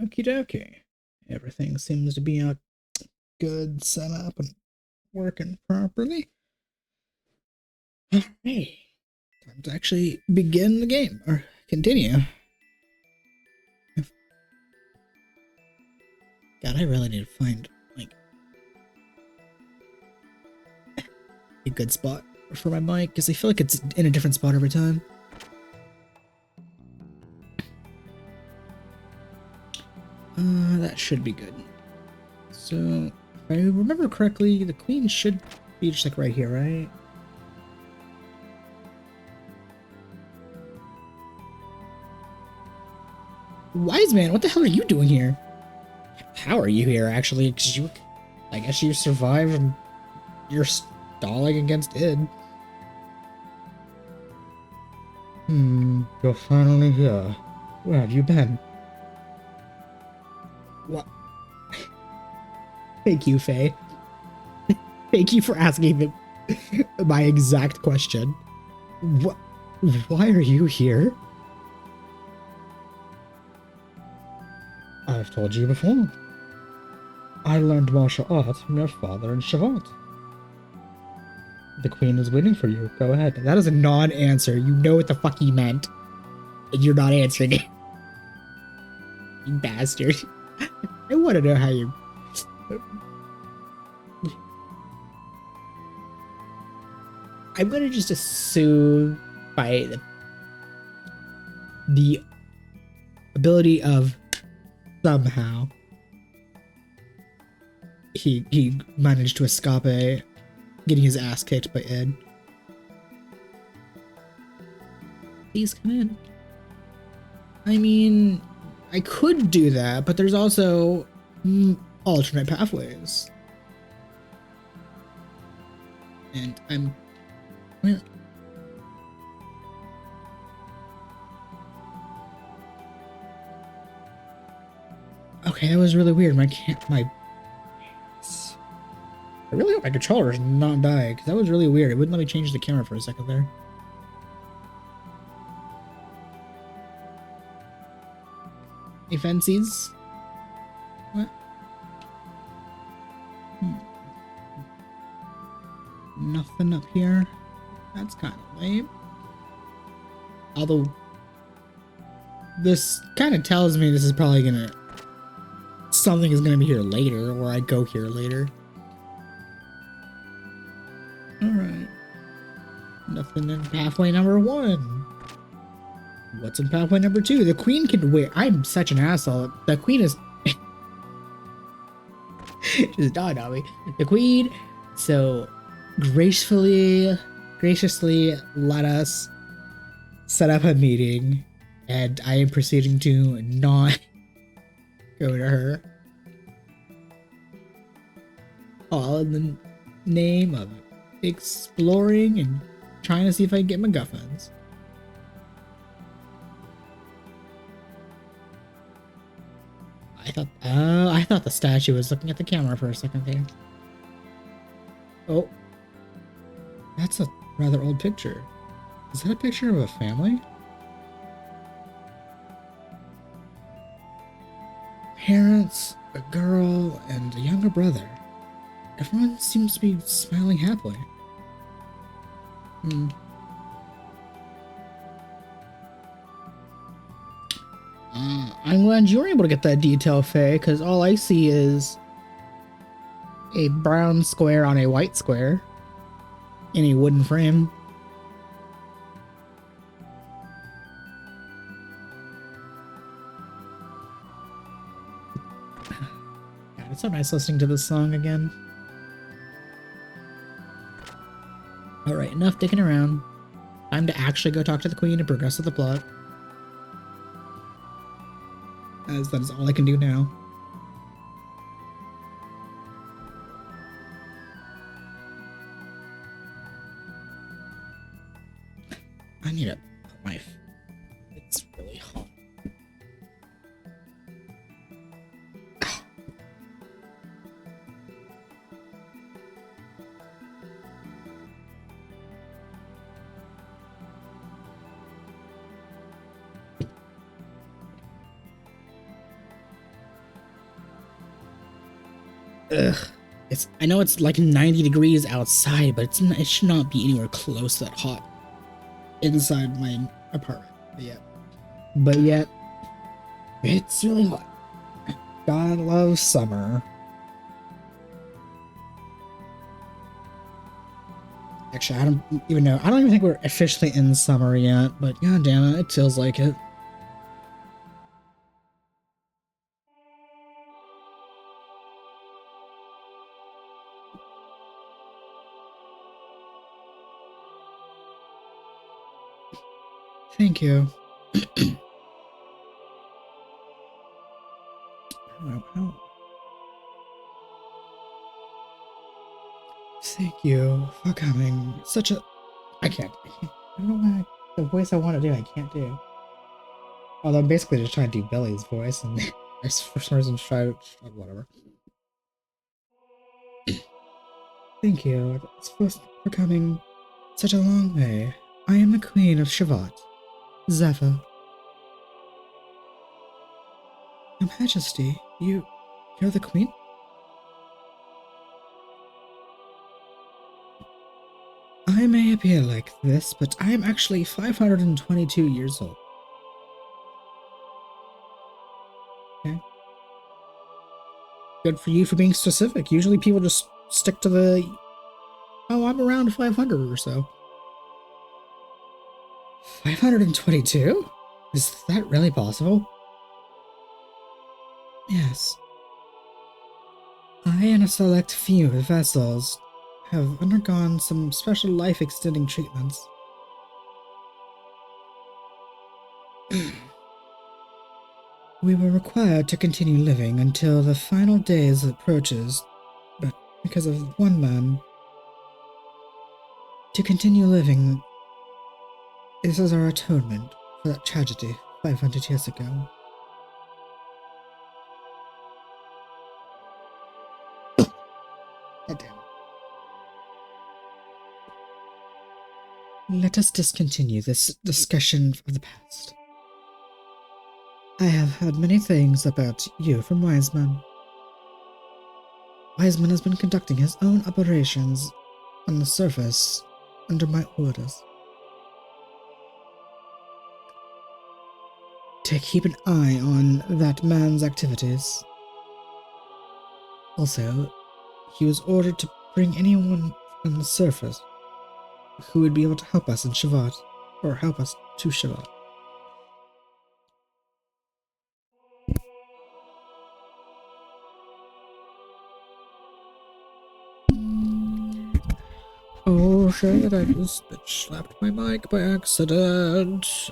Okie dokie. Everything seems to be a good setup and working properly. Hey, time to actually begin the game, or continue. God, I really need to find, like, a good spot for my mic, because I feel like it's in a different spot every time. That should be good. So, if I remember correctly, the queen should be just like right here, right? Wise man, what the hell are you doing here? How are you here, actually? Because I guess you survived and you're stalling against id. You're finally here. Where have you been? What? Thank you, Faye. Thank you for asking my exact question. What? Why are you here? I've told you before. I learned martial arts from your father in Shevat. The queen is waiting for you. Go ahead. That is a non-answer. You know what the fuck he meant. And you're not answering it. You bastard. I want to know how you... I'm gonna just assume by the ability of somehow he managed to escape getting his ass kicked by Ed. Please come in. I mean, I could do that, but there's also alternate pathways. And I'm... Well, okay, that was really weird. I really hope my controller is not die, because that was really weird. It wouldn't let me change the camera for a second there. Hey, fancies. What? Nothing up here. That's kind of lame. Although, this kind of tells me this is probably gonna... Something is gonna be here later, or I go here later. Alright. Nothing in pathway number 1. What's in pathway number 2? The queen can wait. I'm such an asshole. The queen is... Just died on me. The queen, so graciously let us set up a meeting, and I am proceeding to not go to her. All in the name of exploring and trying to see if I can get MacGuffins. I thought the statue was looking at the camera for a second there. Oh, that's a rather old picture. Is that a picture of a family? Parents, a girl, and a younger brother. Everyone seems to be smiling happily. I'm glad you were able to get that detail, Faye, because all I see is a brown square on a white square in a wooden frame. God, it's so nice listening to this song again. Alright, enough dicking around. Time to actually go talk to the queen and progress with the plot. As that is all I can do now. I need to put my... It's really hot. Ugh. I know it's like 90 degrees outside, but it should not be anywhere close to that hot inside my apartment. But yet, it's really hot. God loves summer. Actually, I don't even know. I don't even think we're officially in summer yet, but god damn it feels like it. Thank you. Oh. Thank you for coming. I can't. I don't know why the voice I want to do, I can't do. Although I'm basically just trying to do Billy's voice, and I for some reason tried whatever. Thank you for coming such a long way. I am the Queen of Shevat, Zephyr. Your Majesty, you're the Queen? I may appear like this, but I am actually 522 years old. Okay. Good for you for being specific. Usually people just stick to the, oh, I'm around 500 or so. 522? Is that really possible? Yes. I and a select few vessels have undergone some special life-extending treatments. We were required to continue living until the final days approaches, but because of one man, to continue living, this is our atonement for that tragedy 500 years ago. God damn. Let us discontinue this discussion of the past. I have heard many things about you from Wiseman. Wiseman has been conducting his own operations on the surface under my orders. To keep an eye on that man's activities. Also, he was ordered to bring anyone on the surface who would be able to help us in Shevat, or help us to Shevat. Oh shit, I just slapped my mic by accident.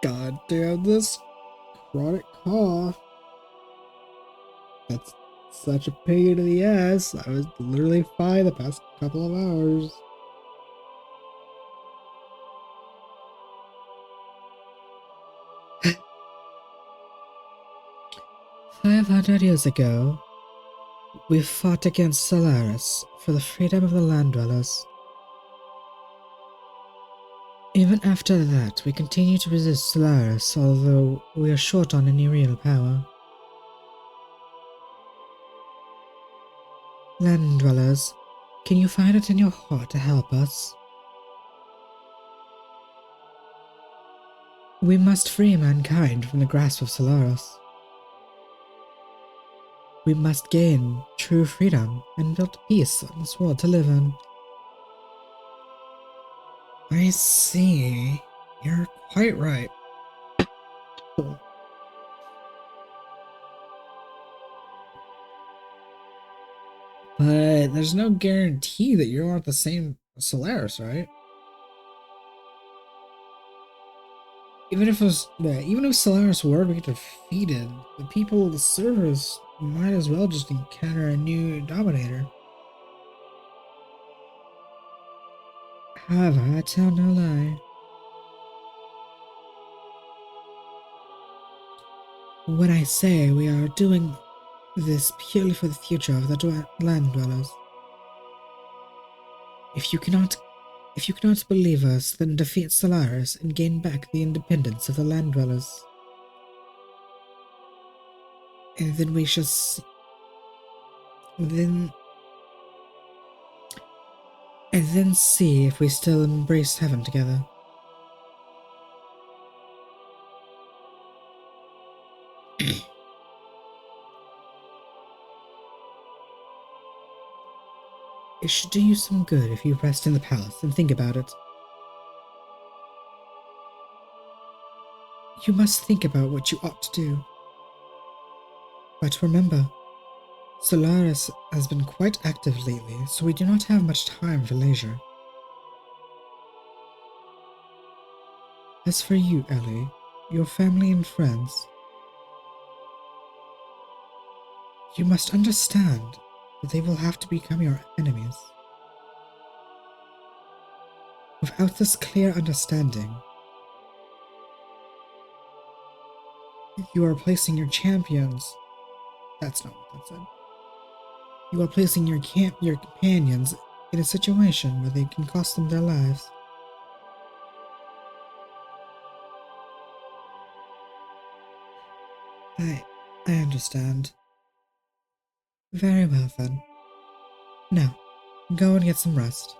God damn this chronic cough. That's such a pain in the ass. I was literally fine the past couple of hours. 500 years ago, we fought against Solaris for the freedom of the land dwellers. Even after that, we continue to resist Solaris, although we are short on any real power. Land dwellers, can you find it in your heart to help us? We must free mankind from the grasp of Solaris. We must gain true freedom and build peace on this world to live in. I see. You're quite right. But there's no guarantee that you aren't the same Solaris, right? Even if Solaris were to get defeated, the people of the servers might as well just encounter a new dominator. However, I tell no lie. When I say we are doing this purely for the future of the land dwellers. If you cannot believe us, then defeat Solaris and gain back the independence of the land dwellers. And then we shall see. And then see if we still embrace heaven together. It should do you some good if you rest in the palace and think about it. You must think about what you ought to do. But remember, Solaris has been quite active lately, so we do not have much time for leisure. As for you, Ellie, your family and friends, you must understand that they will have to become your enemies. Without this clear understanding, you are placing your champions. That's not what that said. You are placing your companions in a situation where they can cost them their lives. I understand. Very well then. Now, go and get some rest.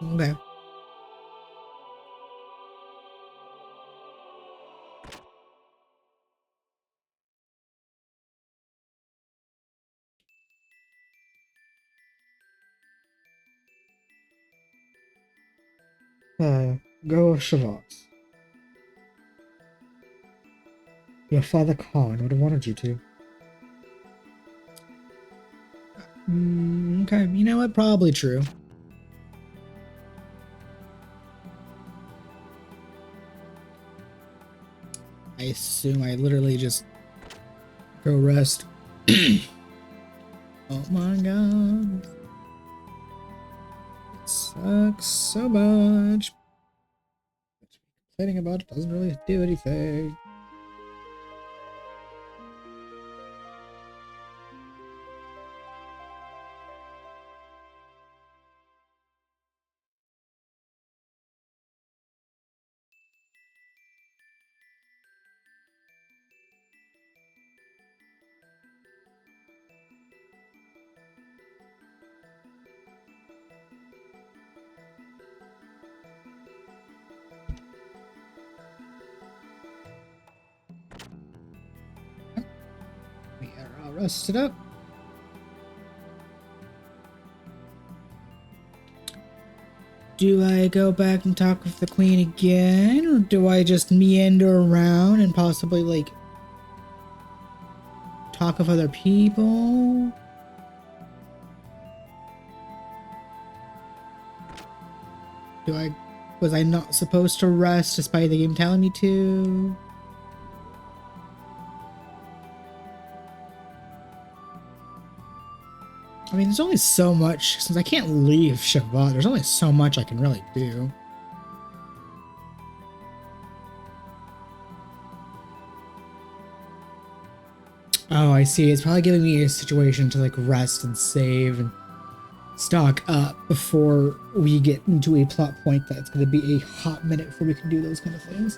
Okay. Go with Shevat. Your father Khan would have wanted you to. Okay, you know what? Probably true. I assume I literally just go rest. Oh my god. It sucks so much. Complaining about it doesn't really do anything. We are all rested up. Do I go back and talk with the queen again, or do I just meander around and possibly, like, talk with other people? Was I not supposed to rest despite the game telling me to? I mean, there's only so much, since I can't leave Shevat, there's only so much I can really do. Oh, I see. It's probably giving me a situation to like rest and save and stock up before we get into a plot point that's going to be a hot minute before we can do those kind of things.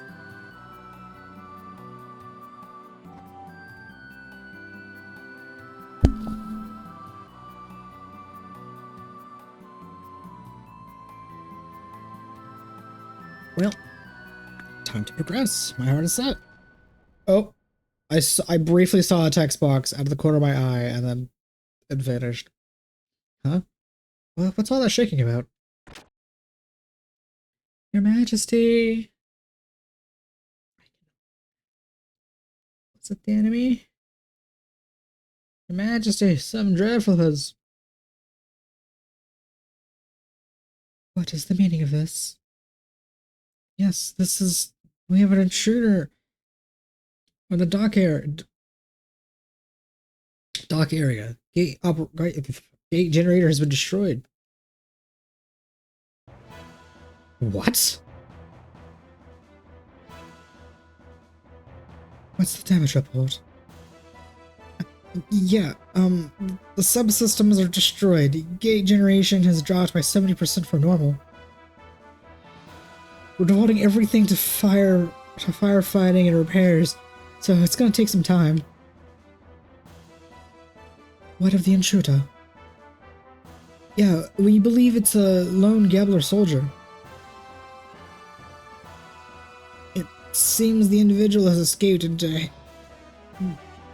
Well, time to progress. My heart is set. Oh, I briefly saw a text box out of the corner of my eye and then it vanished. Huh? What's all that shaking about? Your Majesty. What's it, the enemy? Your Majesty, something dreadful has... What is the meaning of this? Yes, this is... We have an intruder on the dock area. Dock area. Gate generator has been destroyed. What? What's the damage report? Yeah, the subsystems are destroyed. Gate generation has dropped by 70% from normal. We're devoting everything to firefighting and repairs, so it's gonna take some time. What of the intruder? Yeah, we believe it's a lone Gabbler soldier. It seems the individual has escaped into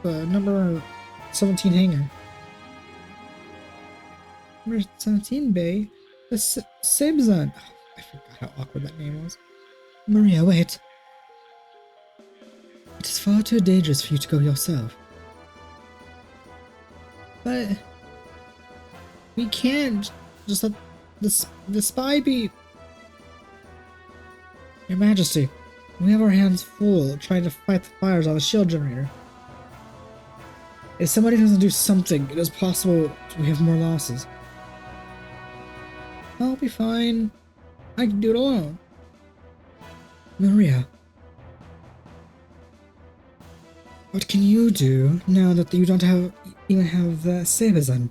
number 17 hangar. Number 17 bay? The Sebzan. Oh, I forgot how awkward that name was. Maria, wait. It is far too dangerous for you to go yourself. But we can't just let the spy be. Your Majesty, we have our hands full trying to fight the fires on the shield generator. If somebody doesn't do something, it is possible we have more losses. I'll be fine. I can do it alone. Maria, what can you do now that you don't even have the Sebzan?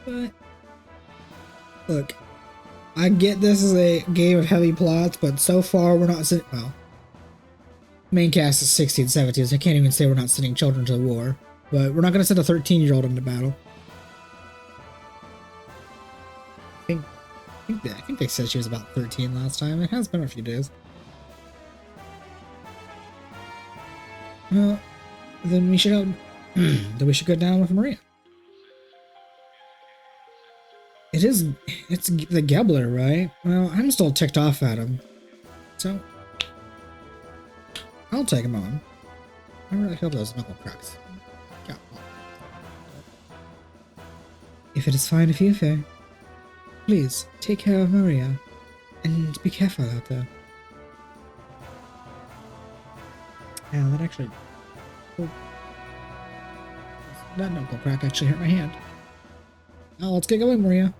But look, I get this is a game of heavy plots, but so far we're not sending. Well, main cast is 16, 17, so I can't even say we're not sending children to the war. But we're not going to send a 13-year-old into battle. I think they said she was about 13 last time. It has been a few days. Well, then we should go. Then we should go down with Maria. It's the Gabbler, right? Well, I'm still ticked off at him, so I'll take him on. I really hope those knuckle cracks. Yeah. If it is fine with you, Faye, please take care of Maria and be careful out there. Yeah, that actually. Oh, that knuckle crack actually hurt my hand. Now let's get going, Maria.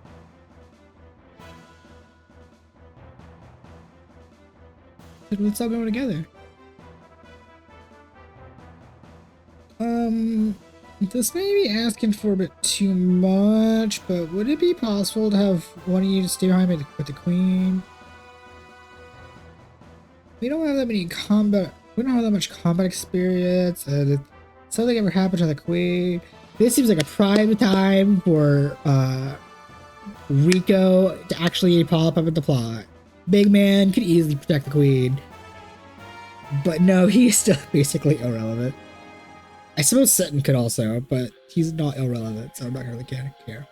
Let's all go together. This may be asking for a bit too much, but would it be possible to have one of you to stay behind with the Queen? We don't have that many combat. We don't have that much combat experience, and if something ever happened to the Queen, this seems like a prime time for Rico to actually pop up at the plot. Big man could easily protect the Queen, but no, he's still basically irrelevant. I suppose Sutton could also, but he's not irrelevant, so I'm not really gonna care.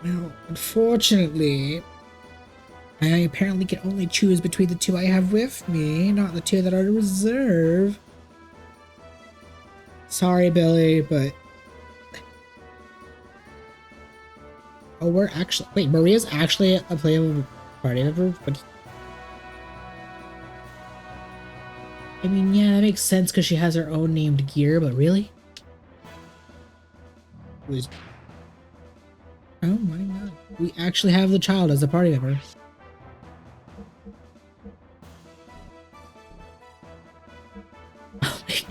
Well, unfortunately, I apparently can only choose between the two I have with me, not the two that are in reserve. Sorry, Billy, but... Oh, we're actually... Wait, Maria's actually a playable party member? But... I mean, yeah, that makes sense because she has her own named gear, but really? Oh my god. We actually have the child as a party member.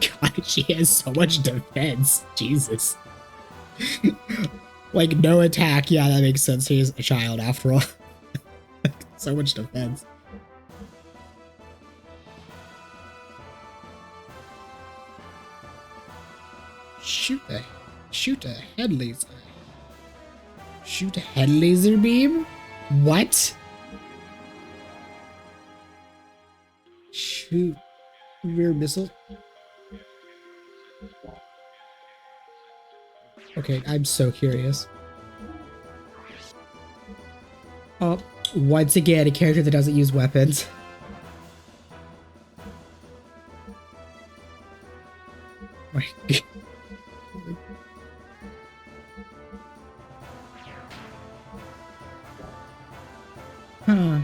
god, she has so much defense. Jesus. Like, no attack. Yeah, that makes sense. He's a child after all. So much defense. Shoot a head laser. Shoot a head laser beam? What? Shoot rear missile? Okay, I'm so curious. Oh, once again, a character that doesn't use weapons. My God. Huh.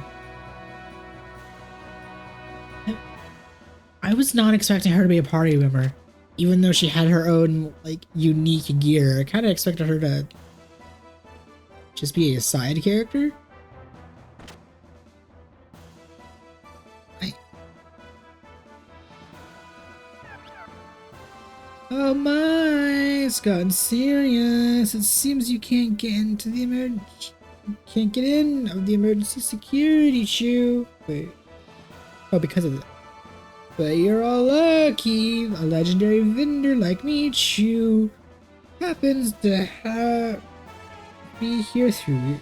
I was not expecting her to be a party member. Even though she had her own, like, unique gear. I kind of expected her to just be a side character. Oh my, it's gotten serious. It seems you can't get into the can't get in of the emergency security shoe. Wait. Oh, because of it. But you're all lucky. A legendary vendor like me, Chew, happens to be here through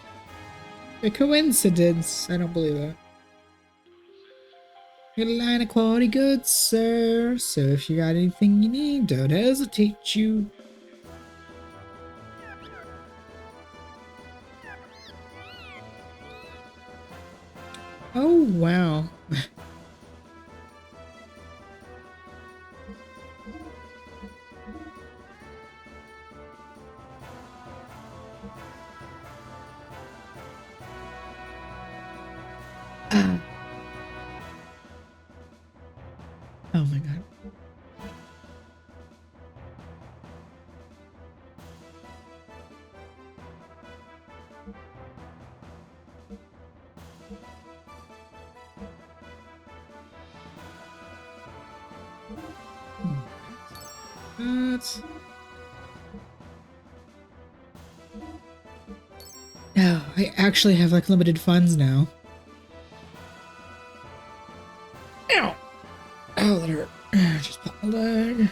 a coincidence. I don't believe that. A line of quality goods, sir. So if you got anything you need, don't hesitate, Chew. Oh, wow. Oh my god. What? No, I actually have like limited funds now. Ow! Oh, that hurt. Just pop my leg.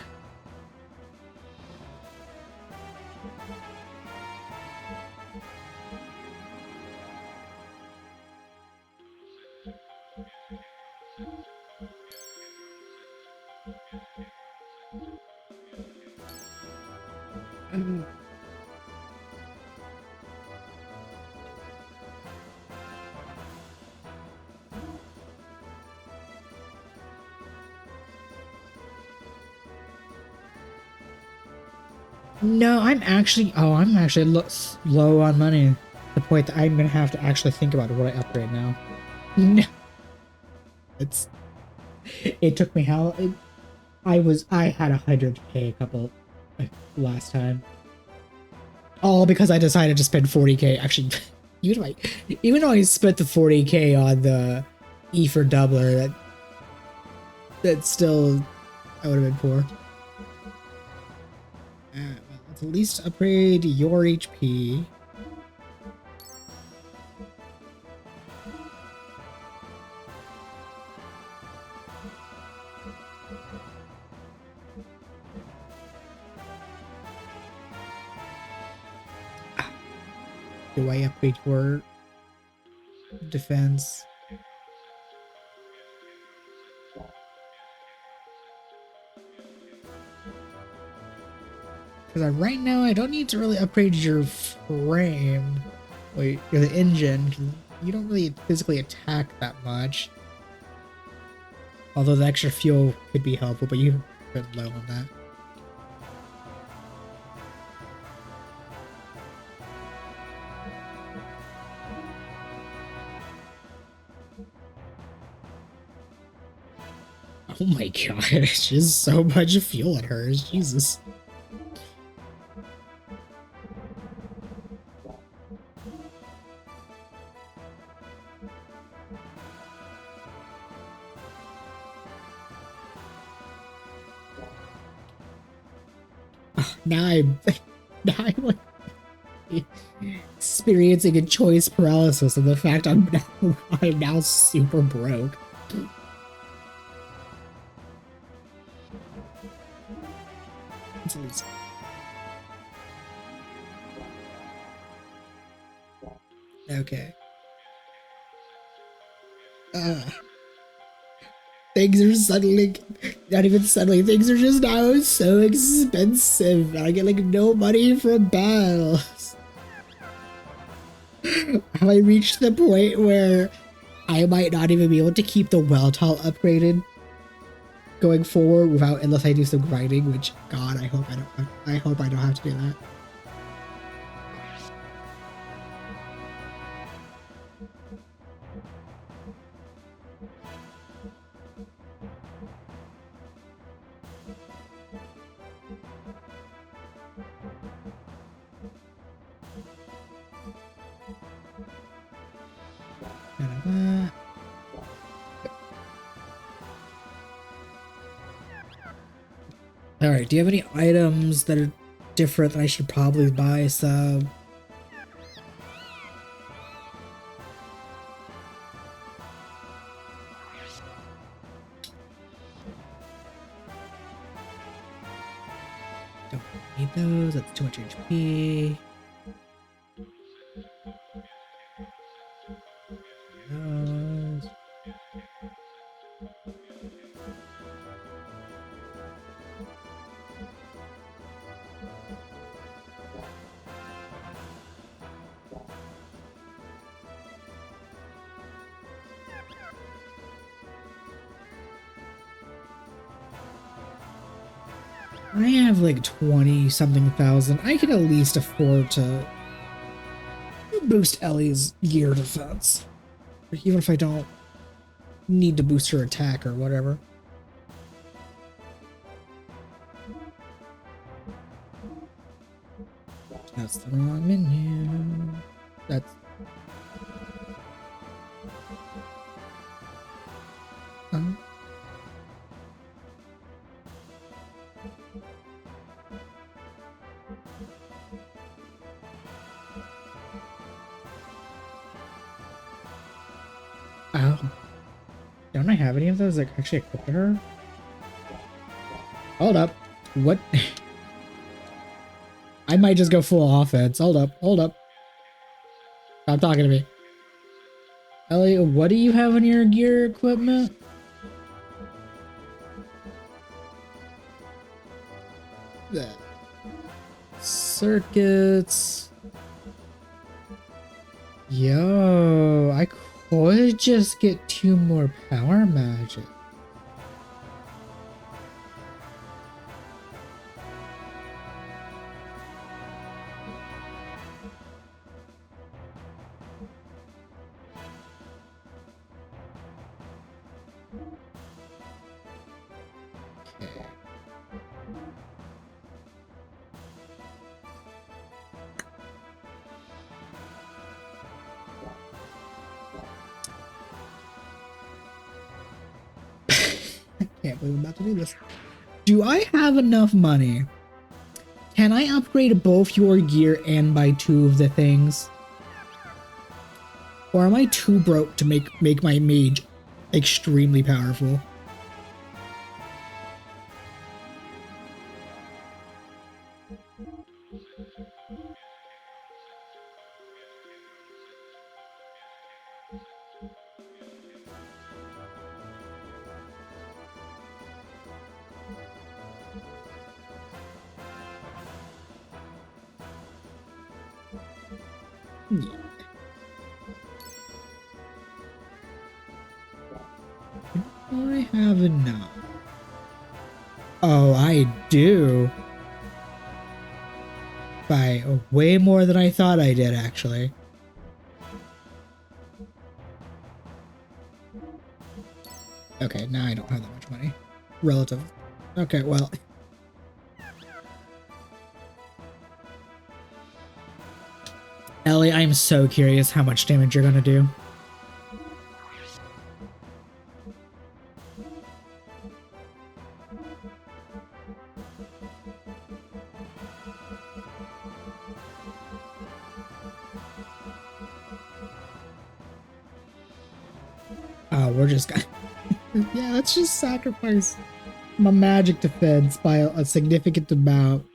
No, I'm actually low on money. The point that I'm gonna have to actually think about what I upgrade now. No, it took me I had 100k a couple last time. All because I decided to spend 40k. Actually, even though I spent the 40k on the E for doubler, that still I would have been poor. Well, let's at least upgrade your HP. Do I upgrade your defense? Because right now I don't need to really upgrade your frame. Wait, you're the engine. You don't really physically attack that much. Although the extra fuel could be helpful, but you've been low on that. Oh my gosh, there's so much fuel in hers, Jesus. Now I'm now I'm like experiencing a choice paralysis, and the fact I'm now super broke. Okay. Things are suddenly, not even suddenly, things are just now so expensive. I get like no money from bells. Have I reached the point where I might not even be able to keep the well tile upgraded going forward without, unless I do some grinding, which God, I hope I don't have to do that. Alright, do you have any items that are different that I should probably buy some? Don't need those, that's too much HP. Those. I have like 20 something thousand. I can at least afford to boost Ellie's gear defense. Even if I don't need to boost her attack or whatever. That's the wrong menu. That's... Oh. Don't I have any of those that actually equip to her? Hold up. What? I might just go full offense. Hold up. Hold up. Stop talking to me. Ellie, what do you have in your gear equipment? That. Circuits. Yo, I could just get 2 more power magic. Okay. I can't believe I'm about to do this. Do I have enough money? Can I upgrade both your gear and buy 2 of the things? Or am I too broke to make my mage extremely powerful? Yeah. I have enough. Oh, I do. By way more than I thought I did, actually. Okay, now I don't have that much money. Relative. Okay, well. Ellie, I'm so curious how much damage you're gonna do. Oh, we're just gonna... Yeah, let's just sacrifice my magic defense by a significant amount.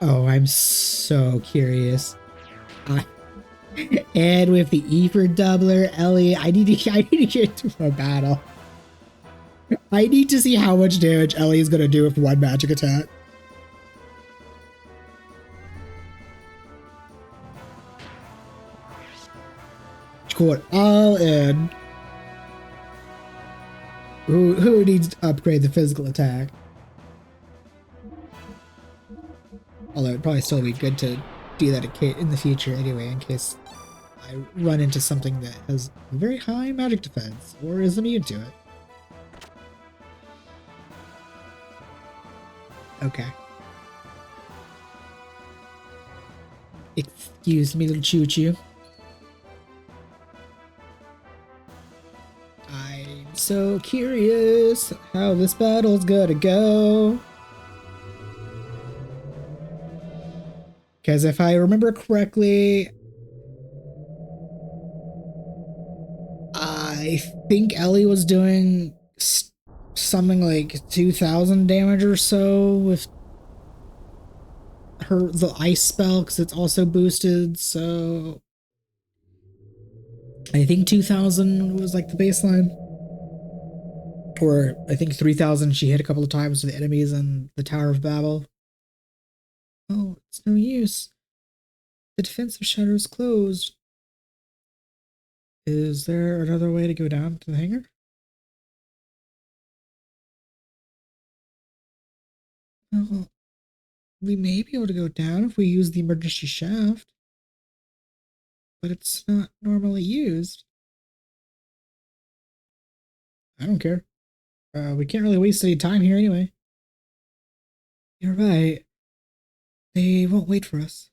Oh, I'm so curious. And with the Ether doubler, Ellie, I need to get into a battle. I need to see how much damage Ellie is gonna do with one magic attack. Going all in. Who needs to upgrade the physical attack? Although it'd probably still be good to do that in the future anyway, in case I run into something that has very high magic defense or is immune to it. Okay. Excuse me, little choo-choo. I'm so curious how this battle's gonna go. Because if I remember correctly, I think Ellie was doing something like 2,000 damage or so with the ice spell, because it's also boosted, so I think 2,000 was like the baseline. Or I think 3,000 she hit a couple of times with the enemies in the Tower of Babel. Oh, it's no use. The defensive shutter is closed. Is there another way to go down to the hangar? Well, we may be able to go down if we use the emergency shaft. But it's not normally used. I don't care. We can't really waste any time here anyway. You're right. They won't wait for us.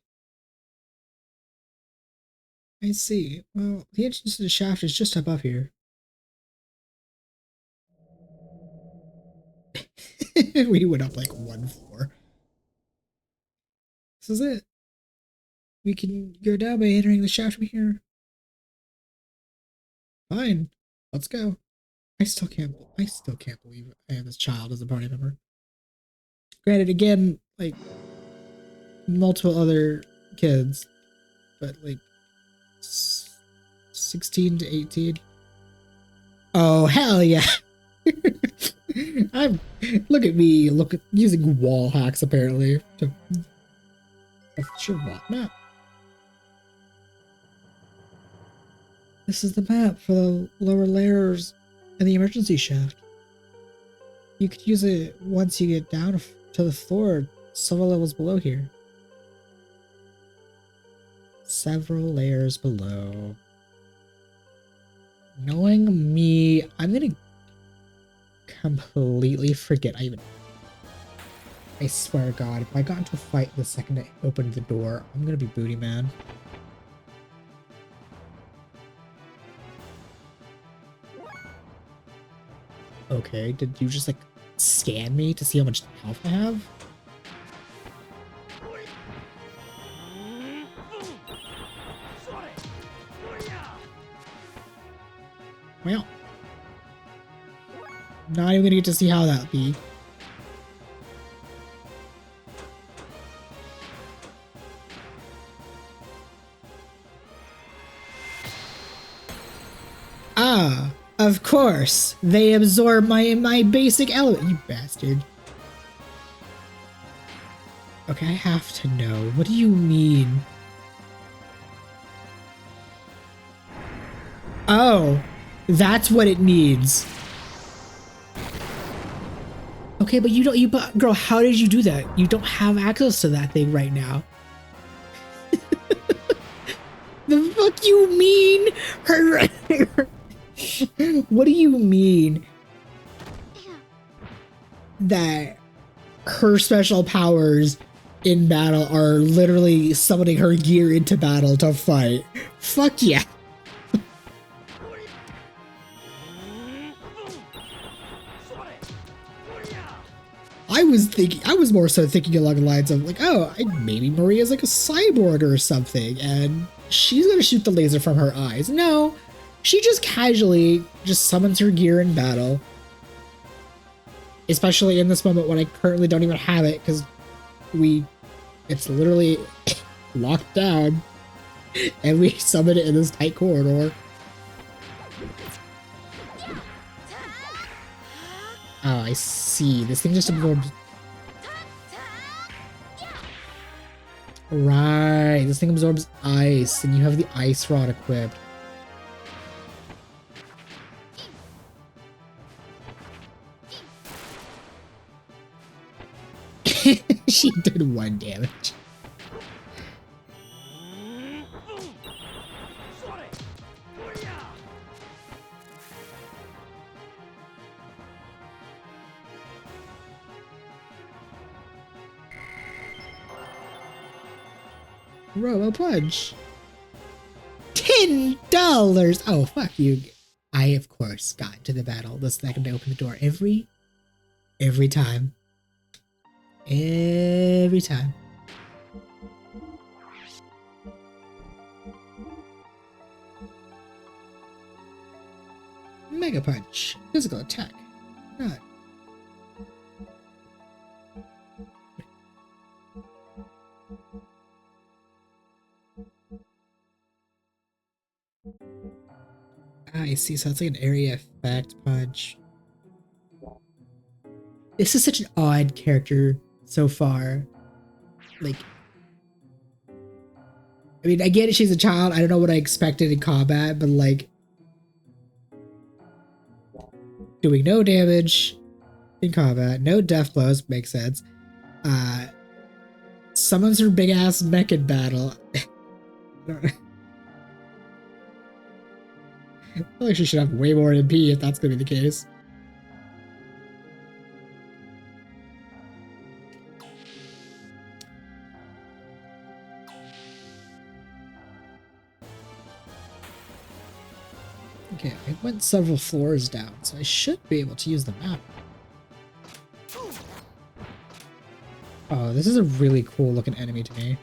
I see. Well, the entrance to the shaft is just above here. We went up like 1 floor. This is it. We can go down by entering the shaft from here. Fine. Let's go. I still can't believe I have this child as a party member. Granted, again, like multiple other kids, but like 16 to 18. Oh, hell yeah. Look at me, using wall hacks apparently to Shevat map. This is the map for the lower layers and the emergency shaft. You could use it once you get down to the floor several levels below here. Several layers below. Knowing me, I'm gonna completely forget I swear to God, if I got into a fight the second I opened the door, I'm gonna be booty man. Okay, did you just like scan me to see how much health I have? Well, not even gonna get to see how that be. Ah, of course. They absorb my basic element, you bastard. Okay, I have to know. What do you mean? Oh, that's what it needs. Okay, but but girl, how did you do that? You don't have access to that thing right now. The fuck you mean? What do you mean? That her special powers in battle are literally summoning her gear into battle to fight? Fuck yeah. I was more so thinking along the lines of like, oh, maybe Maria's like a cyborg or something, and she's gonna shoot the laser from her eyes. No, she just casually just summons her gear in battle. Especially in this moment when I currently don't even have it because it's literally locked down and we summon it in this tight corridor. Oh, I see. This thing just absorbs. Right, this thing absorbs ice, and you have the ice rod equipped. She did 1 damage. Robo Punch. $10. Oh, fuck you. I, of course, got to the battle the second I opened the door. Every time. Every time. Mega Punch. Physical attack. Not. I see, so it's like an area effect punch. This is such an odd character so far. Like, I mean, I get it, she's a child. I don't know what I expected in combat, but like, doing no damage in combat, no death blows, makes sense. Summons her big ass mech in battle. I feel like she should have way more MP if that's gonna be the case. Okay, I went several floors down, so I should be able to use the map. Oh, this is a really cool looking enemy to me.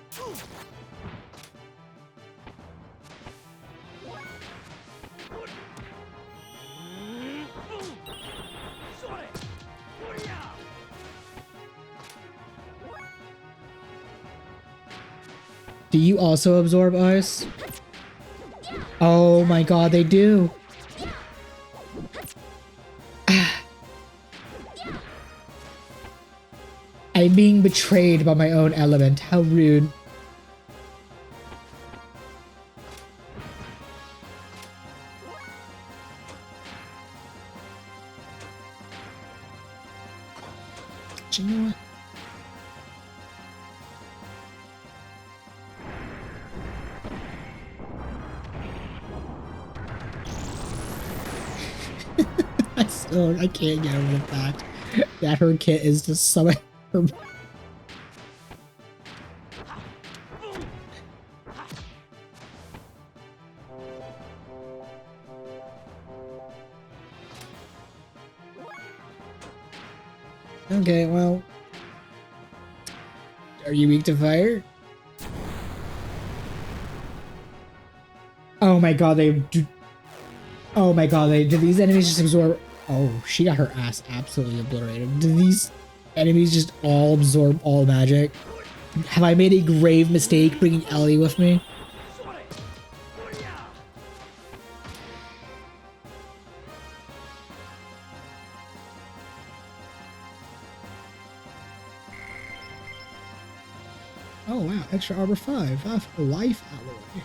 Do you also absorb ice? Oh my god, they do. I'm being betrayed by my own element. How rude. Do you know what? I can't get over the fact that her kit is just summon her. Okay, well, are you weak to fire? Oh my god, they do. Oh my god, do these enemies just absorb? Oh, she got her ass absolutely obliterated. Do these enemies just all absorb all magic? Have I made a grave mistake bringing Ellie with me? Oh wow, extra armor 5, life alloy.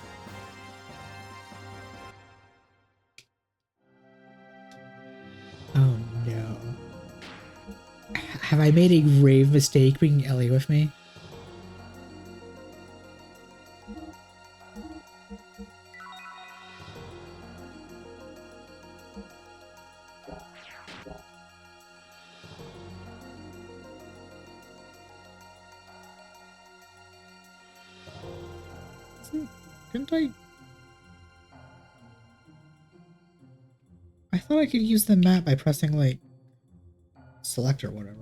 Oh no. Have I made a grave mistake bringing Ellie with me? Couldn't I thought I could use the map by pressing like select or whatever.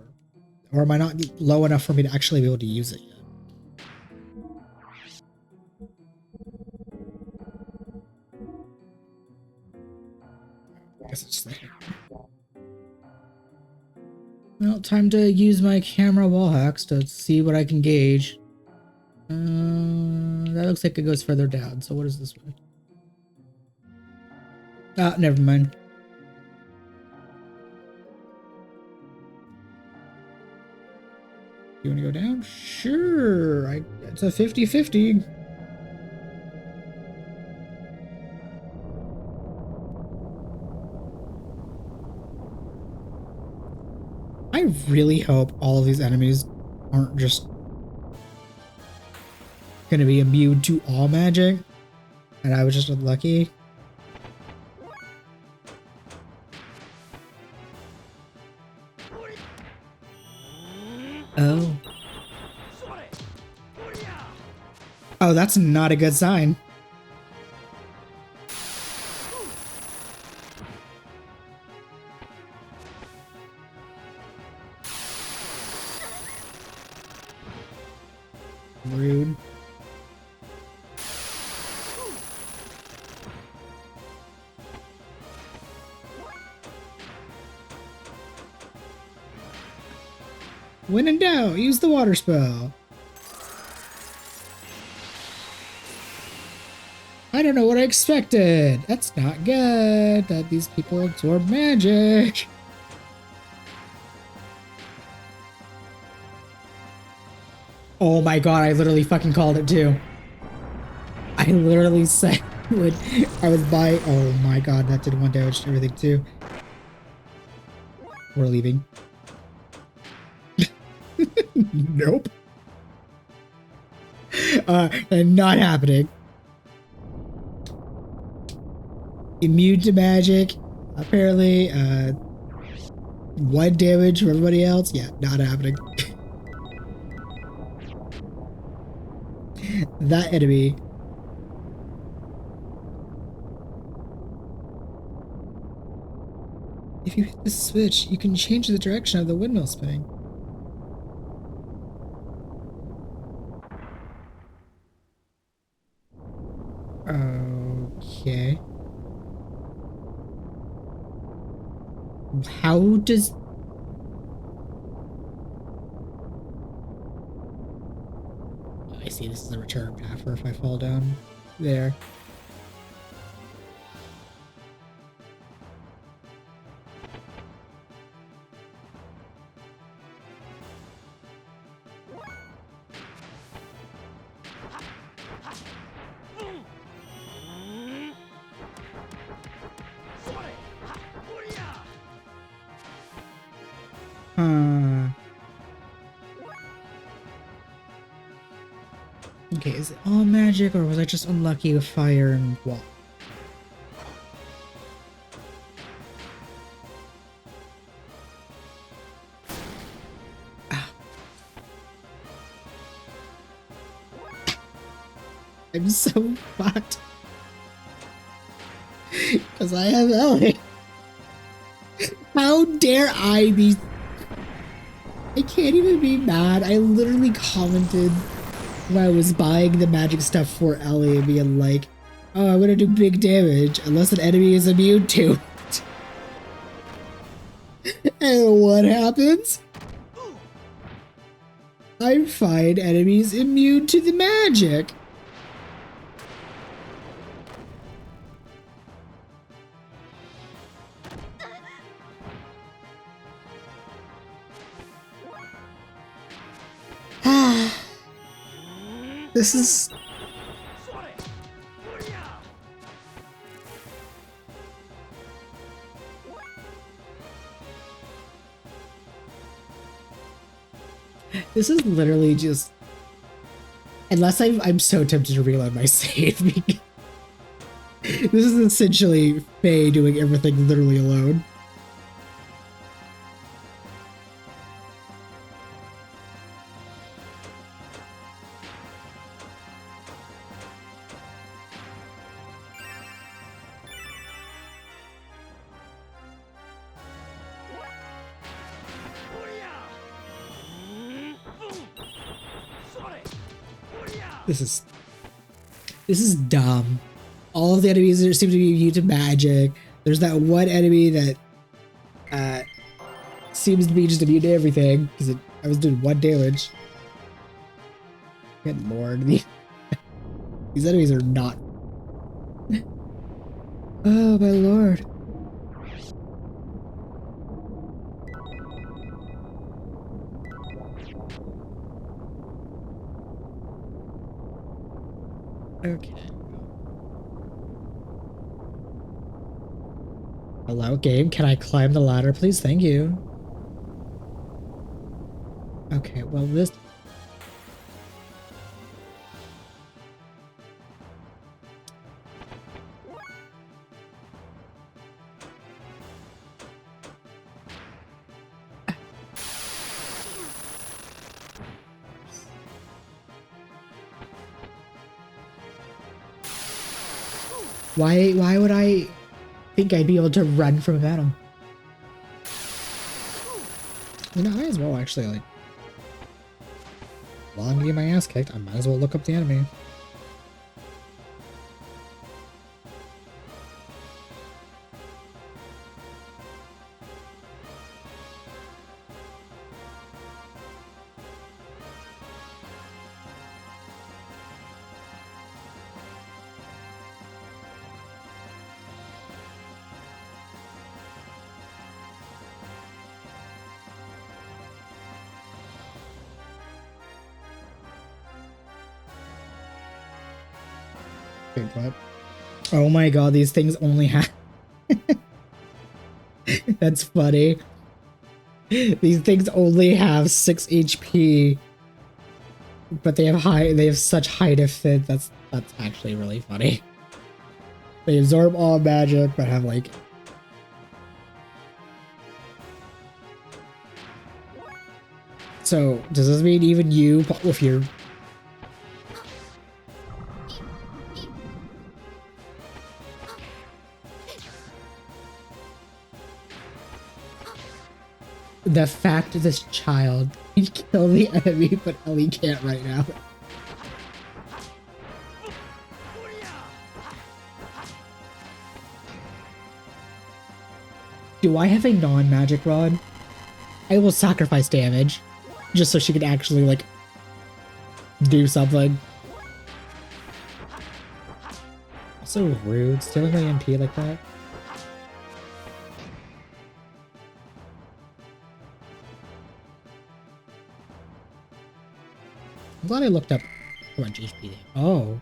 Or am I not low enough for me to actually be able to use it yet? I guess it's there. Well, time to use my camera wall hacks to see what I can gauge. That looks like it goes further down. So what is this way? Ah, never mind. You want to go down? Sure. It's a 50-50. I really hope all of these enemies aren't just gonna be immune to all magic, and I was just unlucky. Oh. Oh, that's not a good sign. Rude. When in doubt, use the water spell. I don't know what I expected. That's not good. That these people absorb magic. Oh my god, I literally fucking called it too. I literally said when I was by. Oh my god, that did 1 damage to everything too. We're leaving. Nope. And not happening. Immune to magic. Apparently, 1 damage from everybody else. Yeah, not happening. That enemy. If you hit the switch, you can change the direction of the windmill spinning. Okay. How does... I see, this is a return path for if I fall down there. Okay, is it all magic, or was I just unlucky with fire and water? Ow. I'm so fucked. Because I have Ellie. How dare I be... I can't even be mad. I literally commented when I was buying the magic stuff for Ellie and being like, oh, I'm gonna do big damage unless an enemy is immune to it. And what happens? I find enemies immune to the magic. This is... This is literally just... Unless I'm so tempted to reload my save. This is essentially Faye doing everything literally alone. This is dumb. All of the enemies seem to be immune to magic. There's that one enemy that seems to be just immune to everything because I was doing 1 damage. Good lord, these enemies are not. Oh my lord. Okay. Hello, game. Can I climb the ladder, please? Thank you. Okay, well, this... Why would I think I'd be able to run from a battle? You know, I might as well actually, like... While I'm getting my ass kicked, I might as well look up the enemy. What? Oh my god, these things only have... That's funny. These things only have 6 HP, but they have such high defense. That's actually really funny. They absorb all magic, but have like... So, does this mean even you, if you're... The fact that this child can kill the enemy, but Ellie can't right now. Do I have a non-magic rod? I will sacrifice damage, just so she can actually, like, do something. So rude, stealing my MP like that. I'm glad I looked up how much HP. Oh.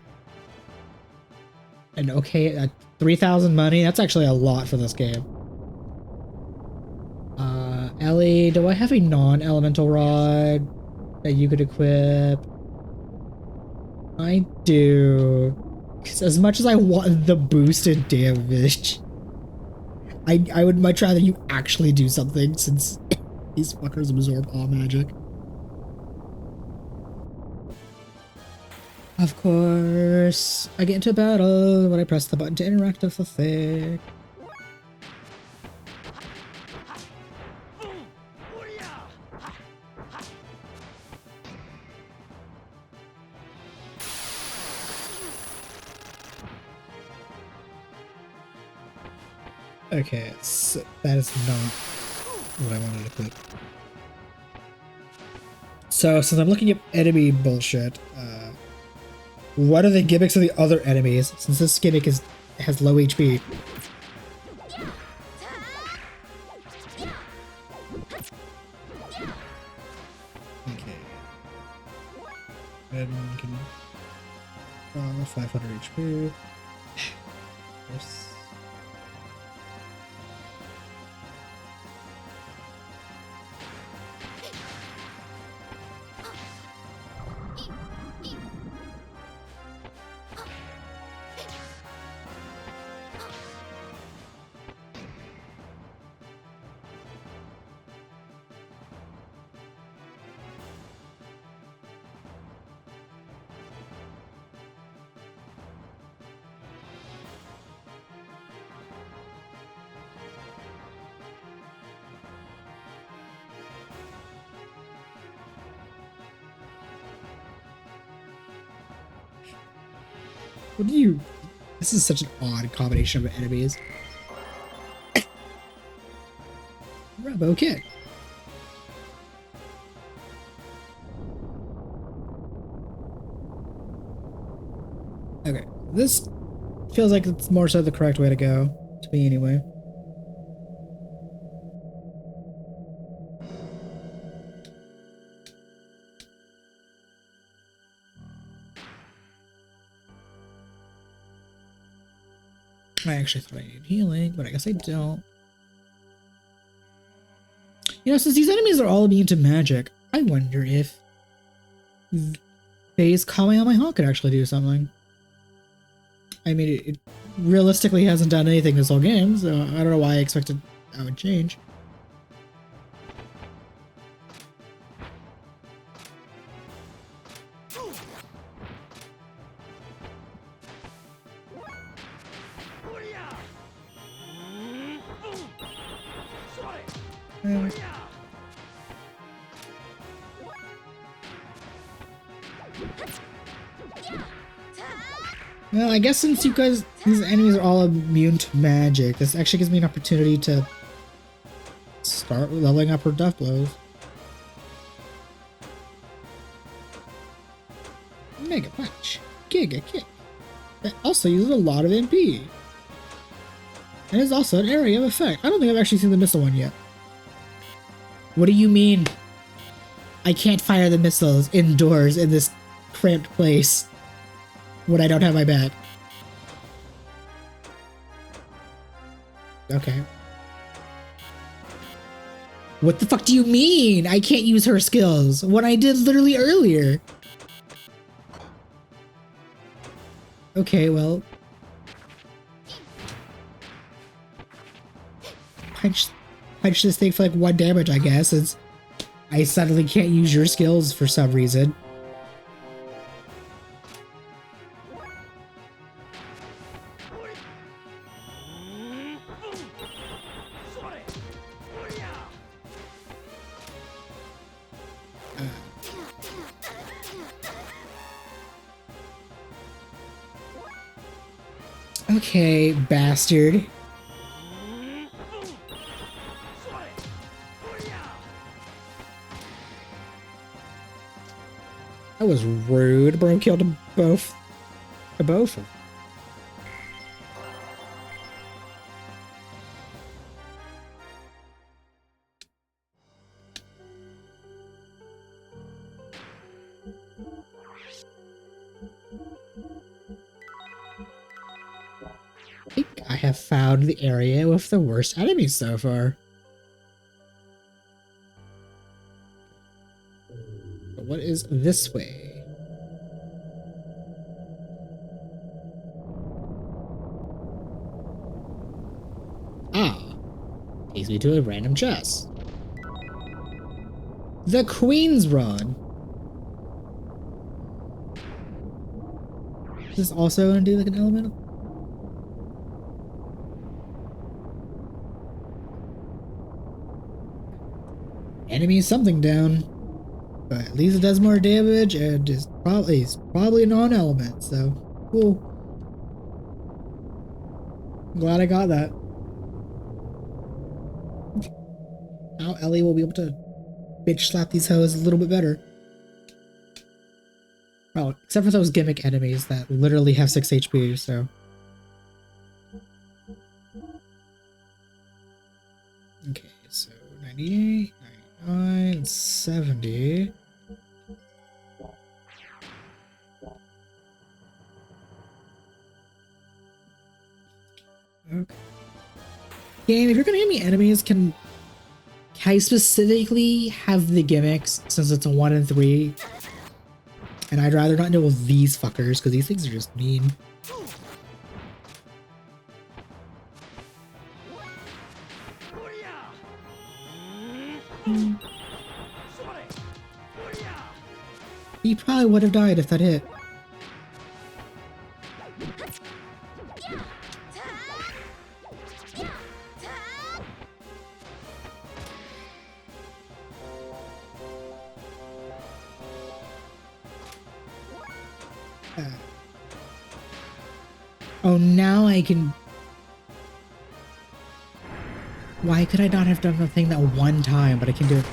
And okay, 3,000 money, that's actually a lot for this game. Ellie, do I have a non-elemental rod that you could equip? I do. 'Cause as much as I want the boosted damage, I would much rather you actually do something since these fuckers absorb all magic. Of course, I get into battle when I press the button to interact with the thing. Okay, so that is not what I wanted to click. So, since I'm looking at enemy bullshit, what are the gimmicks of the other enemies? Since this gimmick has low HP. Okay. And can 500 HP. There's... What do you... This is such an odd combination of enemies. Robo Kid. Okay, this feels like it's more so the correct way to go, to me anyway. I actually thought I needed healing, but I guess I don't. You know, since these enemies are all immune to magic, I wonder if Faye's calling on my hawk could actually do something. I mean, it realistically hasn't done anything this whole game, so I don't know why I expected that would change. Well, I guess since you guys, these enemies are all immune to magic, this actually gives me an opportunity to start leveling up her death blows. Mega Punch. Giga Kick. It also uses a lot of MP. And is also an area of effect. I don't think I've actually seen the missile one yet. What do you mean? I can't fire the missiles indoors in this cramped place when I don't have my back. Okay. What the fuck do you mean? I can't use her skills when I did literally earlier. Okay, well. Punch this thing for like 1 damage, I guess, since I suddenly can't use your skills for some reason. Okay, bastard. That was rude. Bro killed them both. Both. I think I have found the area with the worst enemies so far. But what is this way? Ah, takes me to a random chest. The Queen's Rod. Is this also gonna do like an elemental? Enemy something down, but at least it does more damage and is probably a non-element. So cool. I'm glad I got that. Now Ellie will be able to bitch slap these hoes a little bit better. Well, except for those gimmick enemies that literally have 6 HP. So. Okay, so 98. 970. Okay. Game, if you're gonna give me enemies, can I specifically have the gimmicks since it's a 1 in 3? And I'd rather not deal with these fuckers because these things are just mean. He probably would have died if that hit. Oh, now I can... Why could I not have done the thing that one time, but I can do it?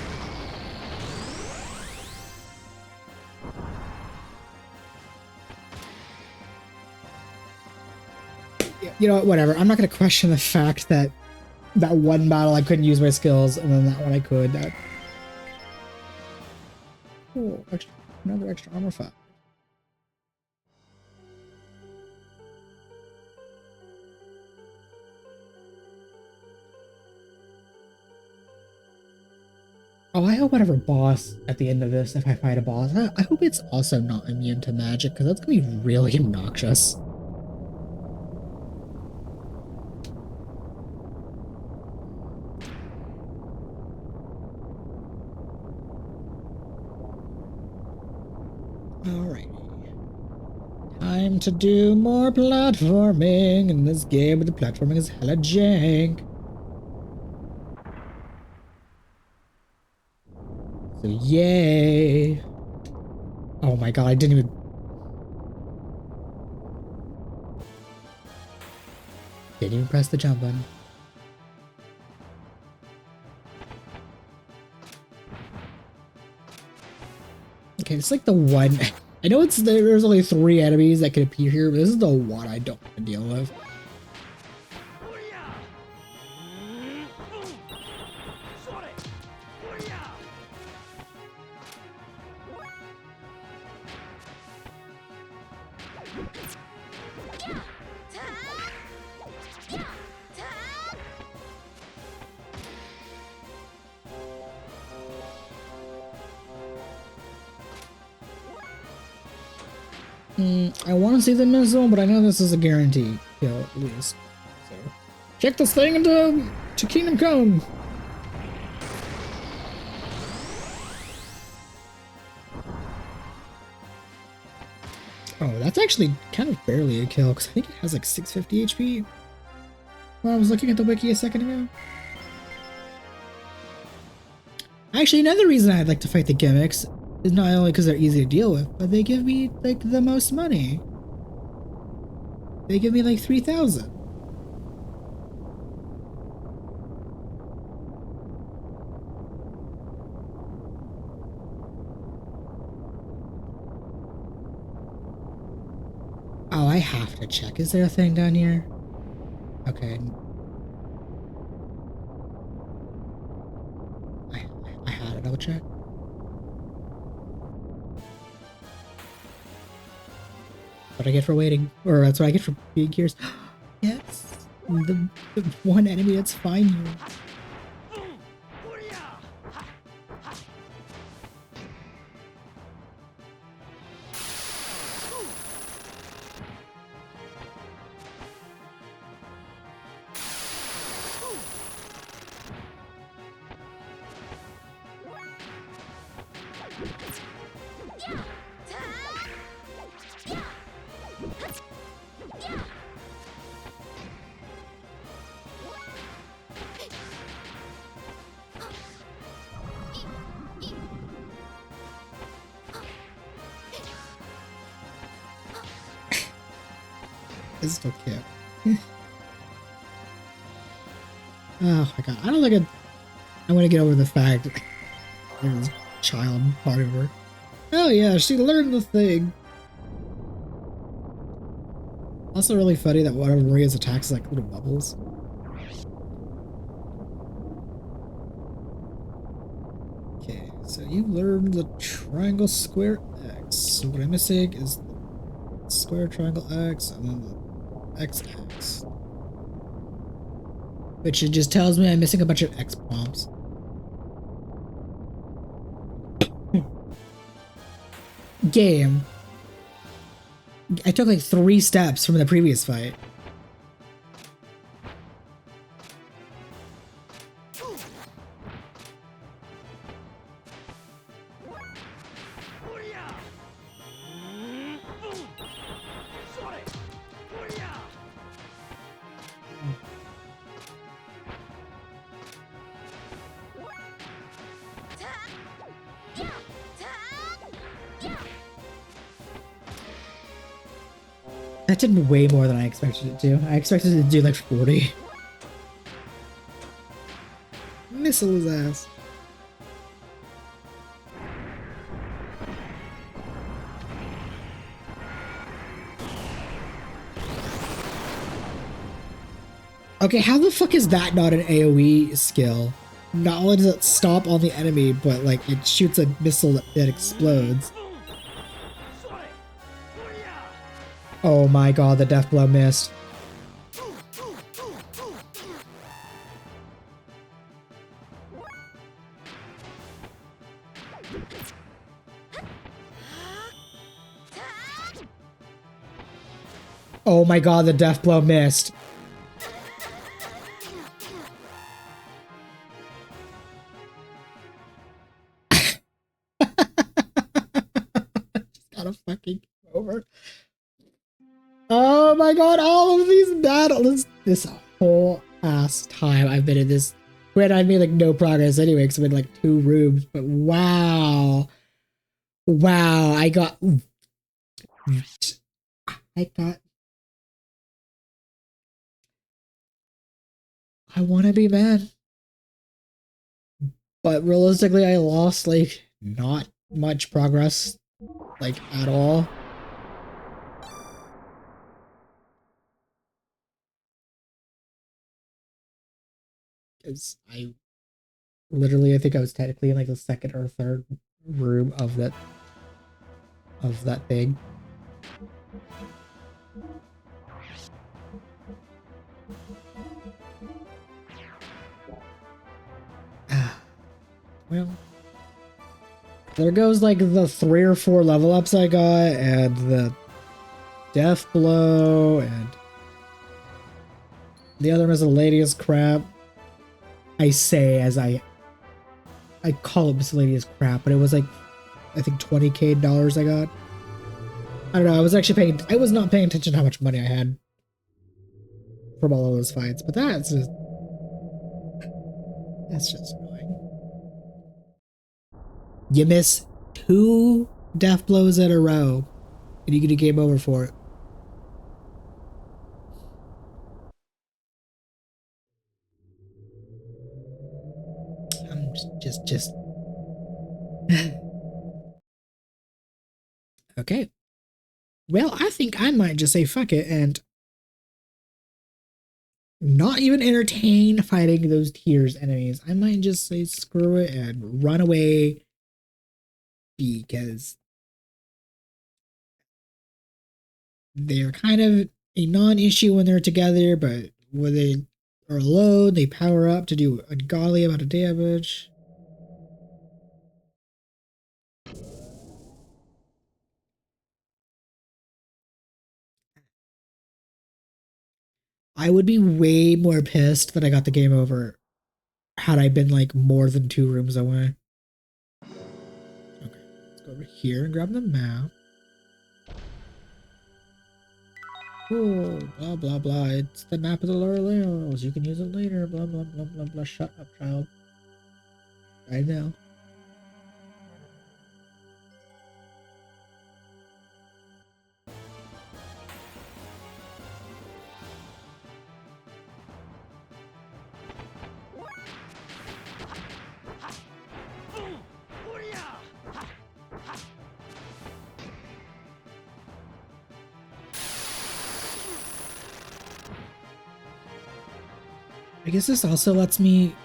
You know what, whatever. I'm not going to question the fact that that one battle I couldn't use my skills, and then that one I could. That... Cool. Another extra armor 5. Oh, I hope whatever boss at the end of this, if I fight a boss, I hope it's also not immune to magic, because that's going to be really obnoxious. Alrighty. Time to do more platforming in this game, but the platforming is hella jank. So yay. Oh my god, I didn't even... Didn't even press the jump button. Okay, it's like the one... I know there's only 3 enemies that can appear here, but this is the one I don't want to deal with. I want to see the missile, but I know this is a guarantee kill at least. So, check this thing into Kingdom Come. Oh, that's actually kind of barely a kill because I think it has like 650 HP. When I was looking at the wiki a second ago. Actually, another reason I'd like to fight the gimmicks is not only because they're easy to deal with, but they give me like the most money. They give me like 3,000. Oh, I have to check. Is there a thing down here? Okay. I had it. I'll check. What I get for waiting, or that's what I get for being curious. Yes, the one enemy that's fine here. I still can't. Oh my god, I don't think I'm gonna get over the fact that there's a child part of her. Oh yeah, she learned the thing. Also really funny that one of Maria's attacks is like little bubbles. Okay, so you learned the triangle square X. So what I'm missing is the square triangle X and then the XX. Which it just tells me I'm missing a bunch of X bombs. Game. I took like 3 steps from the previous fight. That did way more than I expected it to. I expected it to do like 40. Missile his ass. Okay, how the fuck is that not an AoE skill? Not only does it stop on the enemy, but like it shoots a missile that explodes. Oh my god, the death blow missed. Oh my god, the death blow missed. Just gotta fucking over. Oh my god, all of these battles. This whole ass time I've been in this. When I made like no progress anyway, because I'm in like 2 rooms. But wow. Wow, I got. I want to be mad. But realistically, I lost like not much progress, like at all. Because I think I was technically in like the 2nd or 3rd room of that thing. Well, there goes like the 3 or 4 level ups I got, and the death blow, and the other miscellaneous crap. I say as I call it miscellaneous crap, but it was like I think $20K I got. I don't know. I was not paying attention to how much money I had from all of those fights, but that's just annoying. You miss 2 death blows in a row, and you get a game over for it. I'm just. Okay. Well, I think I might just say fuck it and not even entertain fighting those tiers enemies. I might just say screw it and run away, because they're kind of a non-issue when they're together, but when they are alone, they power up to do a ungodly amount of damage. I would be way more pissed that I got the game over had I been like more than 2 rooms away. Okay, let's go over here and grab the map. Oh, blah blah blah. It's the map of the lower levels. You can use it later. Blah blah blah blah blah. Shut up, child. I know. I guess this also lets me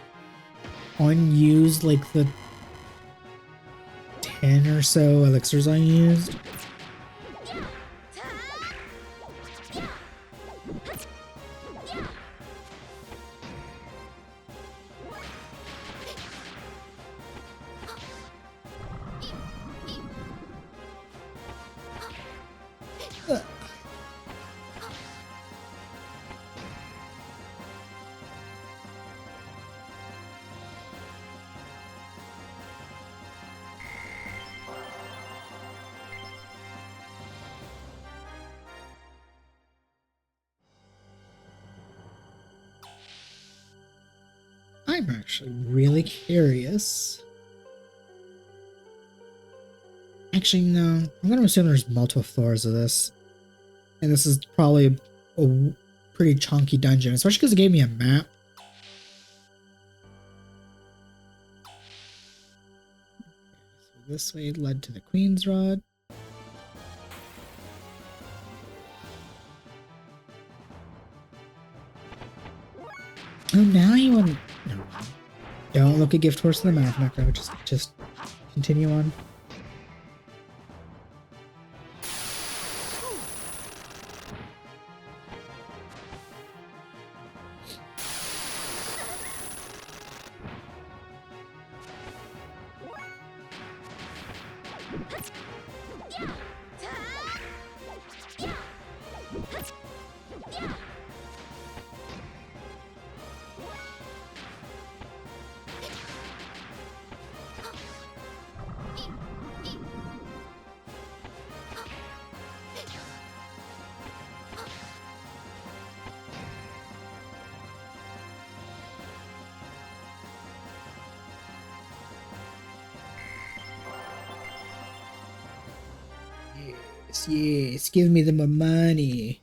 unuse like the 10 or so elixirs I used. I'm actually really curious. Actually, no. I'm gonna assume there's multiple floors of this. And this is probably a pretty chunky dungeon, especially because it gave me a map. So this way led to the Queen's Rod. Oh, now you want... No. Don't look a gift horse in the mouth, Necro. Just continue on. Yes, give me the money.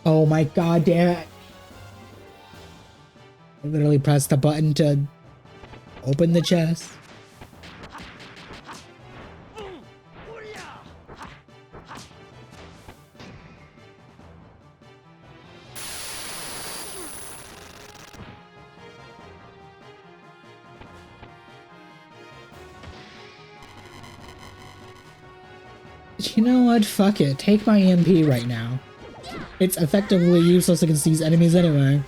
Oh my god, damn it. I literally pressed the button to open the chest. You know what? Fuck it. Take my EMP right now. It's effectively useless against these enemies anyway.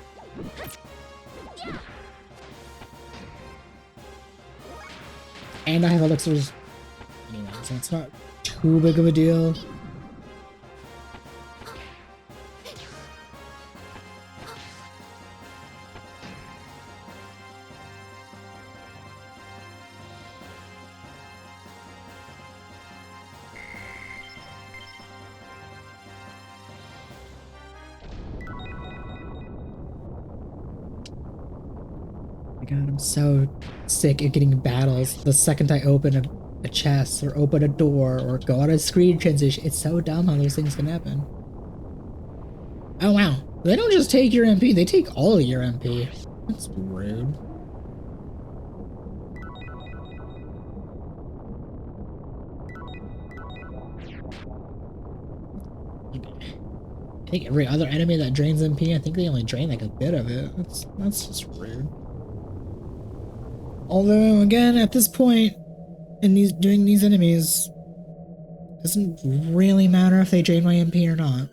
And I have elixirs anyway, so it's not too big of a deal. God, I'm so sick of getting battles the second I open a chest or open a door or go on a screen transition. It's so dumb how those things can happen. Oh wow, they don't just take your MP, they take all of your MP. That's rude. I think every other enemy that drains MP, I think they only drain like a bit of it. That's just rude. Although, again, at this point, in doing these enemies, it doesn't really matter if they drain my MP or not.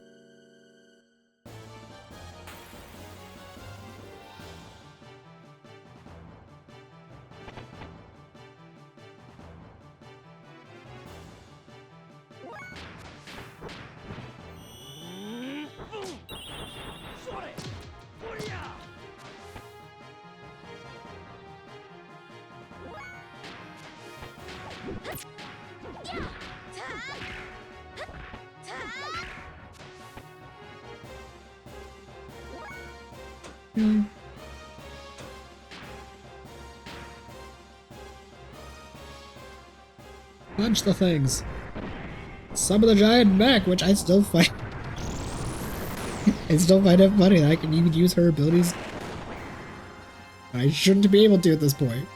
Punch the things. Summon the giant back, which I still find. I still find it funny that I can even use her abilities. I shouldn't be able to at this point.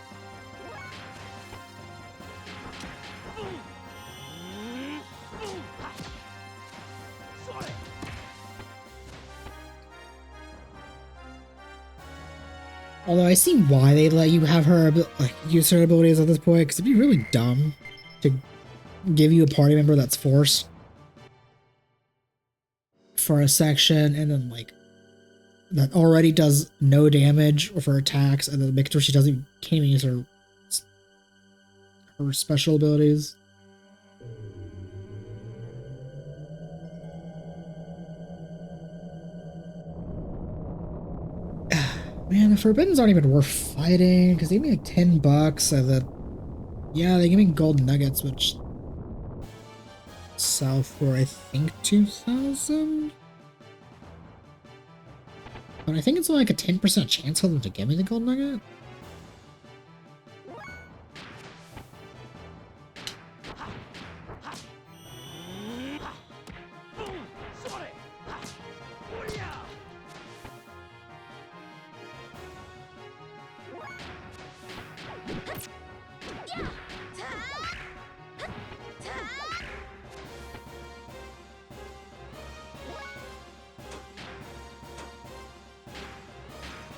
Although I see why they let you have her use her abilities at this point, because it'd be really dumb to give you a party member that's forced for a section and then that already does no damage for attacks and then make sure she can't even use her special abilities. Man, the Forbiddens aren't even worth fighting because they give me like $10 and then yeah, they give me gold nuggets, which sell for, I think, 2,000? But I think it's like a 10% chance for them to give me the gold nugget.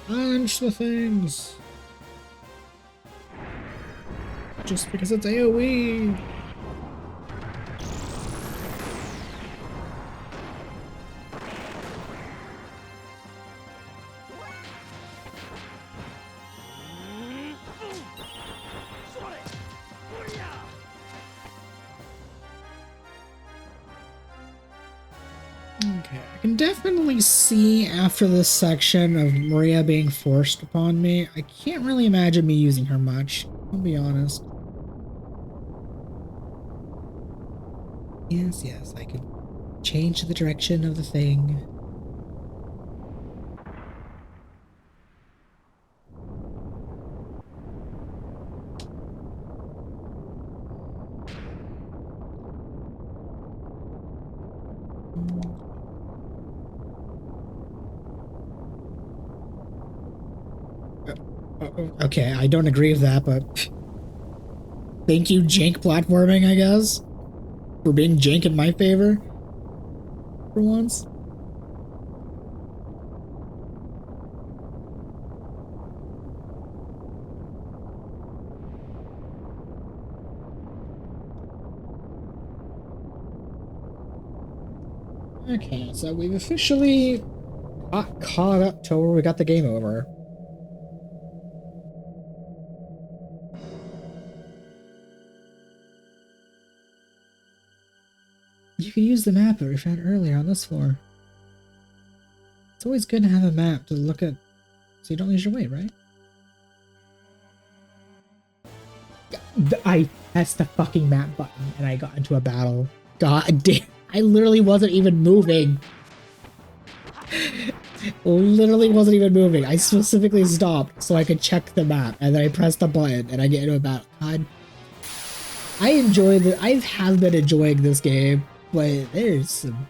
Punch the things! Just because it's AoE! Okay, I can definitely see after this section of Maria being forced upon me. I can't really imagine me using her much, I'll be honest. Yes, I could change the direction of the thing. Okay, I don't agree with that, but thank you, jank platforming, I guess, for being jank in my favor for once. Okay, so we've officially got caught up to where we got the game over. You can use the map that we found earlier on this floor. It's always good to have a map to look at so you don't lose your way, right? I pressed the fucking map button and I got into a battle. God damn, I literally wasn't even moving. Literally wasn't even moving. I specifically stopped so I could check the map and then I pressed the button and I get into a battle. God. I have been enjoying this game, but there's some...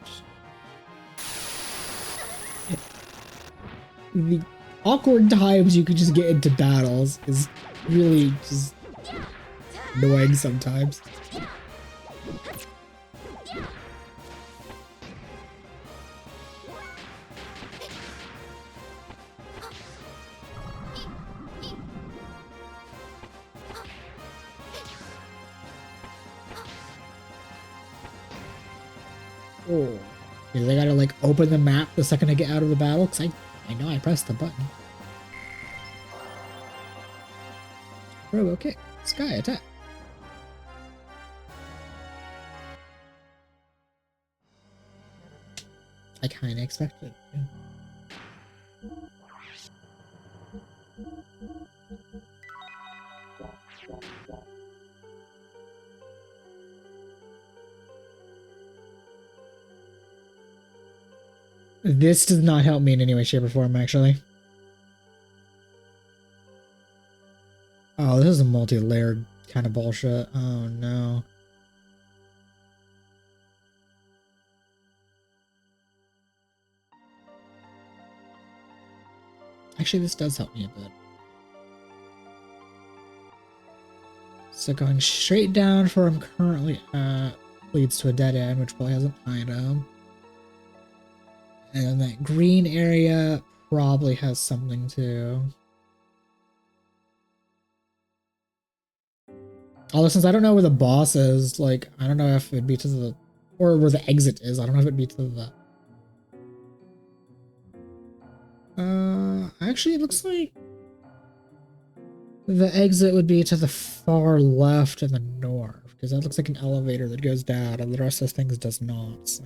The awkward times you could just get into battles is really just annoying sometimes. Oh, because I gotta like open the map the second I get out of the battle, because I know I pressed the button. Robo kick, sky attack. I kinda expected it. This does not help me in any way, shape, or form, actually. Oh, this is a multi-layered kind of bullshit. Oh, no. Actually, this does help me a bit. So going straight down for where I'm currently at leads to a dead end, which probably has an item. And then that green area probably has something too. Although since I don't know where the boss is, like, I don't know if it'd be to the... Or where the exit is. I don't know if it'd be to the... Actually, it looks like the exit would be to the far left and the north, because that looks like an elevator that goes down, and the rest of things does not, so...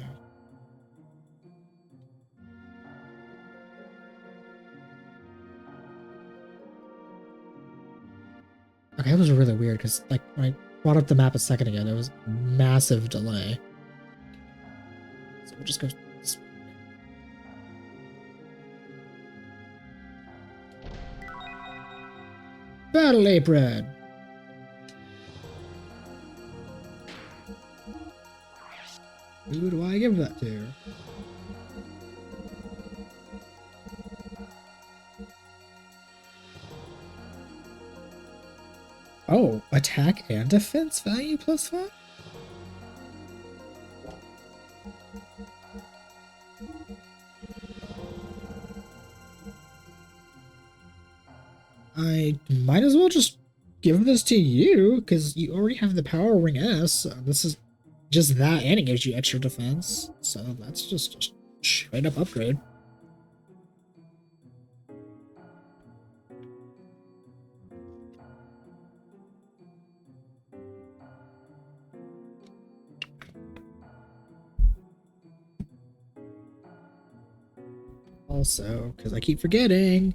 Okay, that was really weird, because, like, when I brought up the map a second ago, there was a massive delay. We'll just go this way. Battle apron! Who do I give that to? Oh, attack and defense value +5? I might as well just give this to you, because you already have the Power Ring S. This is just that, and it gives you extra defense. So that's just a straight up upgrade. Also, because I keep forgetting,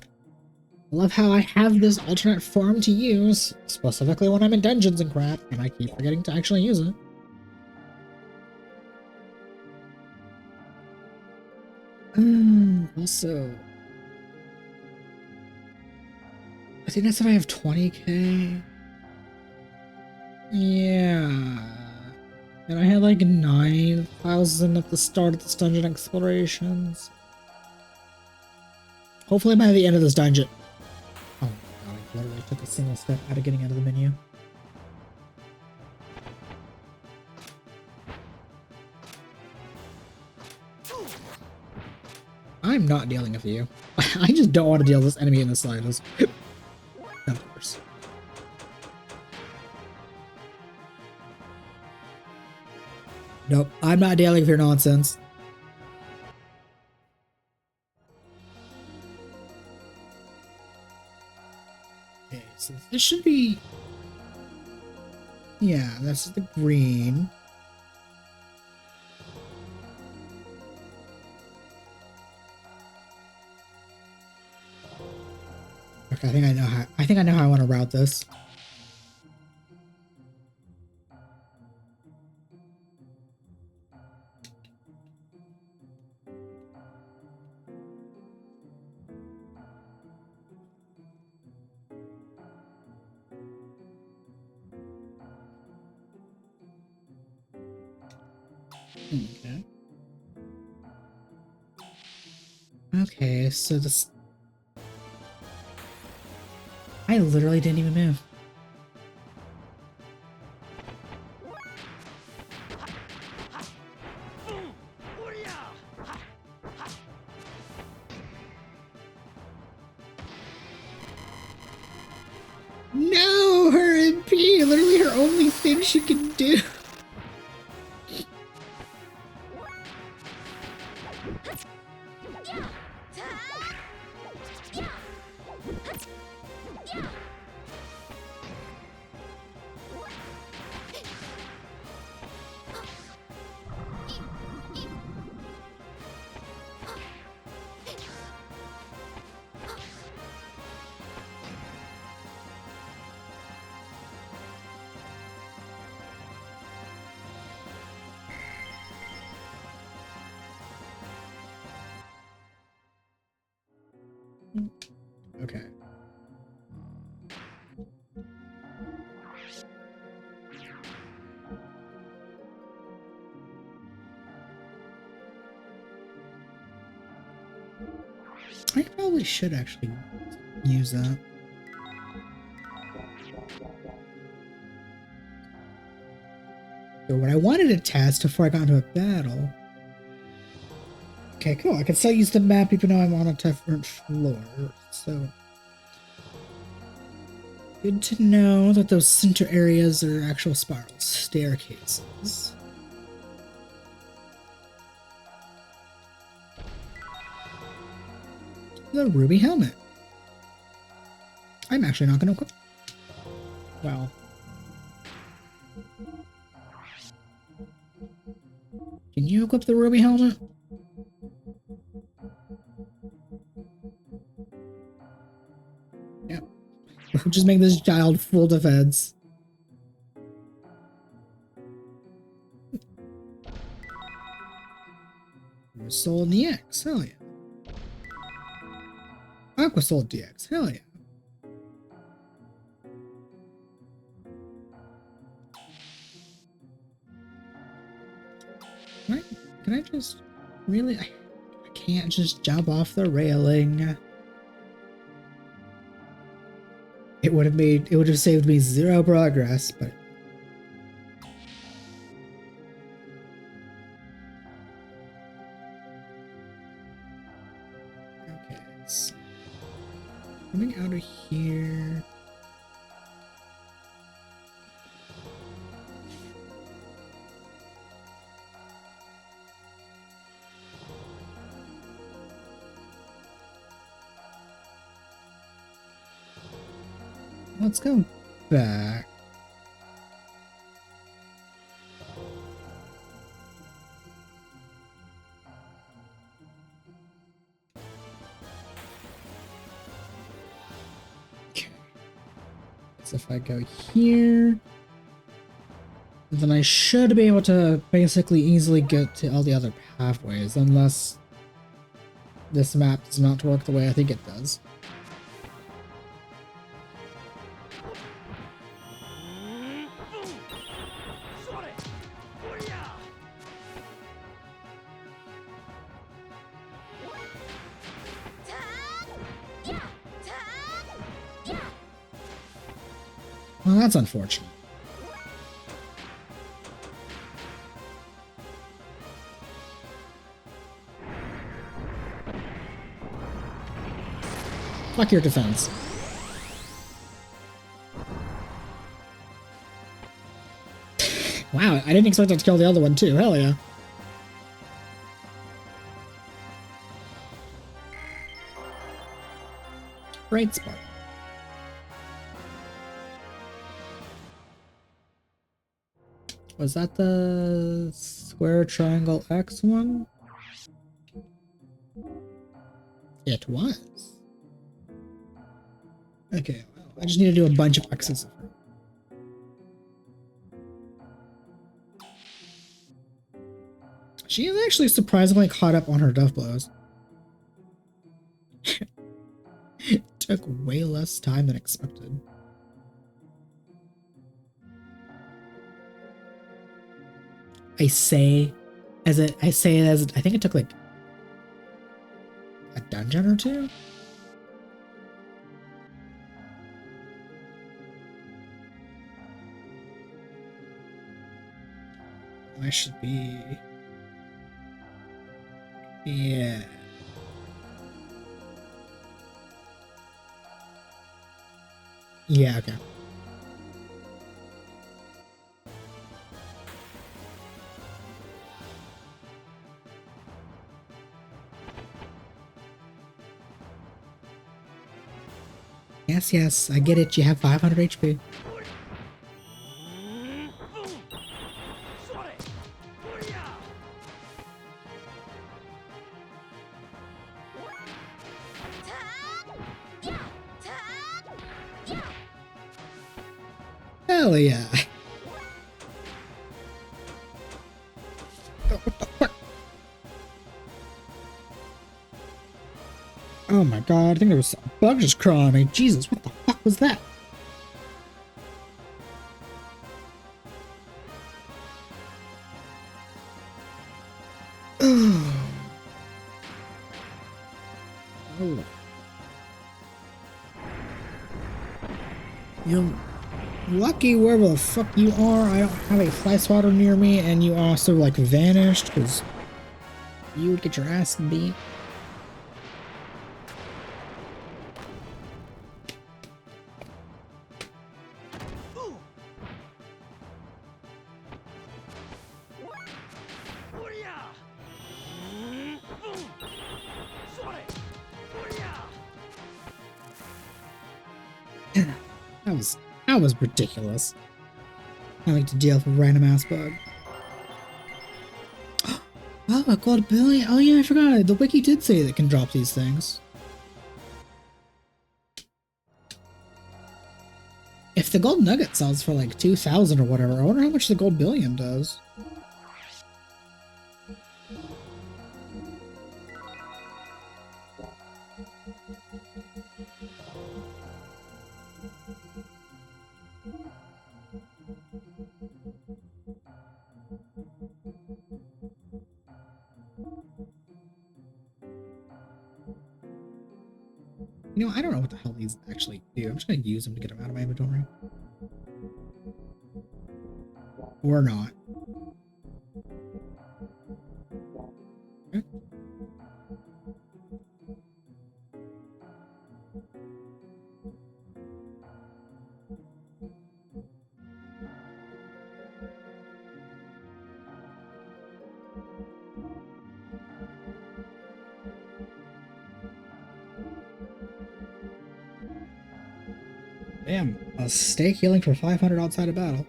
I love how I have this alternate form to use, specifically when I'm in dungeons and crap, and I keep forgetting to actually use it. Also, I think that's if I have 20k. Yeah. And I had like 9,000 at the start of this dungeon explorations. Hopefully by the end of this dungeon. Oh my god, I literally took a single step out of getting out of the menu. I'm not dealing with you. I just don't want to deal with this enemy in the slightest. Of course. Nope, I'm not dealing with your nonsense. Okay, so this should be... Yeah, that's the green. Okay, I think I know how I want to route this. Okay. Okay, so this... I literally didn't even move. No, her MP! Literally her only thing she can do. Okay. I probably should actually use that. So what I wanted to test before I got into a battle... Okay, cool. I can still use the map even though I'm on a different floor. So... Good to know that those center areas are actual spiral staircases. The ruby helmet. I'm actually not going to equip. Well. Can you equip the ruby helmet? Yeah. We'll just make this child full defense. Soul DX, hell yeah. Aqua Soul DX, hell yeah. Can I just really? I can't just jump off the railing. It would have saved me 0 progress, but okay. So coming out of here. Let's go back. Okay. So if I go here, then I should be able to basically easily get to all the other pathways, unless this map does not work the way I think it does. Well, that's unfortunate. Fuck your defense. Wow, I didn't expect it to kill the other one too. Hell yeah. Bright spark. Was that the square triangle X one? It was. Okay, well, I just need to do a bunch of X's. She is actually surprisingly caught up on her death blows. It took way less time than expected. I say it as I think it took like a dungeon or two. I should be, yeah. Yeah, okay. Yes, I get it. You have 500 HP. Hell yeah. Oh my god, I think there was a bug just crawling on me. Jesus, what the fuck was that? Oh. You're lucky wherever the fuck you are. I don't have a fly swatter near me, and you also like vanished because you would get your ass beat. That was ridiculous. I like to deal with a random ass bug. Oh, a gold billion. Oh yeah, I forgot. The wiki did say that it can drop these things. If the gold nugget sells for like 2,000 or whatever, I wonder how much the gold billion does. You know, I don't know what the hell these actually do. I'm just gonna use them to get them out of my inventory. Or not. Okay. Damn, a stake healing for 500 outside of battle.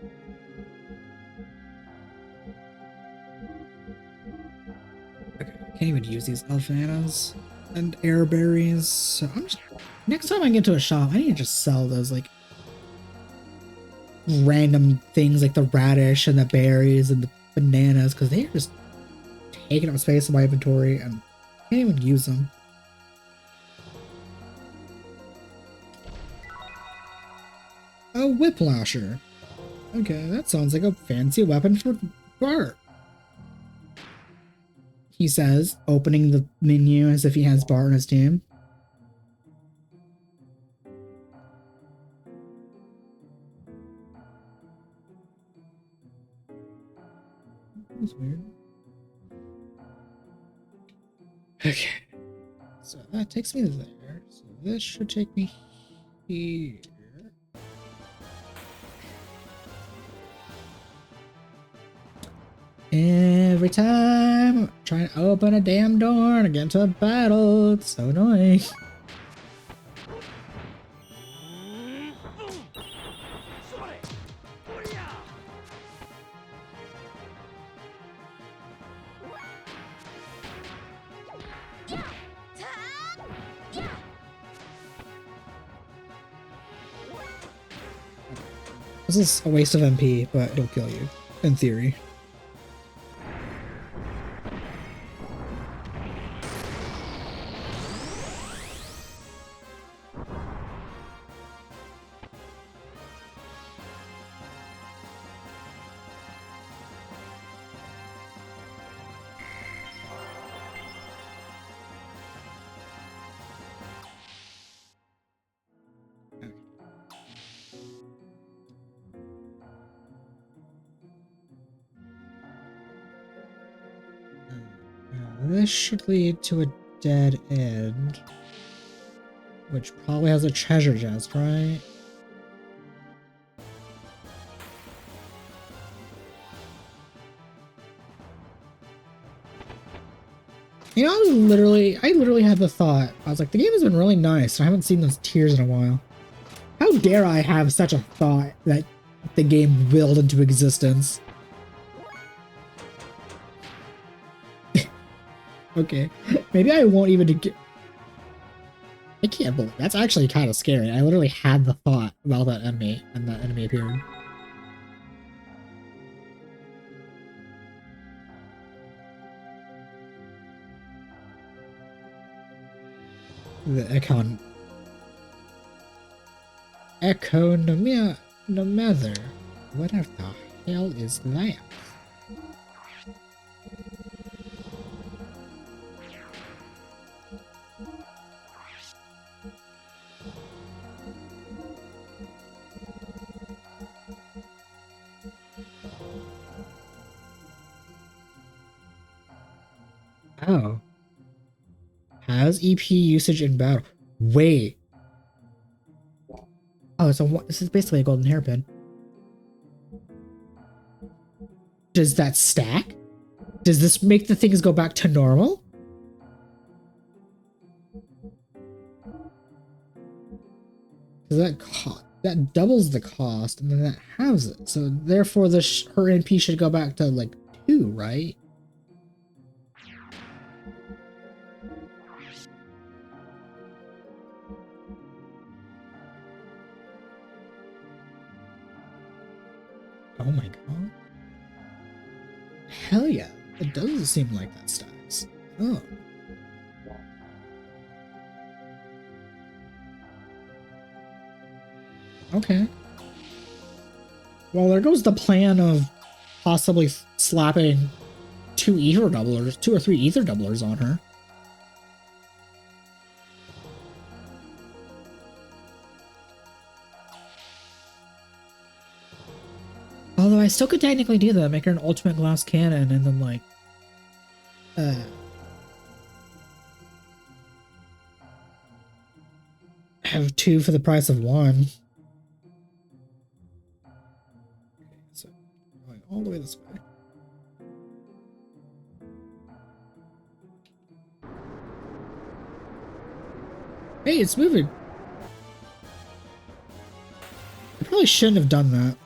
Okay, I can't even use these alphanas and air berries. So I'm just, next time I get to a shop, I need to just sell those like random things like the radish and the berries and the bananas because they're just taking up space in my inventory and I can't even use them. A whiplasher. Okay, that sounds like a fancy weapon for Bart. He says, opening the menu as if he has Bart on his team. That's weird. Okay. So that takes me there. So this should take me here. Every time I'm trying to open a damn door and get into a battle, it's so annoying. This is a waste of MP, but it'll kill you, in theory. This should lead to a dead end, which probably has a treasure chest, right? You know, I literally had the thought. I was like, the game has been really nice. I haven't seen those tears in a while. How dare I have such a thought that the game willed into existence? Okay, maybe I won't even get. I can't believe that's actually kind of scary. I literally had the thought about that enemy, and that enemy appeared. The Economia no matter. What the hell is that? Oh. Has EP usage in battle. Wait. Oh, so this is basically a golden hairpin. Does that stack? Does this make the things go back to normal? Does that doubles the cost, and then that halves it. So therefore, her NP should go back to like 2, right? Oh my god. Hell yeah. It doesn't seem like that stacks. Oh. Okay. Well, there goes the plan of possibly slapping two or three ether doublers on her. Although I still could technically do that, make her an ultimate glass cannon and then like have two for the price of one. So going all the way this way. Hey, it's moving. I probably shouldn't have done that.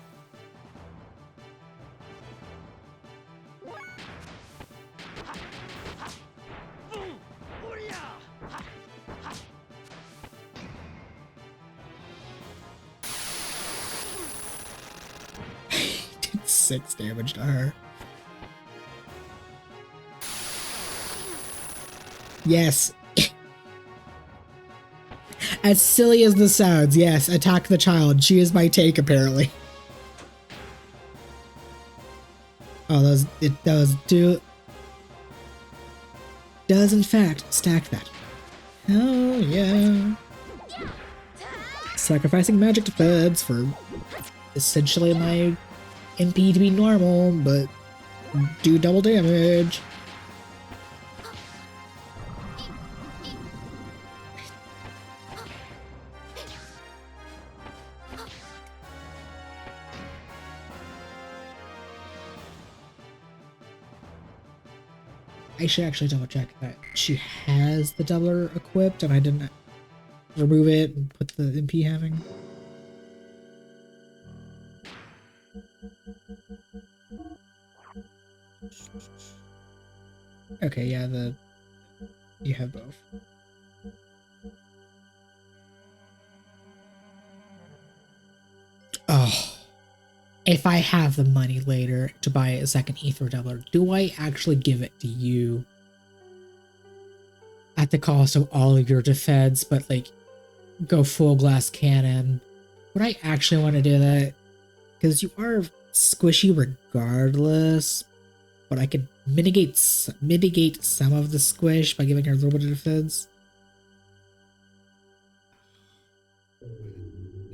Did 6 damage to her. Yes. As silly as this sounds, yes, attack the child. She is my take, apparently. Oh, it does in fact stack that. Oh, yeah. Sacrificing magic defense for essentially my MP to be normal, but do double damage. I should actually double check that she has the doubler equipped and I didn't remove it and put the MP having. Okay, yeah, you have both. Oh. If I have the money later to buy a second ether doubler, do I actually give it to you at the cost of all of your defense, but like go full glass cannon? Would I actually want to do that? Because you are squishy regardless, but I could mitigate some of the squish by giving her a little bit of defense.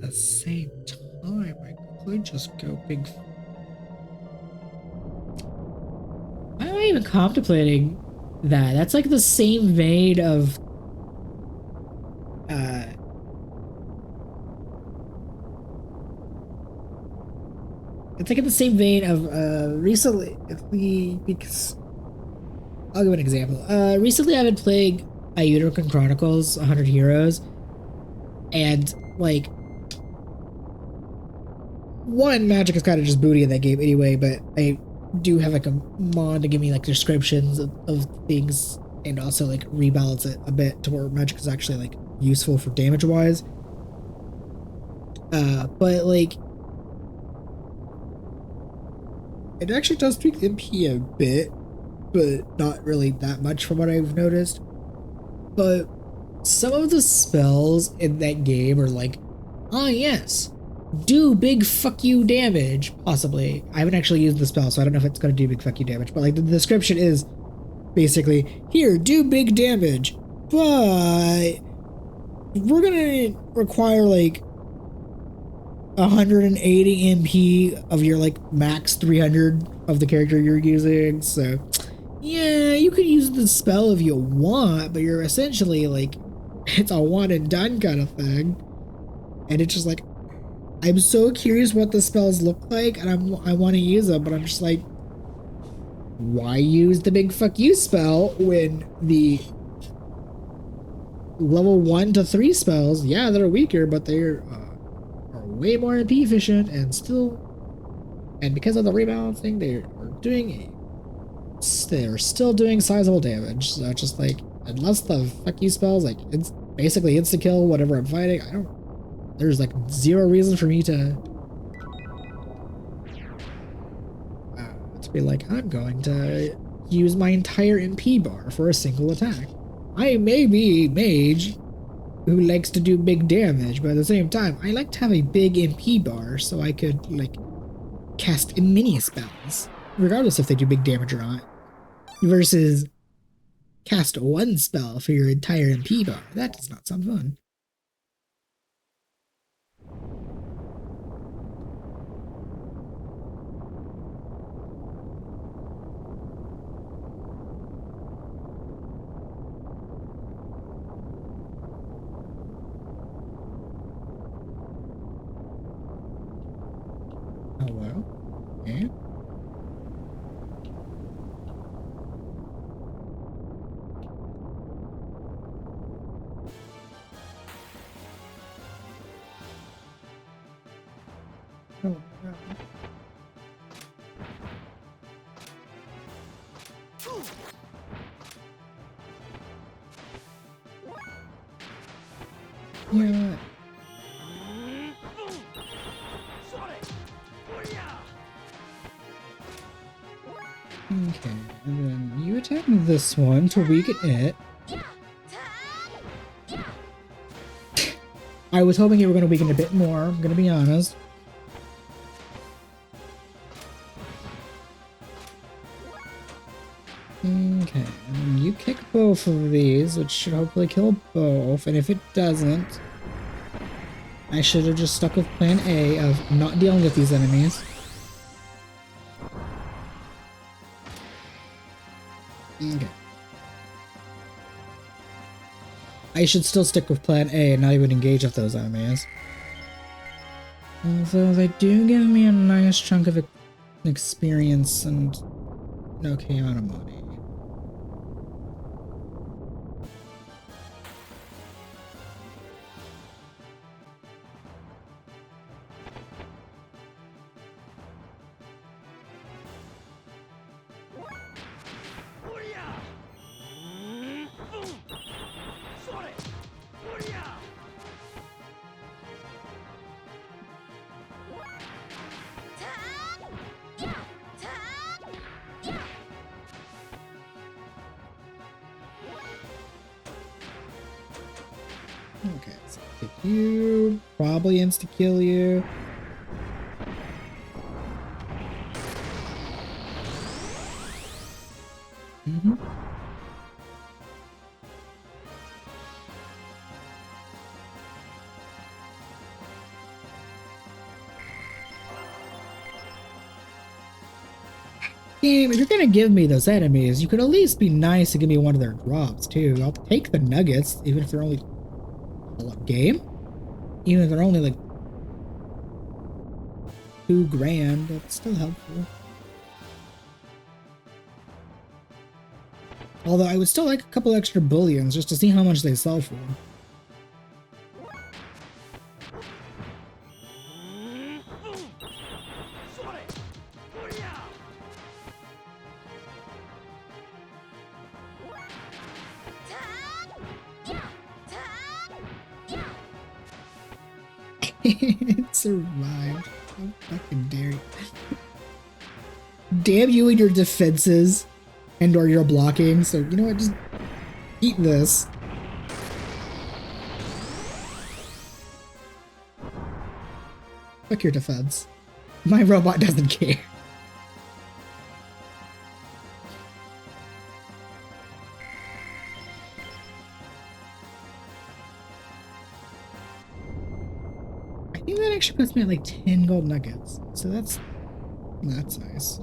At the same time, I could just go big. Why am I even contemplating that? That's like the same vein of it's like in the same vein of recently, because I'll give an example. Recently I've been playing Ayudarkan Chronicles 100 Heroes, and like one, magic is kind of just booty in that game anyway, but I do have like a mod to give me like descriptions of things and also like rebalance it a bit to where magic is actually like useful for damage wise. But like it actually does tweak MP a bit, but not really that much from what I've noticed. But some of the spells in that game are like, oh yes, do big fuck you damage, possibly. I haven't actually used the spell, so I don't know if it's going to do big fuck you damage, but like the description is basically, here, do big damage, but we're going to require like 180 MP of your like max 300 of the character you're using, so yeah, you could use the spell if you want, but you're essentially like, it's a one and done kind of thing. And it's just like, I'm so curious what the spells look like, and I want to use them, but I'm just like, why use the big fuck you spell when the level 1 to 3 spells, yeah, they're weaker, but they're are way more MP efficient and because of the rebalancing, they're still doing sizable damage. So it's just like, unless the fuck you spells, like, it's basically insta kill whatever I'm fighting, there's like zero reason for me to be like, I'm going to use my entire MP bar for a single attack. I may be mage, who likes to do big damage, but at the same time, I like to have a big MP bar so I could, like, cast mini spells, regardless if they do big damage or not, versus cast one spell for your entire MP bar. That does not sound fun. Hello? Okay. Oh, no. You know what? Okay, and then you attack this one to weaken it. I was hoping you were going to weaken a bit more, I'm going to be honest. Okay, and you kick both of these, which should hopefully kill both, and if it doesn't, I should have just stuck with plan A of not dealing with these enemies. Okay. I should still stick with plan A and not even engage with those enemies. Although they do give me a nice chunk of experience and an okay amount of money. Okay, so kick you, probably insta-kill you. Game, if you're gonna give me those enemies, you could at least be nice to give me one of their drops too. I'll take the nuggets, even if they're only game. Even if they're only like $2,000, that's still helpful. Although I would still like a couple extra bullions just to see how much they sell for. It survived. How fucking dare you. Damn you and your defenses and or your blocking. So you know what, just eat this. Fuck your defense. My robot doesn't care. I think that actually puts me at like 10 gold nuggets. So that's nice.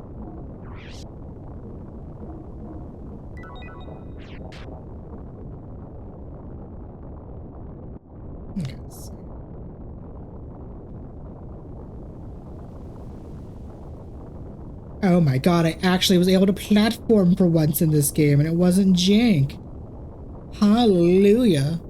Okay, so. Oh my god, I actually was able to platform for once in this game and it wasn't jank. Hallelujah.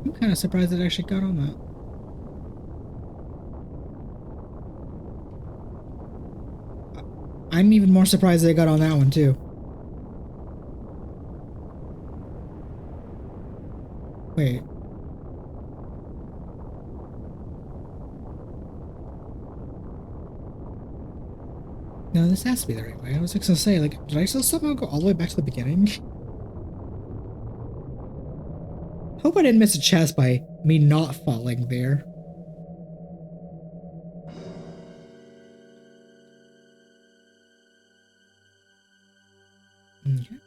I'm kind of surprised it actually got on that. I'm even more surprised they got on that one too. Wait. No, this has to be the right way. I was just gonna say, like, did I still somehow go all the way back to the beginning? Hope I didn't miss a chest by me not falling there. Okay.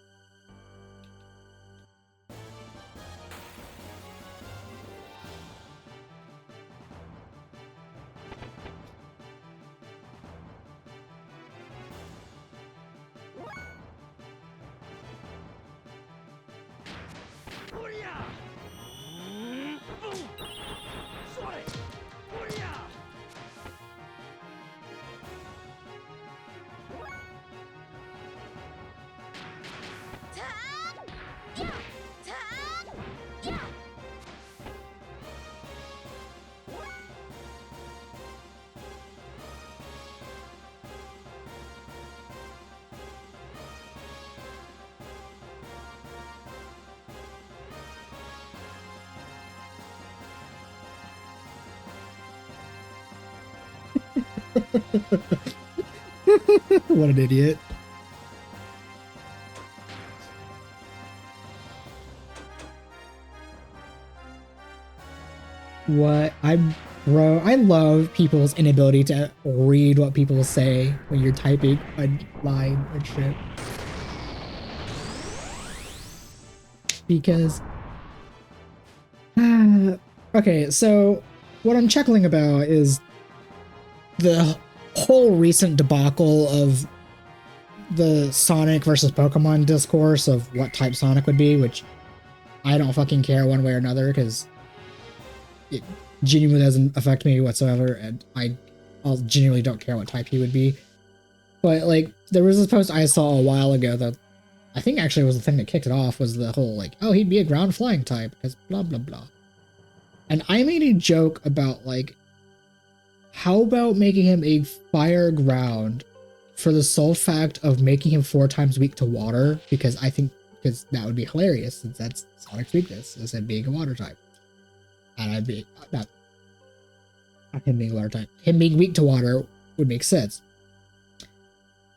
What an idiot. What? Bro, I love people's inability to read what people say when you're typing a line or shit. Because okay, so what I'm chuckling about is the whole recent debacle of the Sonic versus Pokemon discourse of what type Sonic would be, which I don't fucking care one way or another because it genuinely doesn't affect me whatsoever, and I'll genuinely don't care what type he would be. But like, there was this post I saw a while ago that I think actually was the thing that kicked it off, was the whole like, oh, he'd be a ground flying type because blah blah blah. And I made a joke about like, how about making him a fire ground for the sole fact of making him 4 times weak to water, because that would be hilarious since that's Sonic's weakness, is him being a water type. And I'd be not him being a water type. Him being weak to water would make sense.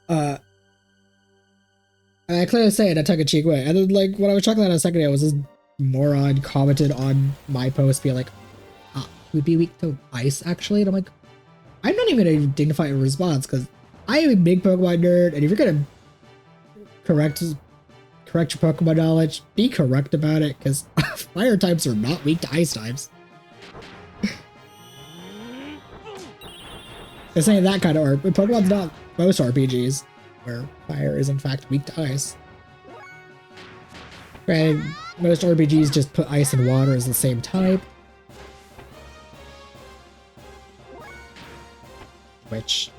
And I clearly say it in a tongue-in-cheek way. And then like when I was talking about it a second ago, was this moron commented on my post being like, he would be weak to ice actually, and I'm like, I'm not even gonna dignify a response because I am a big Pokemon nerd, and if you're gonna correct your Pokemon knowledge, be correct about it, because fire types are not weak to ice types. It's saying that kind of art, but Pokemon's not most RPGs where fire is in fact weak to ice. Granted, most RPGs just put ice and water as the same type, which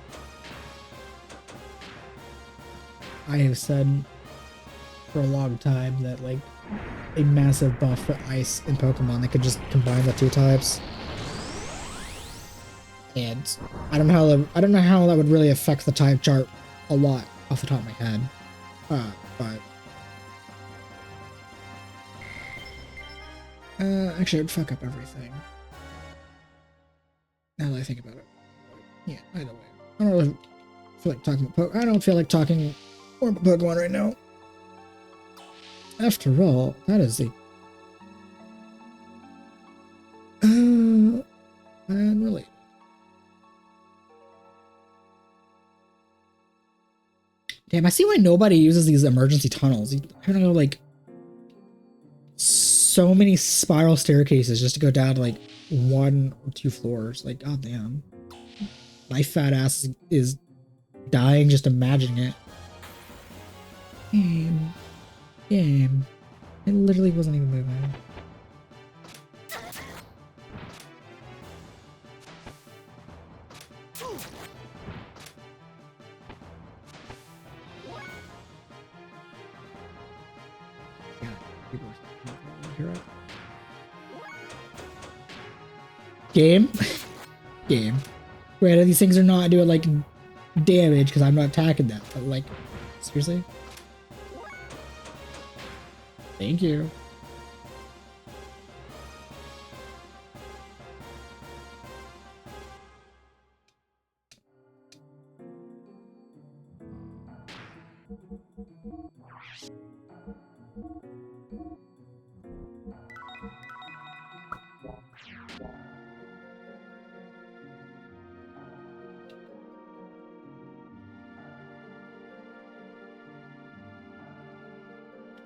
I have said for a long time that like a massive buff for ice in Pokemon that could just combine the 2 types. And I don't know how that would really affect the type chart a lot off the top of my head. But actually it would fuck up everything. Now that I think about it. Yeah, either way. I don't really feel like talking about Pokemon. I don't feel like talking more about Pokemon right now. After all, that is the unrelated. Damn, I see why nobody uses these emergency tunnels. I don't know, like so many spiral staircases just to go down to like 1 or 2 floors. Like, god damn. My fat ass is dying just imagining it. Game. It literally wasn't even moving. Game? Game. Granted, these things are not doing like damage because I'm not attacking them, but like, seriously? Thank you.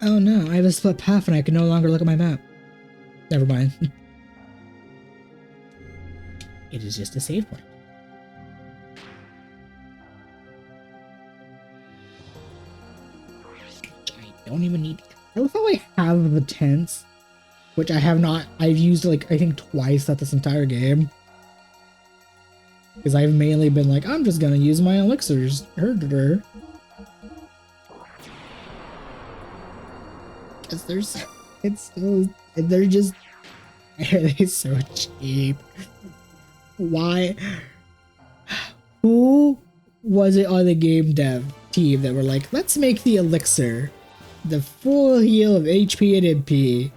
Oh no, I have a split path and I can no longer look at my map. Never mind. It is just a save point. I don't even need... I love how I have the tents, which I have not... I've used, like, I think twice at this entire game. Because I've mainly been like, I'm just gonna use my elixirs. Because they're just... They're so cheap. Why? Who was it on the game dev team that were like, let's make the elixir the full heal of HP and MP.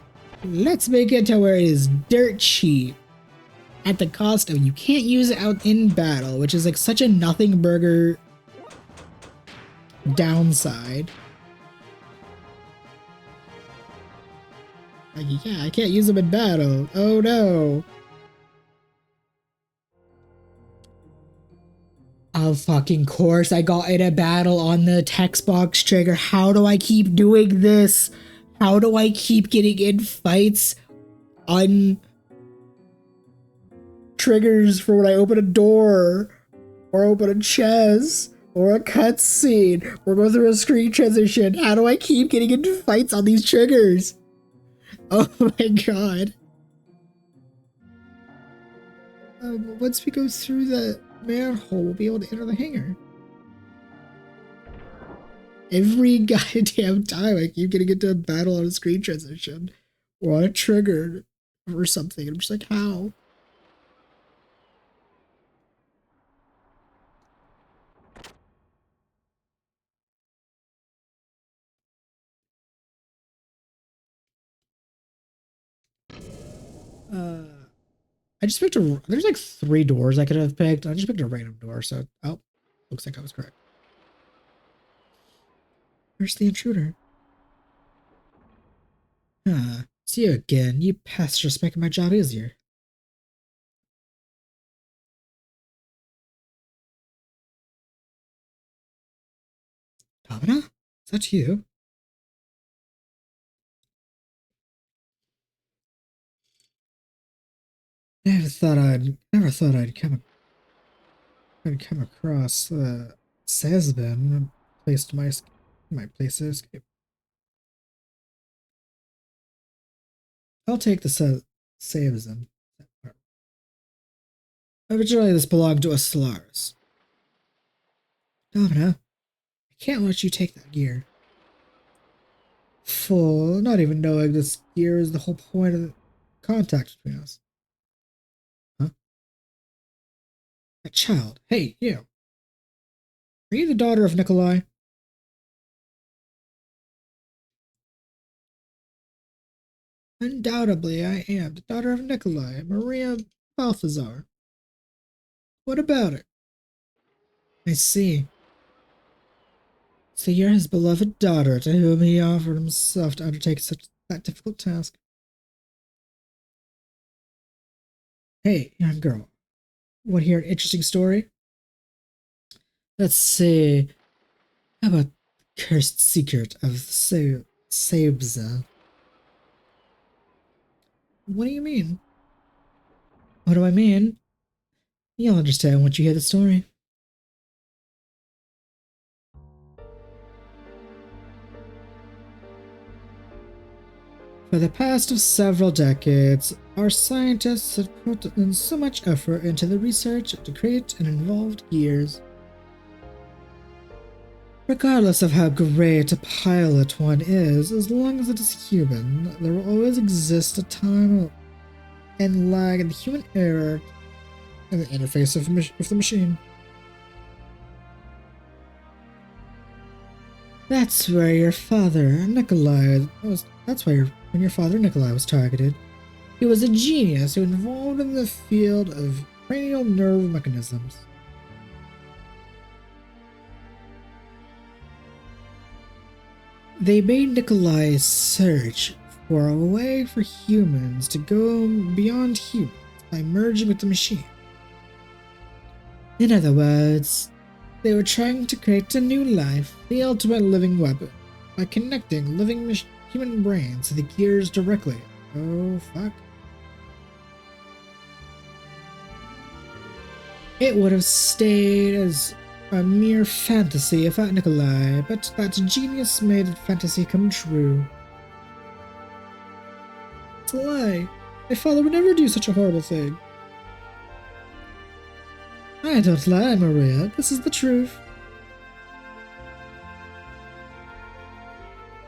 Let's make it to where it is dirt cheap at the cost of you can't use it out in battle, which is like such a nothing burger downside. Like, yeah, I can't use them in battle. Oh no. Of fucking course I got in a battle on the text box trigger. How do I keep doing this? How do I keep getting in fights on triggers for when I open a door or open a chest or a cutscene or go through a screen transition? How do I keep getting into fights on these triggers? Oh my god. Once we go through the manhole, we'll be able to enter the hangar. Every goddamn time I keep getting into a battle on a screen transition or on a trigger or something. I'm just like, how? I just picked a... There's like 3 doors I could have picked. I just picked a random door, so... Oh, looks like I was correct. Where's the intruder? See you again. You pests just making my job easier. Domina? Is that you? Never thought I'd come across Sazbin placed my place to escape. I'll take the Sazbin. Originally this belonged to a Solaris. Domina, I can't let you take that gear. Full, not even knowing this gear is the whole point of the contact between us. Huh? A child. Hey, you. Are you the daughter of Nikolai? Undoubtedly, I am the daughter of Nikolai, Maria Balthazar. What about it? I see. So you're his beloved daughter, to whom he offered himself to undertake that difficult task. Hey, young girl. Want to hear an interesting story? Let's see. How about the cursed secret of Sabza? What do you mean? What do I mean? You'll understand once you hear the story. For the past several decades, our scientists have put in so much effort into the research to create and involved gears. Regardless of how great a pilot one is, as long as it is human, there will always exist a time and lag in the human error in the interface of the machine. That's where your father, Nikolai, when your father Nikolai was targeted. He was a genius who involved in the field of cranial nerve mechanisms. They made Nikolai search for a way for humans to go beyond humans by merging with the machine. In other words, they were trying to create a new life, the ultimate living weapon, by connecting living human brains to the gears directly. Oh, fuck. It would have stayed as a mere fantasy without Nikolai, but that genius made fantasy come true. It's a lie. My father would never do such a horrible thing. I don't lie, Maria. This is the truth.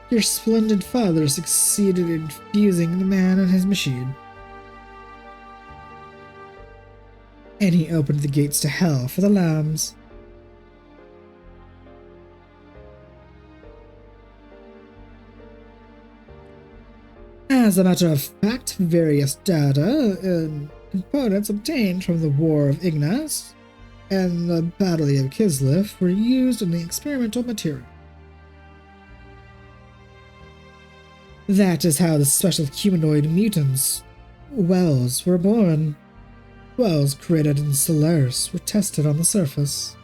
Your splendid father succeeded in fusing the man and his machine. And he opened the gates to hell for the lambs. As a matter of fact, various data and components obtained from the War of Ignas and the Battle of Kislev were used in the experimental material. That is how the special humanoid mutants, Wells, were born. Wells created in Solaris were tested on the surface.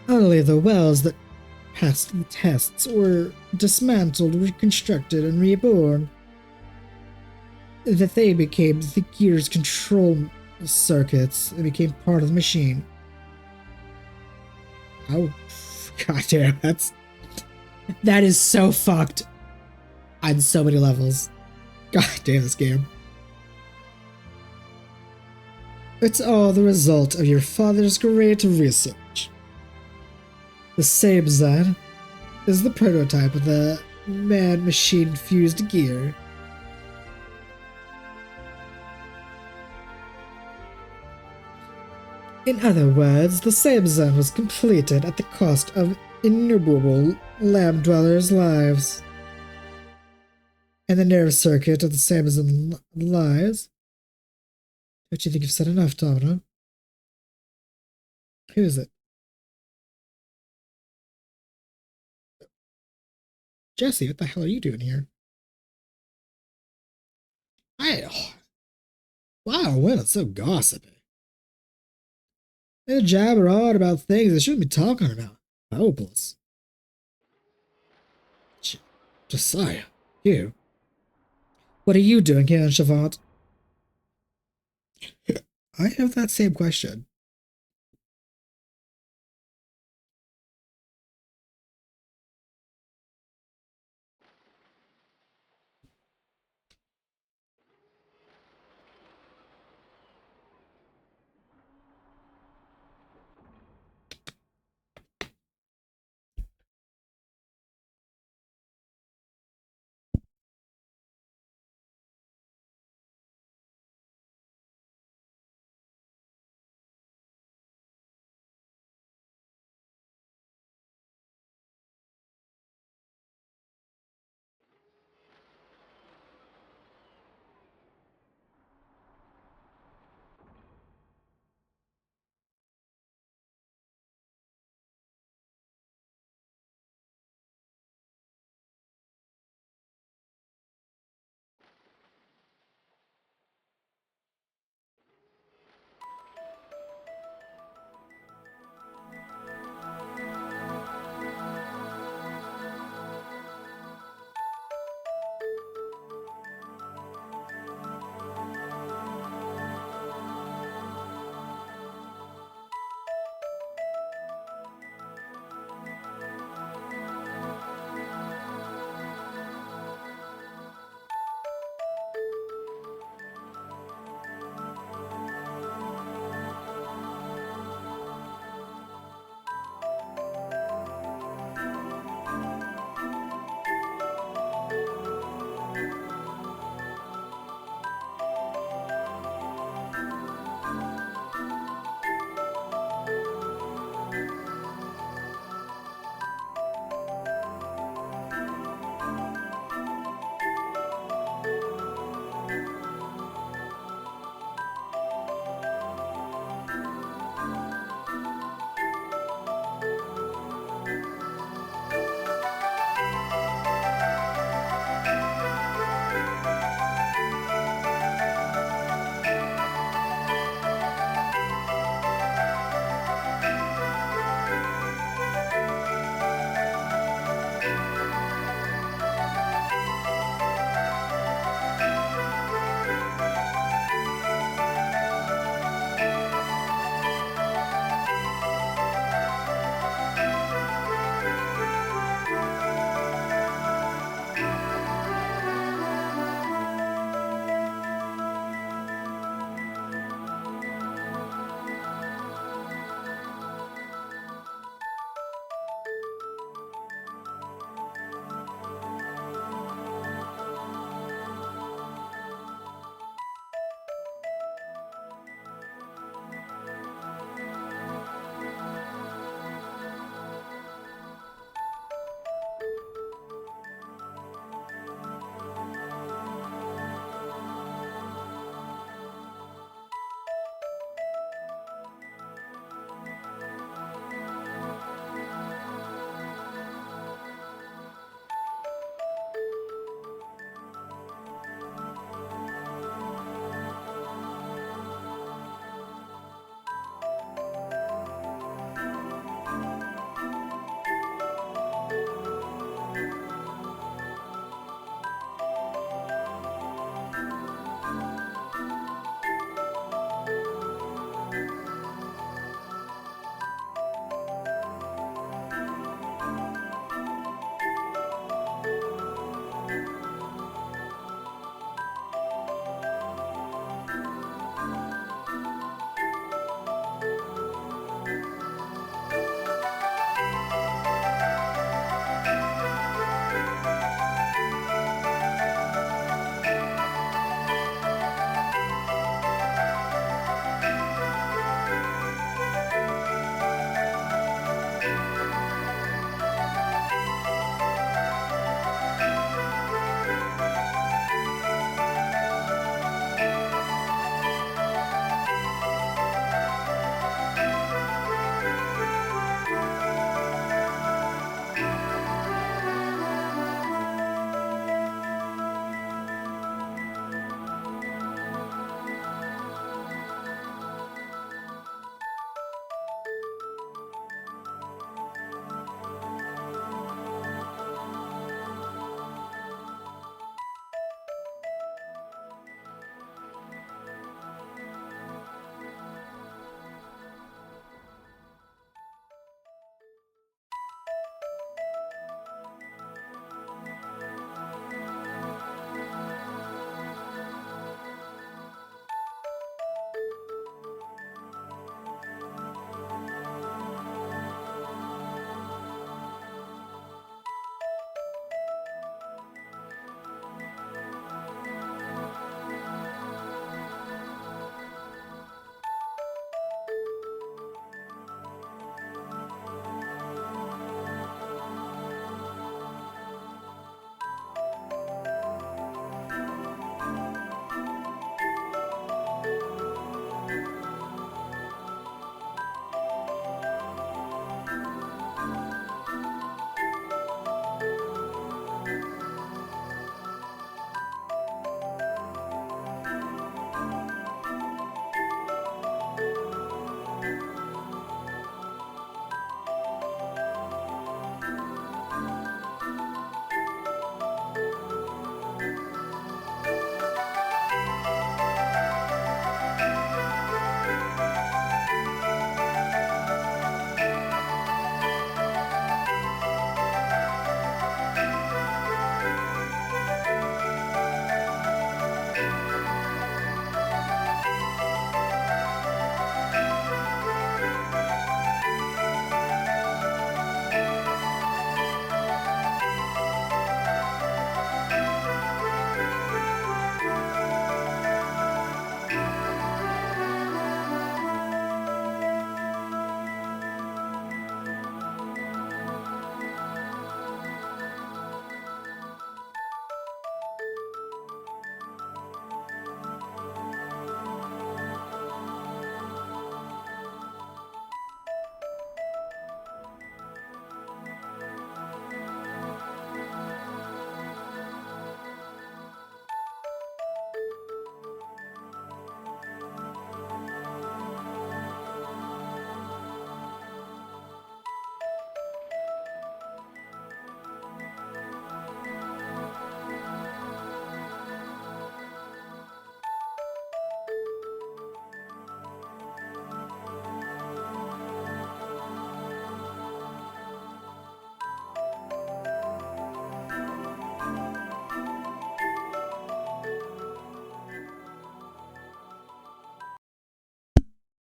Only the wells that passed the tests were dismantled, reconstructed, and reborn. That they became the gear's control circuits and became part of the machine. Oh, goddamn, that is so fucked on so many levels. God damn, this game. It's all the result of your father's great research. The Xenogears is the prototype of the man-machine fused gear. In other words, the Xenogears was completed at the cost of innumerable lamb dwellers' lives. And the nerve circuit of the Xenogears lies. Don't you think you've said enough, Domino? Who is it? Jesse, what the hell are you doing here? Wow, well, it's so gossipy. They jabber on about things they shouldn't be talking about. Hopeless. Josiah, you. What are you doing here in Shevat? I have that same question.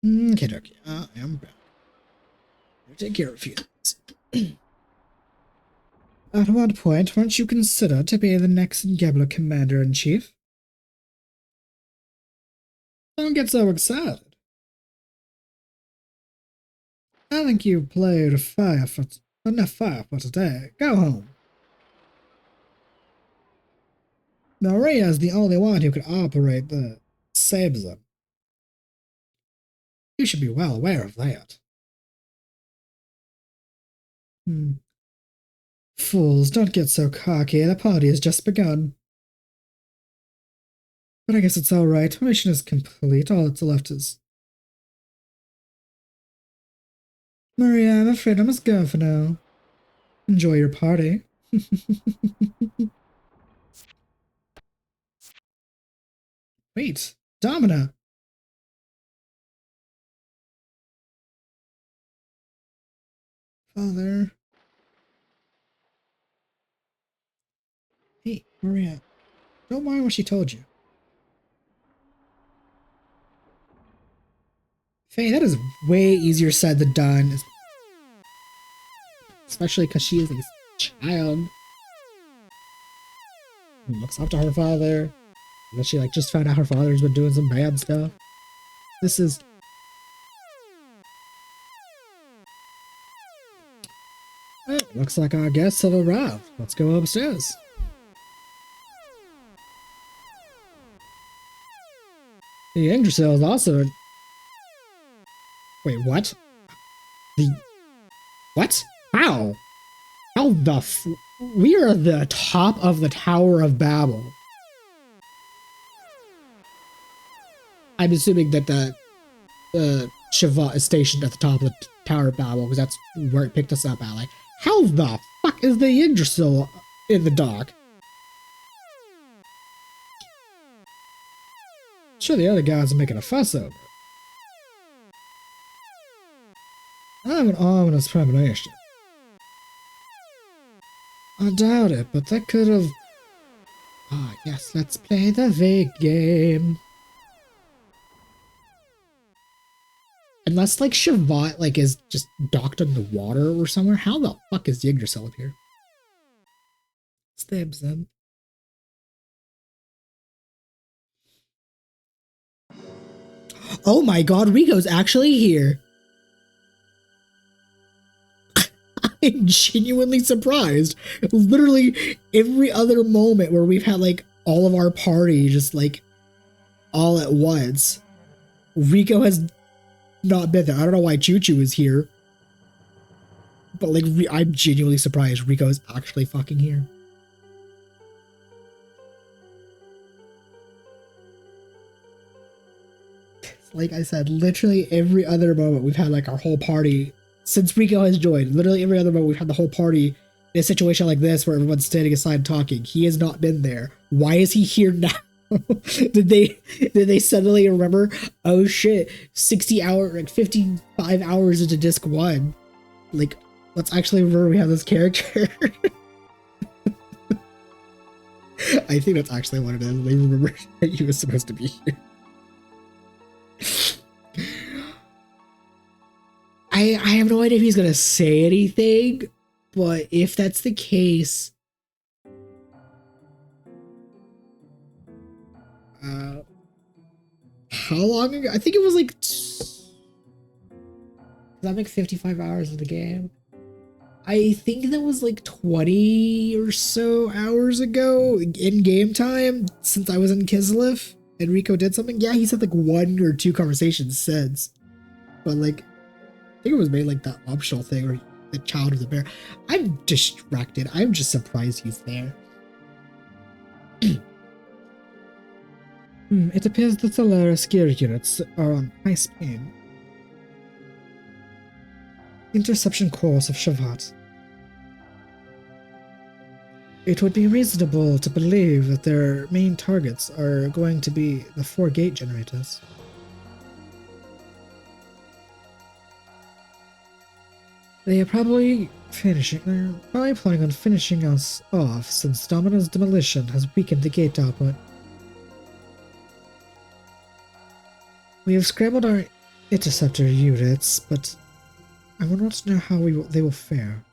Okay, okay. I am back. I'll take care of you. At what point won't you consider to be the next Gebler Commander-in-Chief? Don't get so excited. I think you played enough fire for today. Go home. Maria's the only one who could operate the Sabza. You should be well aware of that. Fools, don't get so cocky. The party has just begun. But I guess it's alright. My mission is complete. All that's left is... Maria, I'm afraid I must go for now. Enjoy your party. Wait, Domina! Father... Hey, Maria, don't mind what she told you. Faye, that is way easier said than done. Especially because she is a child. Who looks up to her father. And then she just found out her father's been doing some bad stuff. This is... Well, looks like our guests have arrived. Let's go upstairs. The Yggdrasil is also... Wait, what? What? How? How the We are at the top of the Tower of Babel. I'm assuming that the Shevat is stationed at the top of the Tower of Babel, because that's where it picked us up at. How the fuck is the Yggdrasil in the dock? Sure, the other guys are making a fuss over it. I have an ominous premonition. I doubt it, but that could have... Ah, yes, let's play the vague game. Unless, Shevat, is just docked in the water or somewhere, how the fuck is Yggdrasil up here? Stabs them. Oh my god, Rico's actually here! I'm genuinely surprised. Literally every other moment where we've had all of our party just all at once, Rico has not been there. I don't know why Choo Choo is here, but I'm genuinely surprised Rico is actually fucking here. Like I said, literally every other moment we've had our whole party since Rico has joined. Literally every other moment we've had the whole party in a situation like this where everyone's standing aside talking. He has not been there. Why is he here now? did they suddenly remember? Oh shit! 55 hours into disc 1. Let's actually remember we have this character. I think that's actually what it is. They remember that he was supposed to be here. I have no idea if he's gonna say anything, but if that's the case, how long ago? I think it was does that make 55 hours of the game? I think that was 20 or so hours ago in game time since I was in Kislev and Rico did something. Yeah, he's had 1 or 2 conversations since, but I think it was made that optional thing or the child of the bear. I'm distracted. I'm just surprised he's there. It appears the Solaris gear units are on high speed. Interception course of Shevat. It would be reasonable to believe that their main targets are going to be the 4 gate generators. They're probably planning on finishing us off since Domina's demolition has weakened the gate output. We have scrambled our interceptor units, but I would want to know how they will fare.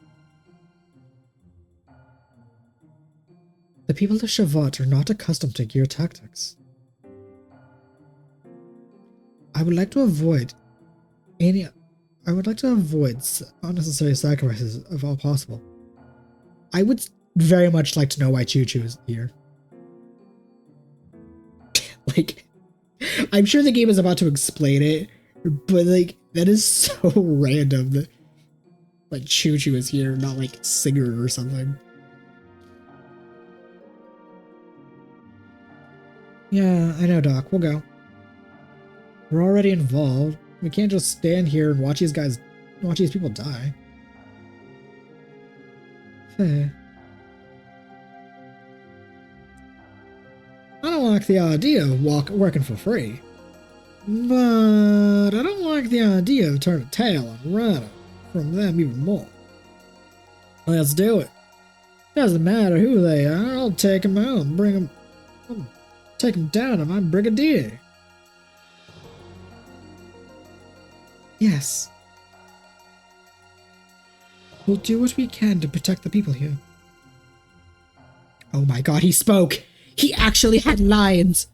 The people of Shevat are not accustomed to gear tactics. I would like to avoid unnecessary sacrifices if all possible. I would very much like to know why Choo Choo is here. Like, I'm sure the game is about to explain it, but like, that is so random that like Choo Choo is here, not like Singer or something. Yeah, I know, Doc. We'll go. We're already involved. We can't just stand here and watch these people die. I don't like the idea of working for free. But I don't like the idea of turning tail and running from them even more. Let's do it. Doesn't matter who they are, I'll take them out and take them down to my brigadier. Yes. We'll do what we can to protect the people here. Oh my god, he spoke! He actually had lines!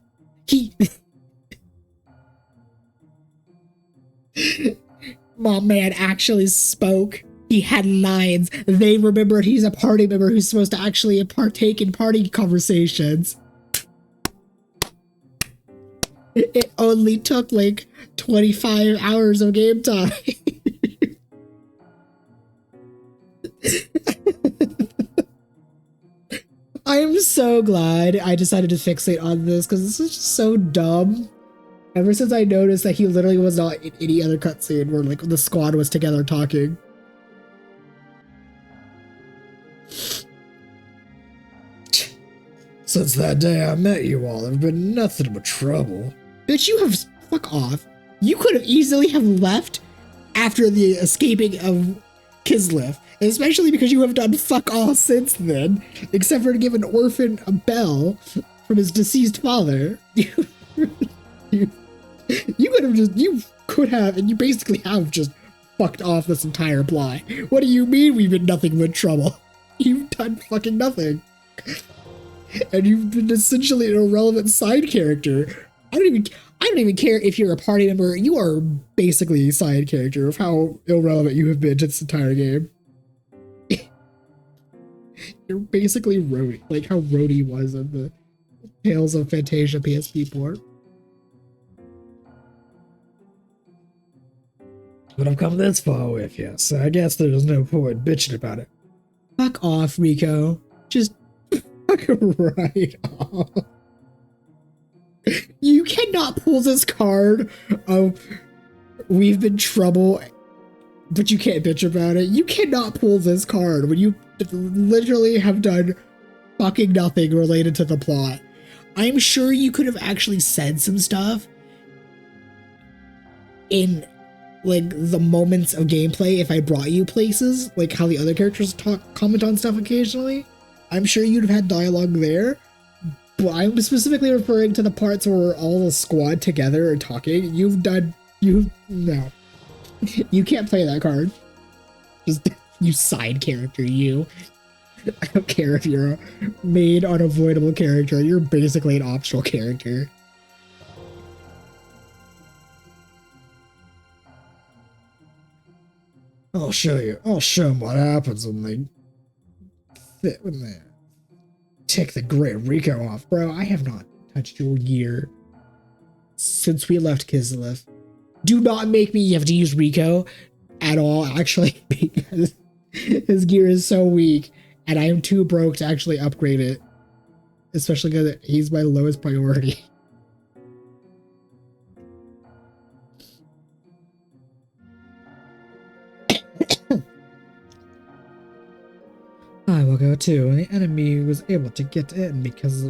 My man actually spoke. He had lines. They remembered he's a party member who's supposed to actually partake in party conversations. It only took like 25 hours of game time. I am so glad I decided to fixate on this because this is just so dumb. Ever since I noticed that he literally was not in any other cutscene where like the squad was together talking. Since that day I met you all, there've been nothing but trouble. Bitch, you have fuck off. You could have easily have left after the escaping of Kislev, especially because you have done fuck all since then, except for to give an orphan a bell from his deceased father. You could have, and you basically have just fucked off this entire plot. What do you mean we've been nothing but trouble? You've done fucking nothing. And you've been essentially an irrelevant side character. I don't even care if you're a party member. You are basically a side character of how irrelevant you have been to this entire game. You're basically Rhodey, like how Rhodey was in the Tales of Fantasia PSP port. But I've come this far with you, so I guess there's no point bitching about it. Fuck off, Rico. Just fuck right off. You cannot pull this card of we've been trouble, but you can't bitch about it. You cannot pull this card when you literally have done fucking nothing related to the plot. I'm sure you could have actually said some stuff in like the moments of gameplay if I brought you places, like how the other characters comment on stuff occasionally. I'm sure you'd have had dialogue there, but I'm specifically referring to the parts where all the squad together are talking. No. You can't play that card. Just, you side character, you. I don't care if you're a main unavoidable character, you're basically an optional character. I'll show you. I'll show them what happens when they take the great Rico off. Bro, I have not touched your gear since we left Kislev. Do not make me have to use Rico at all, actually, because his gear is so weak, and I am too broke to actually upgrade it. Especially because he's my lowest priority. I will go too, and the enemy was able to get in because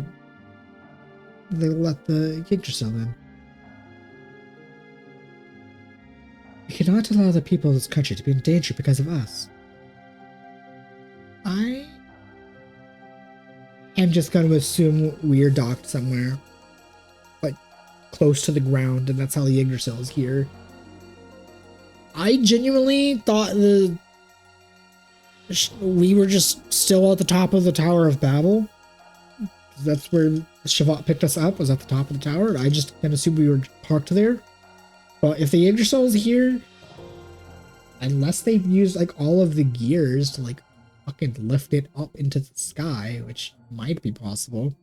they let the Yggdrasil in. We cannot allow the people of this country to be in danger because of us. I am just going to assume we're docked somewhere, like close to the ground, and that's how the Yggdrasil is here. I genuinely thought we were just still at the top of the Tower of Babel. That's where Shevat picked us up, was at the top of the tower. I just kind of assumed we were parked there. But if the Yggdrasil is here, unless they've used like all of the gears to like fucking lift it up into the sky, which might be possible,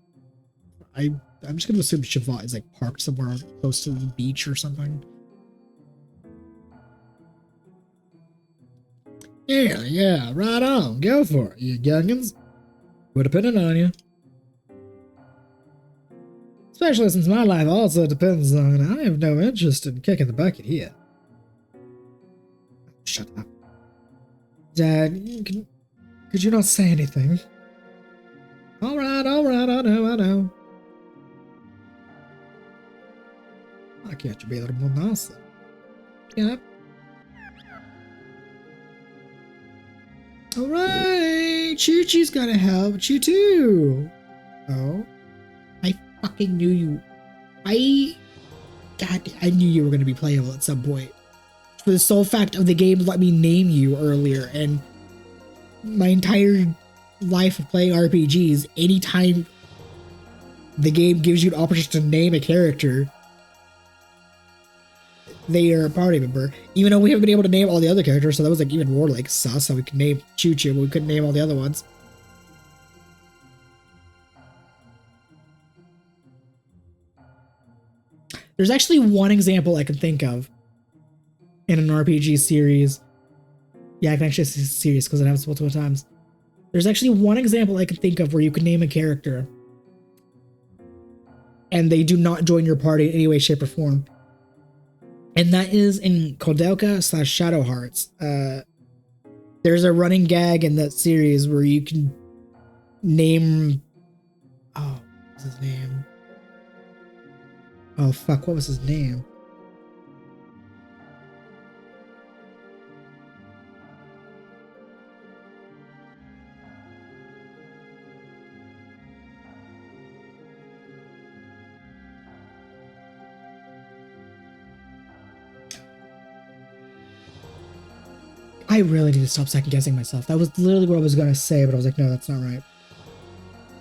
I'm just gonna assume Shevat is like parked somewhere close to the beach or something. Yeah, right on. Go for it, you youngins. We're depending on you. Especially since my life also depends on I have no interest in kicking the bucket here. Shut up. Dad, could you not say anything? Alright, I know. Why can't you be a little more nice? Yeah. Alright, Choo-Choo's gonna help you too. Oh. I fucking knew you. God, I knew you were gonna be playable at some point. For the sole fact of the game let me name you earlier, and my entire life of playing RPGs, anytime the game gives you an opportunity to name a character, they are a party member. Even though we haven't been able to name all the other characters, so that was like even more like sus, so we could name Choo-Choo, but we couldn't name all the other ones. There's actually one example I can think of in an RPG series. Yeah, I can actually say series because it happens multiple times. There's actually one example I can think of where you can name a character and they do not join your party in any way, shape, or form. And that is in Koudelka/Shadow Hearts. There's a running gag in that series where you can name... Oh, what's his name? Oh, fuck, what was his name? I really need to stop second guessing myself. That was literally what I was gonna say, but I was like, no, that's not right.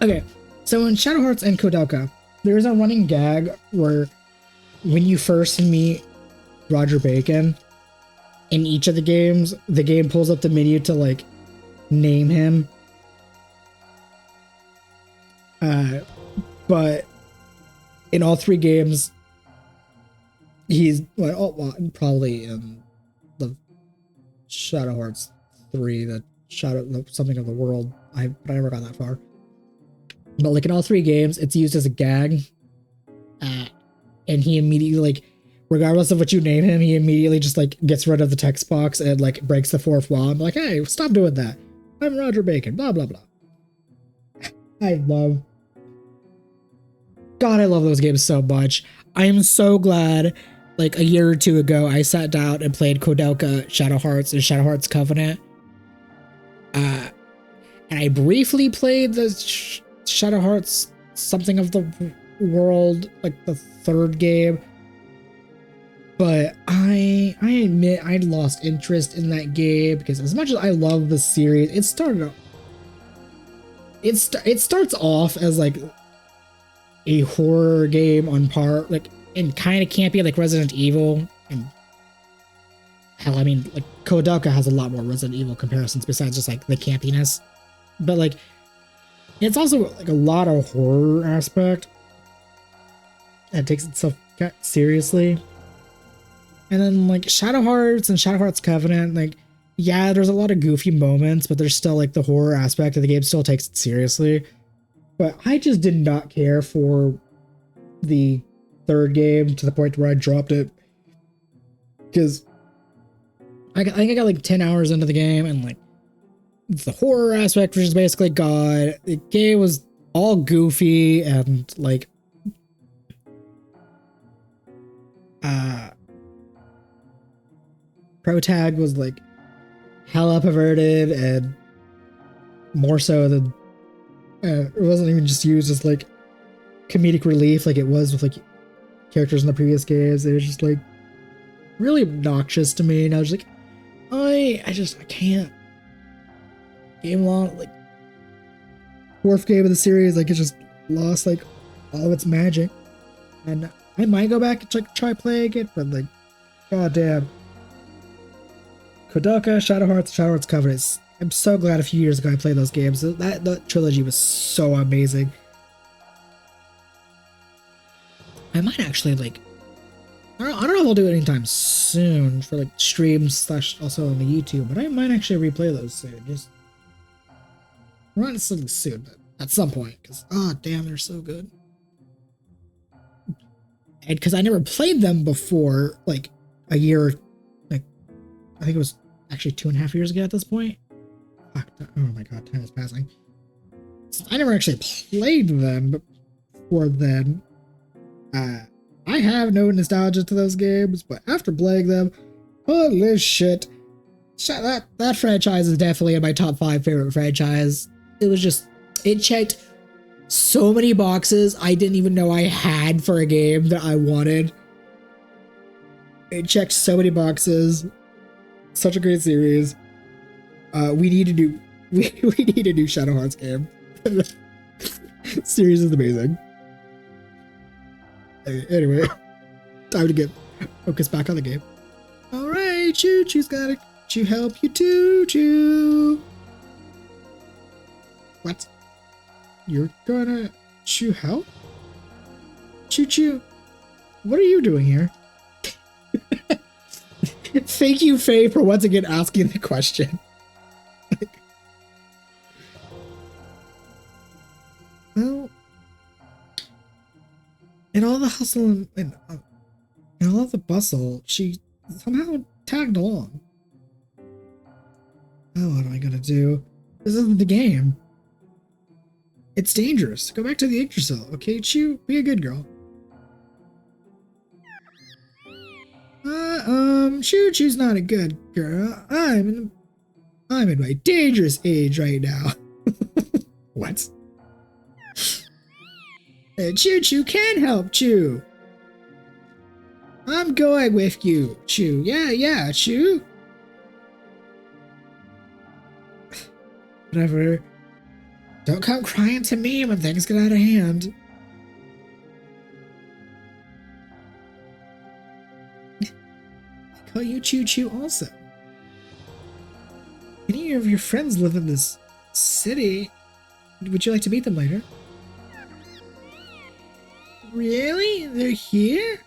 Okay, so in Shadow Hearts and Koudelka, there is a running gag where when you first meet Roger Bacon in each of the games, the game pulls up the menu to like name him. But in all three games, he's probably in the Shadow Hearts 3, the something of the world. I never got that far. But like in all three games, it's used as a gag. And he immediately, like, regardless of what you name him, he immediately just like gets rid of the text box and like breaks the fourth wall. I'm like, hey, stop doing that. I'm Roger Bacon, blah, blah, blah. I love those games so much. I am so glad, like a year or two ago, I sat down and played Koudelka, Shadow Hearts, and Shadow Hearts Covenant. And I briefly played the Shadow Hearts something of the world, like the third game. But I admit I lost interest in that game because as much as I love the series, it starts off as like a horror game on par, like, and kind of campy like Resident Evil. And hell, I mean, like Koudelka has a lot more Resident Evil comparisons besides just like the campiness. But like, it's also like a lot of horror aspect. It takes itself seriously. And then like Shadow Hearts and Shadow Hearts Covenant, like, yeah, there's a lot of goofy moments, but there's still like the horror aspect of the game still takes it seriously. But I just did not care for the third game to the point where I dropped it. Because I think I got like 10 hours into the game and like the horror aspect was just basically gone. The game was all goofy and like Protag was like hella perverted and more so than it wasn't even just used as like comedic relief like it was with like characters in the previous games. It was just like really obnoxious to me, and I was like, I can't. Game long, like, 4th game of the series, like, it just lost, like, all of its magic. And I might go back and try playing it, but, like, goddamn. Kodoka, Shadow Hearts Covenant. I'm so glad a few years ago I played those games. That trilogy was so amazing. I might actually, like, I don't know if I'll do it anytime soon for, like, streams / also on the YouTube, but I might actually replay those soon. Just not necessarily soon, but at some point, because, damn, they're so good. And because I never played them before, like, a year, like, I think it was actually 2.5 years ago at this point. Fuck, oh my god, time is passing. So I never actually played them before then. I have no nostalgia to those games, but after playing them, holy shit. That franchise is definitely in my top 5 favorite franchise. It was just, it checked so many boxes I didn't even know I had for a game that I wanted. It checked so many boxes. Such a great series. We need a new Shadow Hearts game. Series is amazing. Anyway, time to get focused back on the game. Alright, Choo-Choo's gotta help you too, Choo. What? You're gonna help? Choo-Choo, what are you doing here? Thank you, Faye, for once again asking the question. Well, in all the hustle and all the bustle, she somehow tagged along. Oh, what am I gonna do? This isn't the game. It's dangerous. Go back to the Yggdrasil, okay? Chew, be a good girl. Choo-Choo's not a good girl. I'm in my dangerous age right now. What? Choo-Choo can help Choo. I'm going with you, Choo. Yeah, Choo. Whatever. Don't come crying to me when things get out of hand. I call you Choo-Choo also. Any of your friends live in this city. Would you like to meet them later? Really? They're here?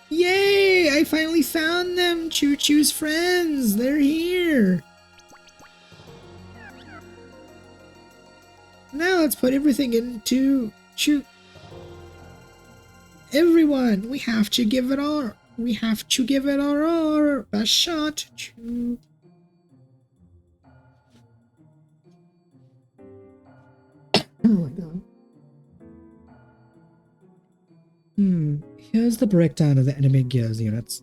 Yay! I finally found them! Choo-Choo's friends! They're here! Now let's put everything into Choo. Everyone, we have to give it our best shot. Choo. Oh my god. Here's the breakdown of the enemy gears units.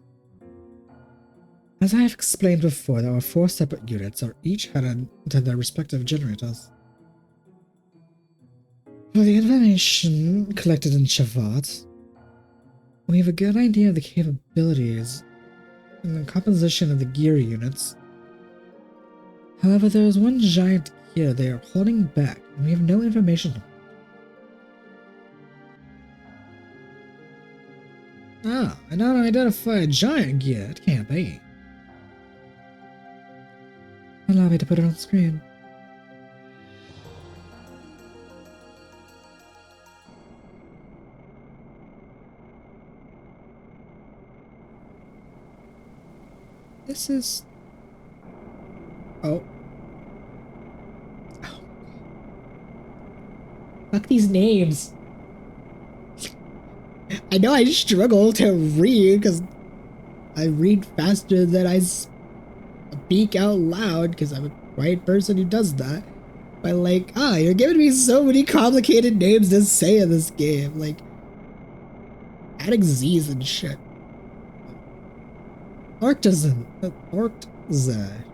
As I have explained before, there are 4 separate units, are each headed to their respective generators. For the information collected in Shevat, we have a good idea of the capabilities and the composition of the gear units. However, there is one giant gear they are holding back, and we have no information on it. I now identify a giant gear. It can't be. Allow me to put it on screen. This is... Oh. Fuck these names. I know I struggle to read because I read faster than I speak out loud because I'm a quiet person who does that. But like, you're giving me so many complicated names to say in this game. Like, adding Z's and shit. Achtzehn. Or something.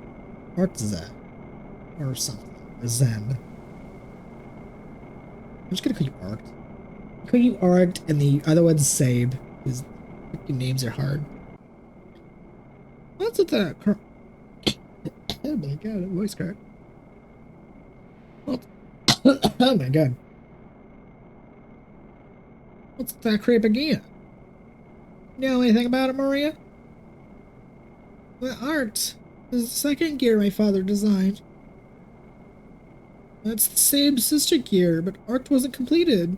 Or Zen. I'm just gonna call you Arct. I'll call you Arct and the other one's Sabe. His names are hard. What's with that? Oh my god, voice crack. Oh my god. What's that creep again? You know anything about it, Maria? The art is the second gear my father designed. That's the same sister gear, but art wasn't completed.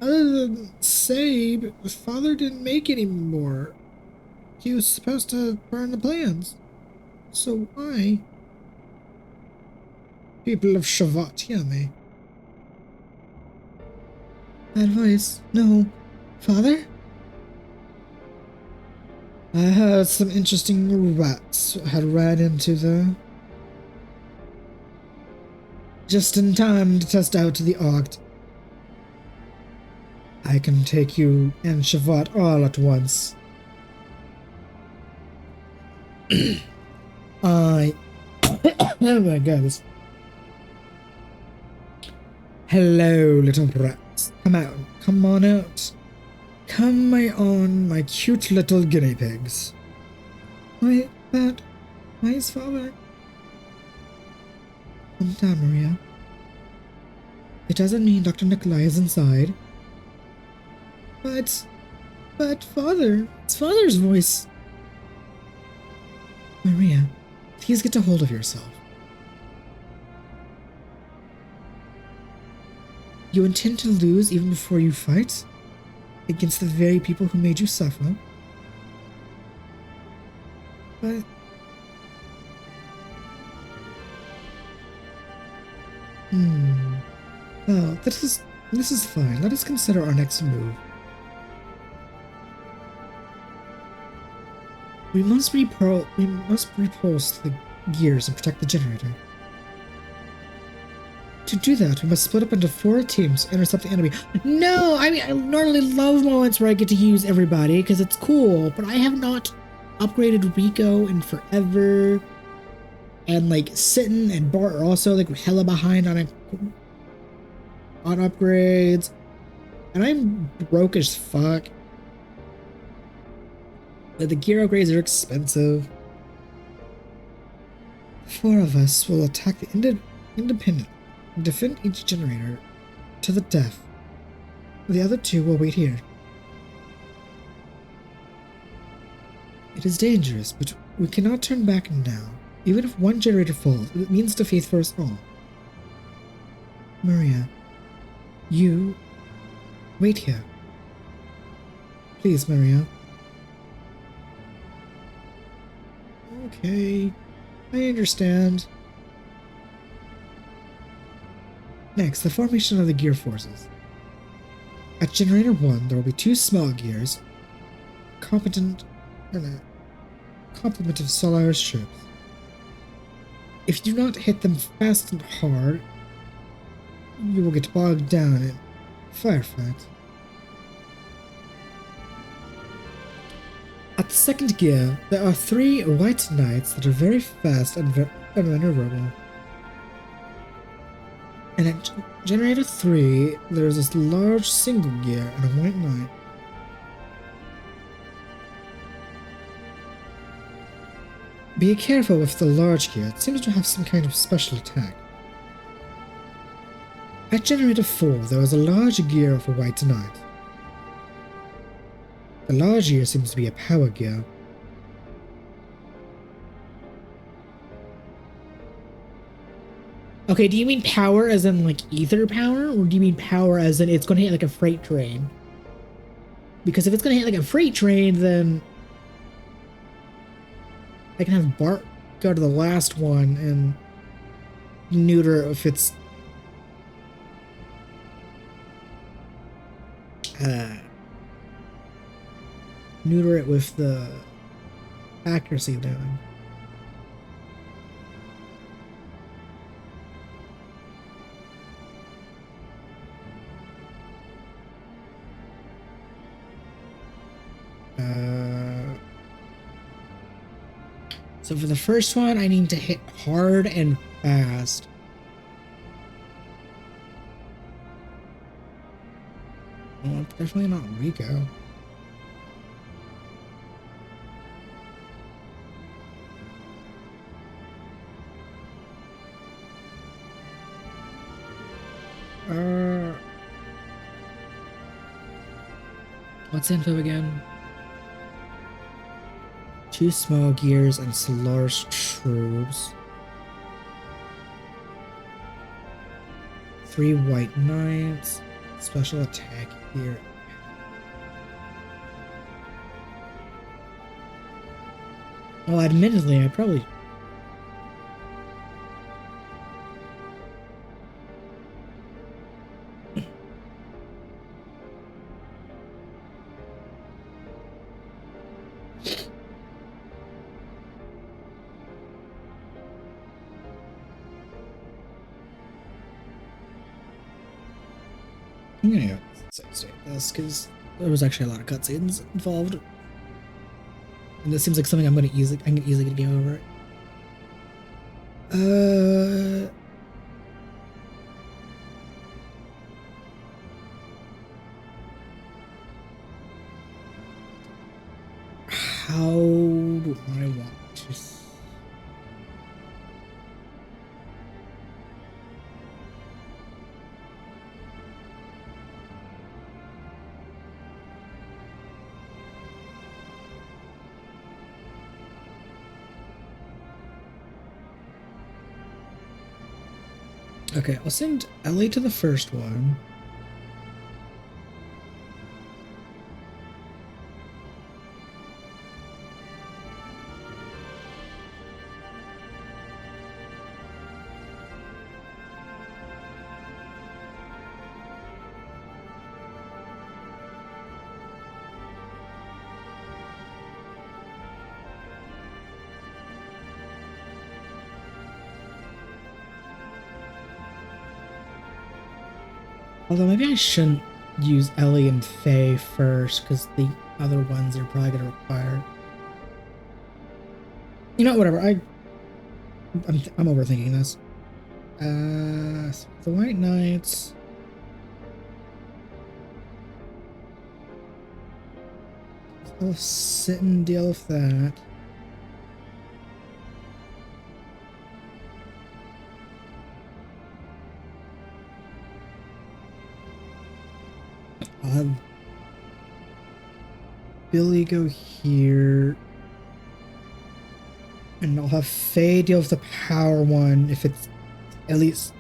Other than say, father didn't make any more. He was supposed to burn the plans. So why? People of Shevat, hear me. That voice. No. Father? I heard some interesting rats had ran into the... just in time to test out the Arct. I can take you and Shevat all at once. I... oh my god. Hello, little brats. Come out. Come on out. Come on, my cute little guinea pigs. Why, that... why is father? Calm down, Maria. It doesn't mean Dr. Nikolai is inside. But father... it's father's voice. Maria, please get a hold of yourself. You intend to lose even before you fight? Against the very people who made you suffer? But... well, this is fine. Let us consider our next move. We must repulse the gears and protect the generator. To do that, we must split up into 4 teams to intercept the enemy. No! I mean, I normally love moments where I get to use everybody, because it's cool, but I have not upgraded Rico in forever. And, like, Sitten and Bart are also, like, hella behind on upgrades. And I'm broke as fuck. The gear upgrades are expensive. 4 of us will attack the independent and defend each generator to the death. The other 2 will wait here. It is dangerous, but we cannot turn back now. Even if one generator falls, it means defeat for us all. Maria, you wait here. Please, Maria. Okay, I understand. Next, the formation of the gear forces. At Generator 1, there will be 2 small gears, complement of Solaris troops. If you do not hit them fast and hard, you will get bogged down in firefight. At the second gear, there are 3 white knights that are very fast and maneuverable. And at Generator 3, there is this large single gear and a white knight. Be careful with the large gear, it seems to have some kind of special attack. At Generator 4, there is a large gear of a white knight. The large gear seems to be a power gear. Okay, do you mean power as in like ether power, or do you mean power as in it's going to hit like a freight train? Because if it's going to hit like a freight train, then I can have Bart go to the last one and neuter if it's neuter it with the accuracy down. So for the first one, I need to hit hard and fast. Well, definitely not Rico. What's info again? 2 small gears and Solaris troops. 3 white knights. Special attack gear. Well, admittedly, I probably... I'm gonna go save this because there was actually a lot of cutscenes involved, and this seems like something I can easily get a game over it. How do I want to? Okay, I'll send Ellie to the first one. Although maybe I shouldn't use Ellie and Faye first, because the other ones are probably going to require... You know, whatever. I'm overthinking this. So the White Knights... I'll sit and deal with that. I'll have Billy go here. And I'll have Faye deal with the power one if it's at least...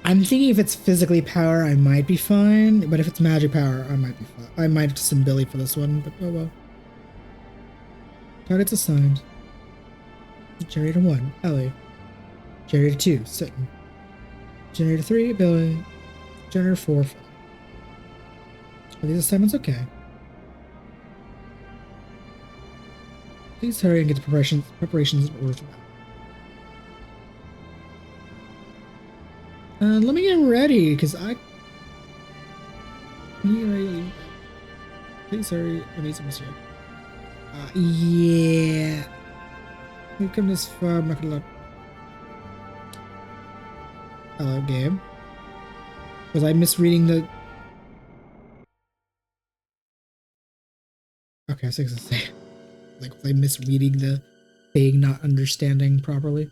I'm thinking if it's physically power, I might be fine. But if it's magic power, I might be fine. I might have to send Billy for this one, but oh well. Targets assigned. Generator 1, Ellie. Generator 2, Sitting. Generator 3, Billy. Generator 4, Faye. Are these assignments okay? Please hurry and get the preparations in order for that. Let me get ready, because I... Please hurry. I need some here. Yeah. We've come this far, I'm not gonna look. Hello, game. Was I misreading the... Okay, I was gonna say... Like, was I misreading the thing, not understanding properly?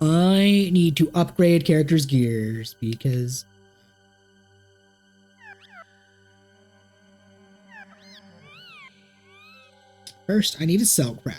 I need to upgrade characters' gears, because... First, I need to sell crap.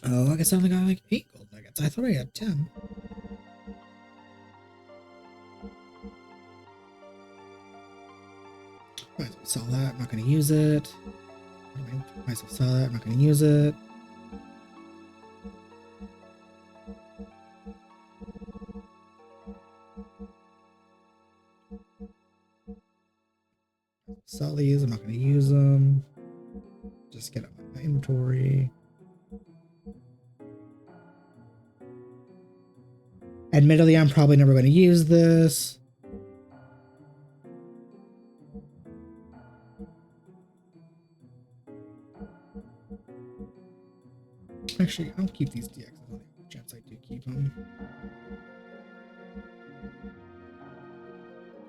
Oh, I guess I only got like 8 gold nuggets. I thought I had 10. Might as well sell that. I'm not going to use it. Might as well sell that. I'm not going to use it. Sell these. I'm not going to use them. Just get out my inventory. Admittedly, I'm probably never going to use this. Actually, I'll keep these DXs on the chance I do keep them.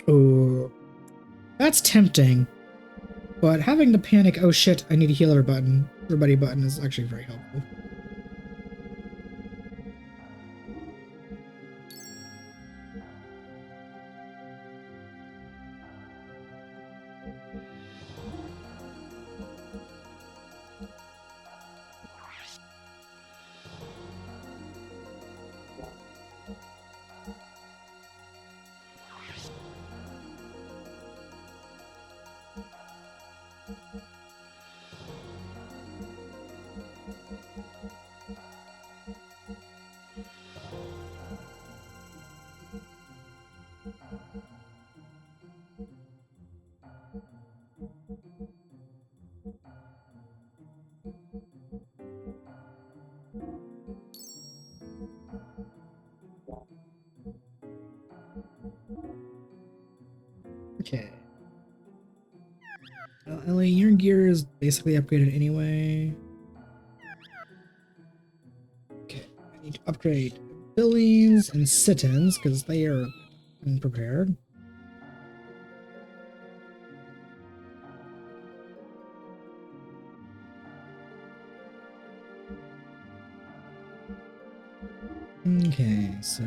Oh, that's tempting. But having the panic, oh shit, I need a healer everybody button is actually very helpful. Okay. Well, Ellie, your gear is basically upgraded anyway. Okay, I need to upgrade Billings and Sittins because they are unprepared. Okay, so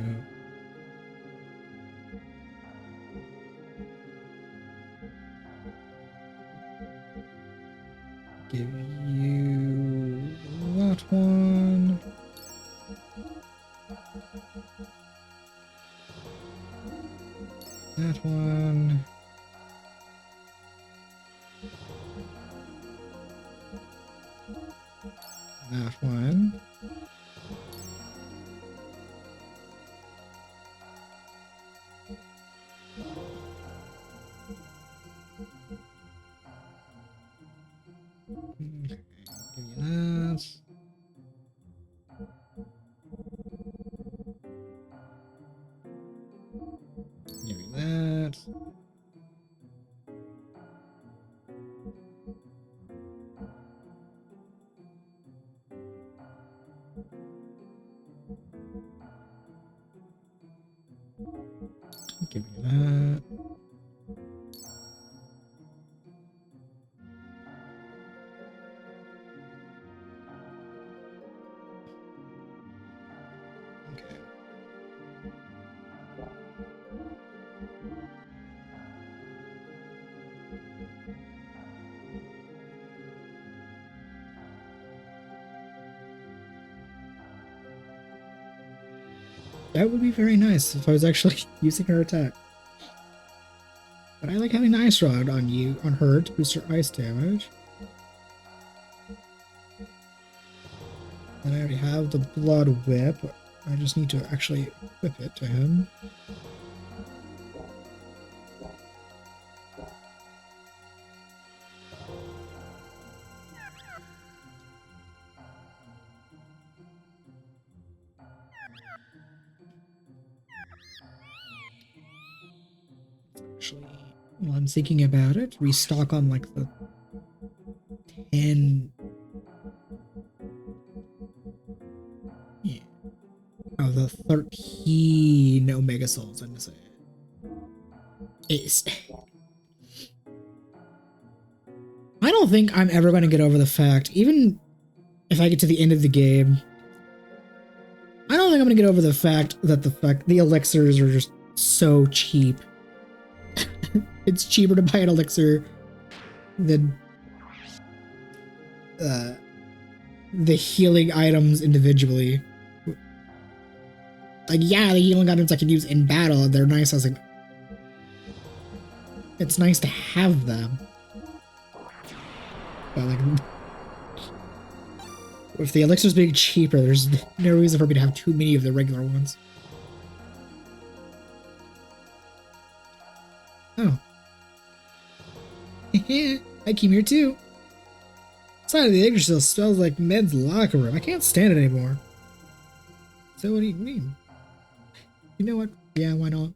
give you that one. That one. That one. Okay, give you that. Give you that. Give you that. Okay. That would be very nice if I was actually using her attack. But I like having the ice rod on her to boost her ice damage. And I already have the blood whip. I just need to actually whip it to him. Actually, while I'm thinking about it, restock on like the 10. Yeah. Oh, the 13 Omega Souls, I'm gonna say. Ace. I don't think I'm ever going to get over the fact, even if I get to the end of the game, I don't think I'm going to get over the fact that the elixirs are just so cheap. It's cheaper to buy an elixir than the healing items individually. Like, yeah, the healing items I can use in battle, they're nice as it's nice to have them. But like, if the elixir's being cheaper, there's no reason for me to have too many of the regular ones. Oh. I came here too. Side of the elixir still smells like Med's locker room. I can't stand it anymore. So what do you mean? You know what? Yeah, why not?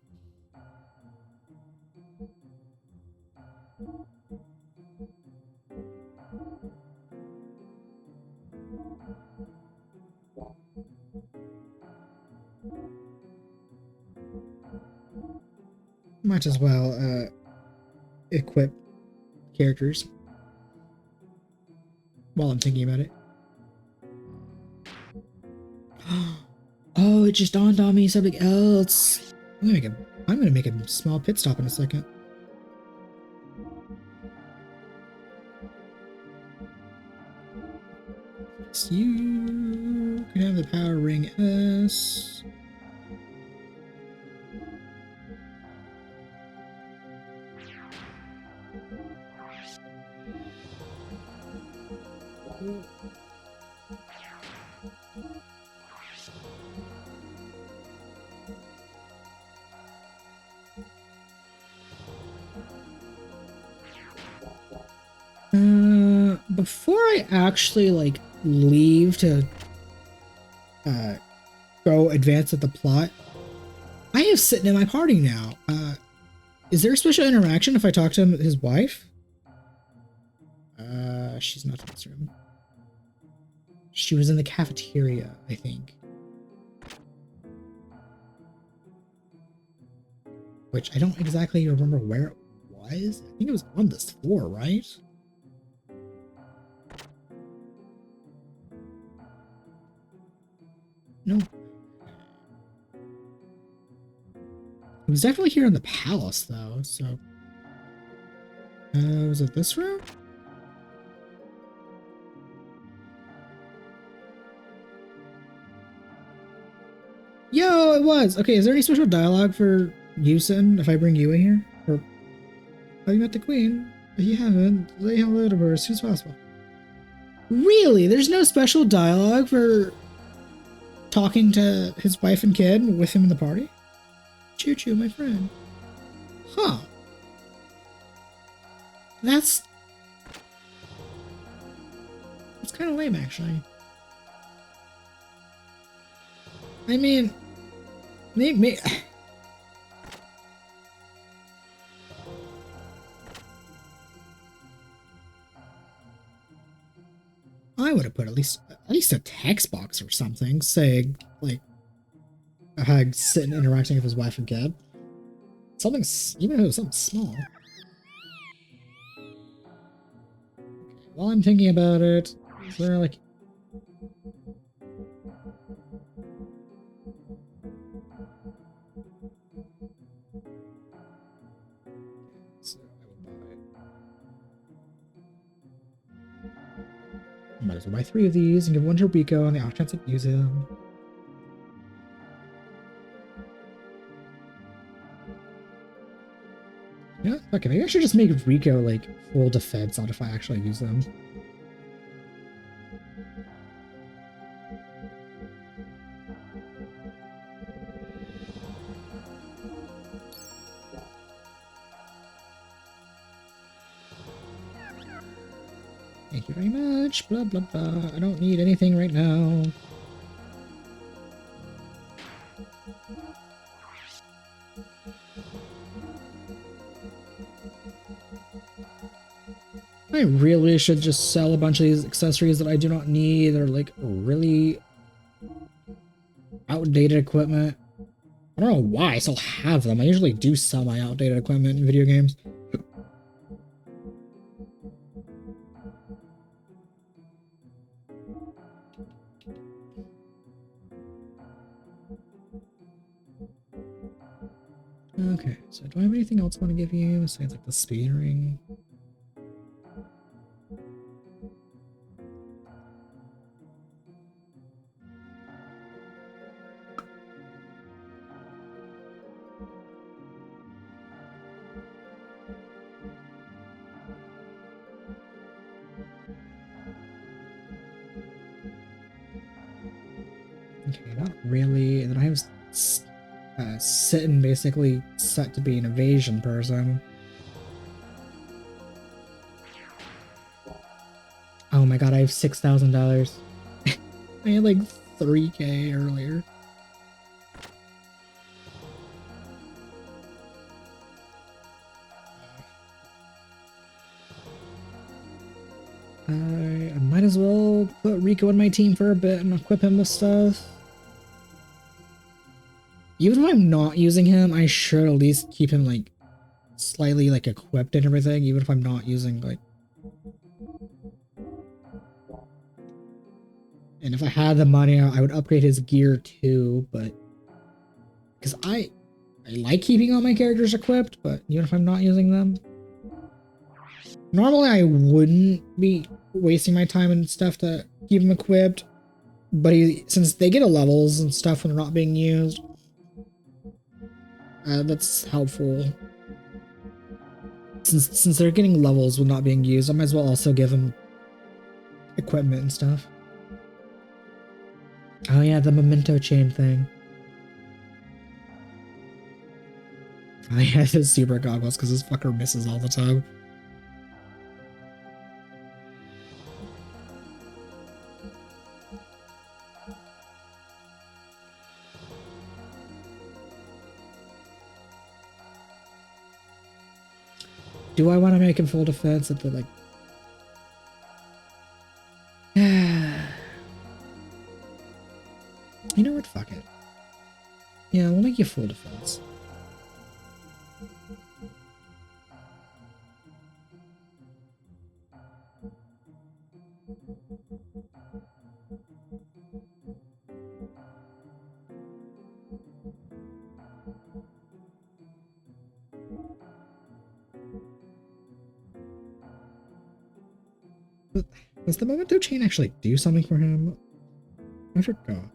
Might as well equip characters while I'm thinking about it. Oh, it just dawned on me something else. I'm gonna make a small pit stop in a second. So you can have the power ring S. Before I actually like leave to go advance with the plot, I have sitting in my party now. Is there a special interaction if I talk to his wife? She's not in this room. She was in the cafeteria, I think. Which I don't exactly remember where it was. I think it was on this floor, right? No. It was definitely here in the palace, though, so... was it this room? Yo, it was! Okay, is there any special dialogue for Yusin if I bring you in here? Or... have you met the queen? If you haven't, say hello to her as soon as possible. Really? There's no special dialogue for... talking to his wife and kid with him in the party? Choo choo, my friend. Huh. That's kind of lame, actually. I mean, maybe... I would have put at least a text box or something saying like Hag sitting interacting with his wife and kid. Something, even if it was something small. While I'm thinking about it, is there like... so I will buy it. Might as well buy 3 of these and give 1 to Rico on the off chance I use him. Yeah, okay, maybe I should just make Rico like full defense on if I actually use them. Thank you very much. Blah blah blah. I don't need anything right now. I really should just sell a bunch of these accessories that I do not need. They're like really outdated equipment. I don't know why I still have them. I usually do sell my outdated equipment in video games. Okay, so do I have anything else I want to give you besides like the speed ring? Okay, not really. And then I have Sitting basically set to be an evasion person. Oh my god, I have $6,000. I had like 3K earlier. I might as well put Rico in my team for a bit and equip him with stuff. Even if I'm not using him, I should at least keep him like slightly like equipped and everything, even if I'm not using like. And if I had the money, I would upgrade his gear too, but because I like keeping all my characters equipped, but even if I'm not using them, normally I wouldn't be wasting my time and stuff to keep them equipped. But since they get a levels and stuff when they're not being used, that's helpful. Since they're getting levels when not being used, I might as well also give them equipment and stuff. Oh yeah, the memento chain thing. Oh yeah, his super goggles because this fucker misses all the time. Do I want to make him full defense at the like? You know what? Fuck it. Yeah, we'll make you full defense. Does the memento chain actually do something for him? I forgot.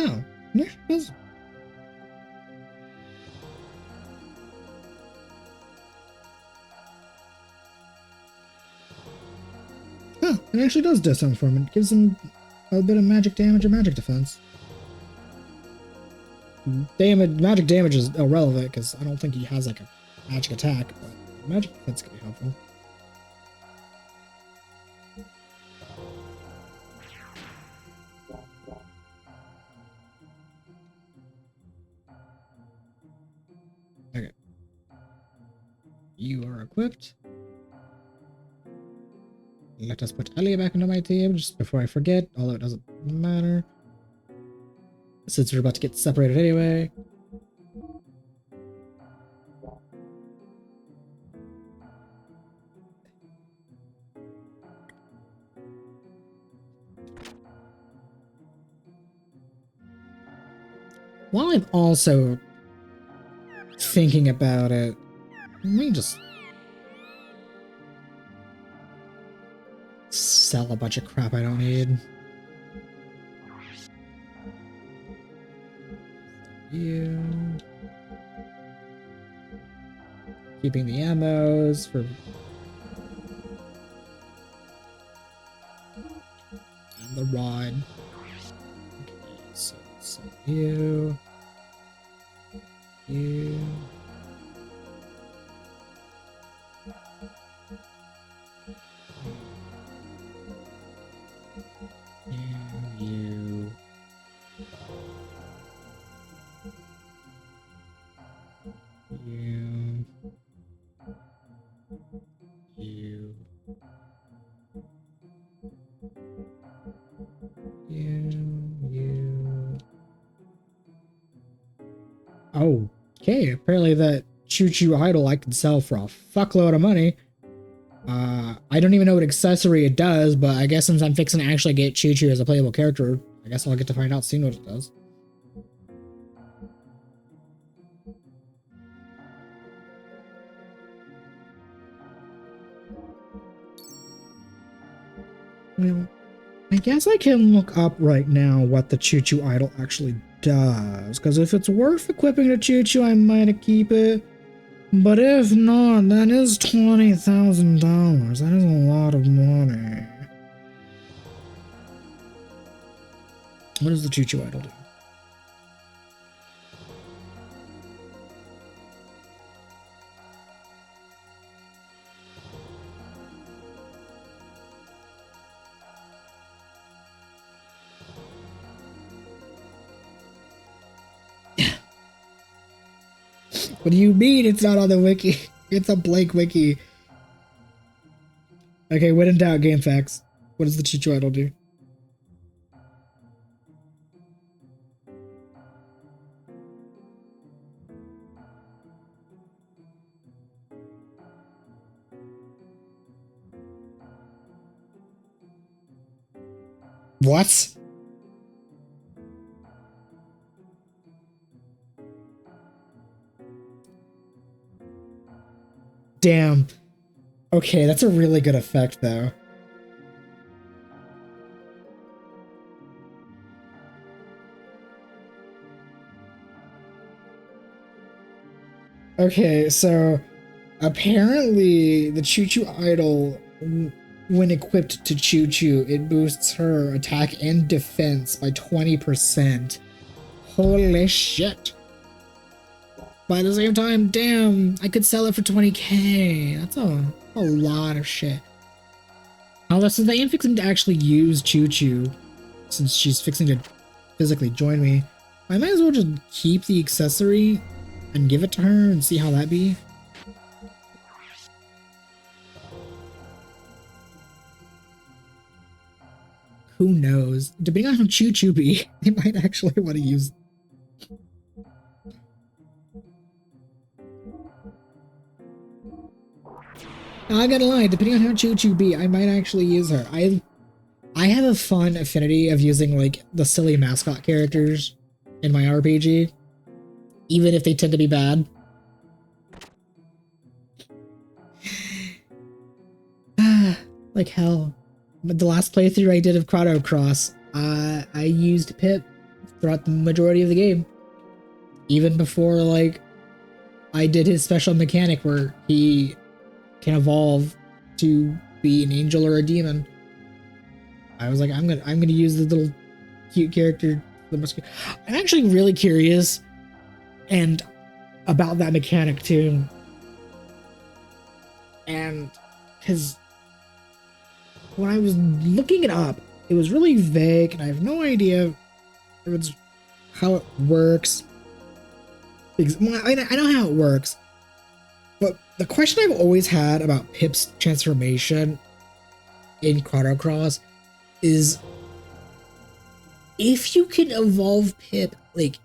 Oh, yeah, it does. Oh, it actually does something for him. It gives him a bit of magic damage or magic defense. Magic damage is irrelevant because I don't think he has like a magic attack, but magic defense could be helpful. Okay. You are equipped. Let us put Ellie back into my team just before I forget, although it doesn't matter. Since we're about to get separated anyway. While I'm also thinking about it, let me just sell a bunch of crap I don't need. You. Keeping the ammos for. And the rod. Okay, so you. You. Okay, apparently that choo-choo idol I can sell for a fuckload of money. I don't even know what accessory it does, but I guess since I'm fixing to actually get choo-choo as a playable character, I guess I'll get to find out soon what it does. Well, I guess I can look up right now what the choo-choo idol actually does, because if it's worth equipping the choo-choo, I might keep it. But if not, that is $20,000. That is a lot of money. What does the choo-choo idol do? What do you mean it's not on the wiki? It's a blank wiki. Okay, when in doubt, game facts. What does the Choo-Choo idol do? What? Damn. Okay, that's a really good effect, though. Okay, so apparently the Choo-Choo idol, when equipped to Choo-Choo, it boosts her attack and defense by 20%. Holy shit. But at the same time, damn, I could sell it for 20k. That's a lot of shit. Although, since I am fixing to actually use Choo-Choo, since she's fixing to physically join me, I might as well just keep the accessory and give it to her and see how that be. Who knows? Depending on how Choo-Choo be, they might actually want to use. I gotta lie, depending on how Choo-Choo be, I might actually use her. I have a fun affinity of using, like, the silly mascot characters in my RPG, even if they tend to be bad. Like hell. But the last playthrough I did of Chrono Cross, I used Pip throughout the majority of the game. Even before, like, I did his special mechanic where he can evolve to be an angel or a demon. I was like, I'm gonna use the little cute character. I'm actually really curious and about that mechanic too. And because when I was looking it up, it was really vague and I have no idea how it works. I know how it works, but the question I've always had about Pip's transformation in Chrono Cross is if you can evolve Pip, like,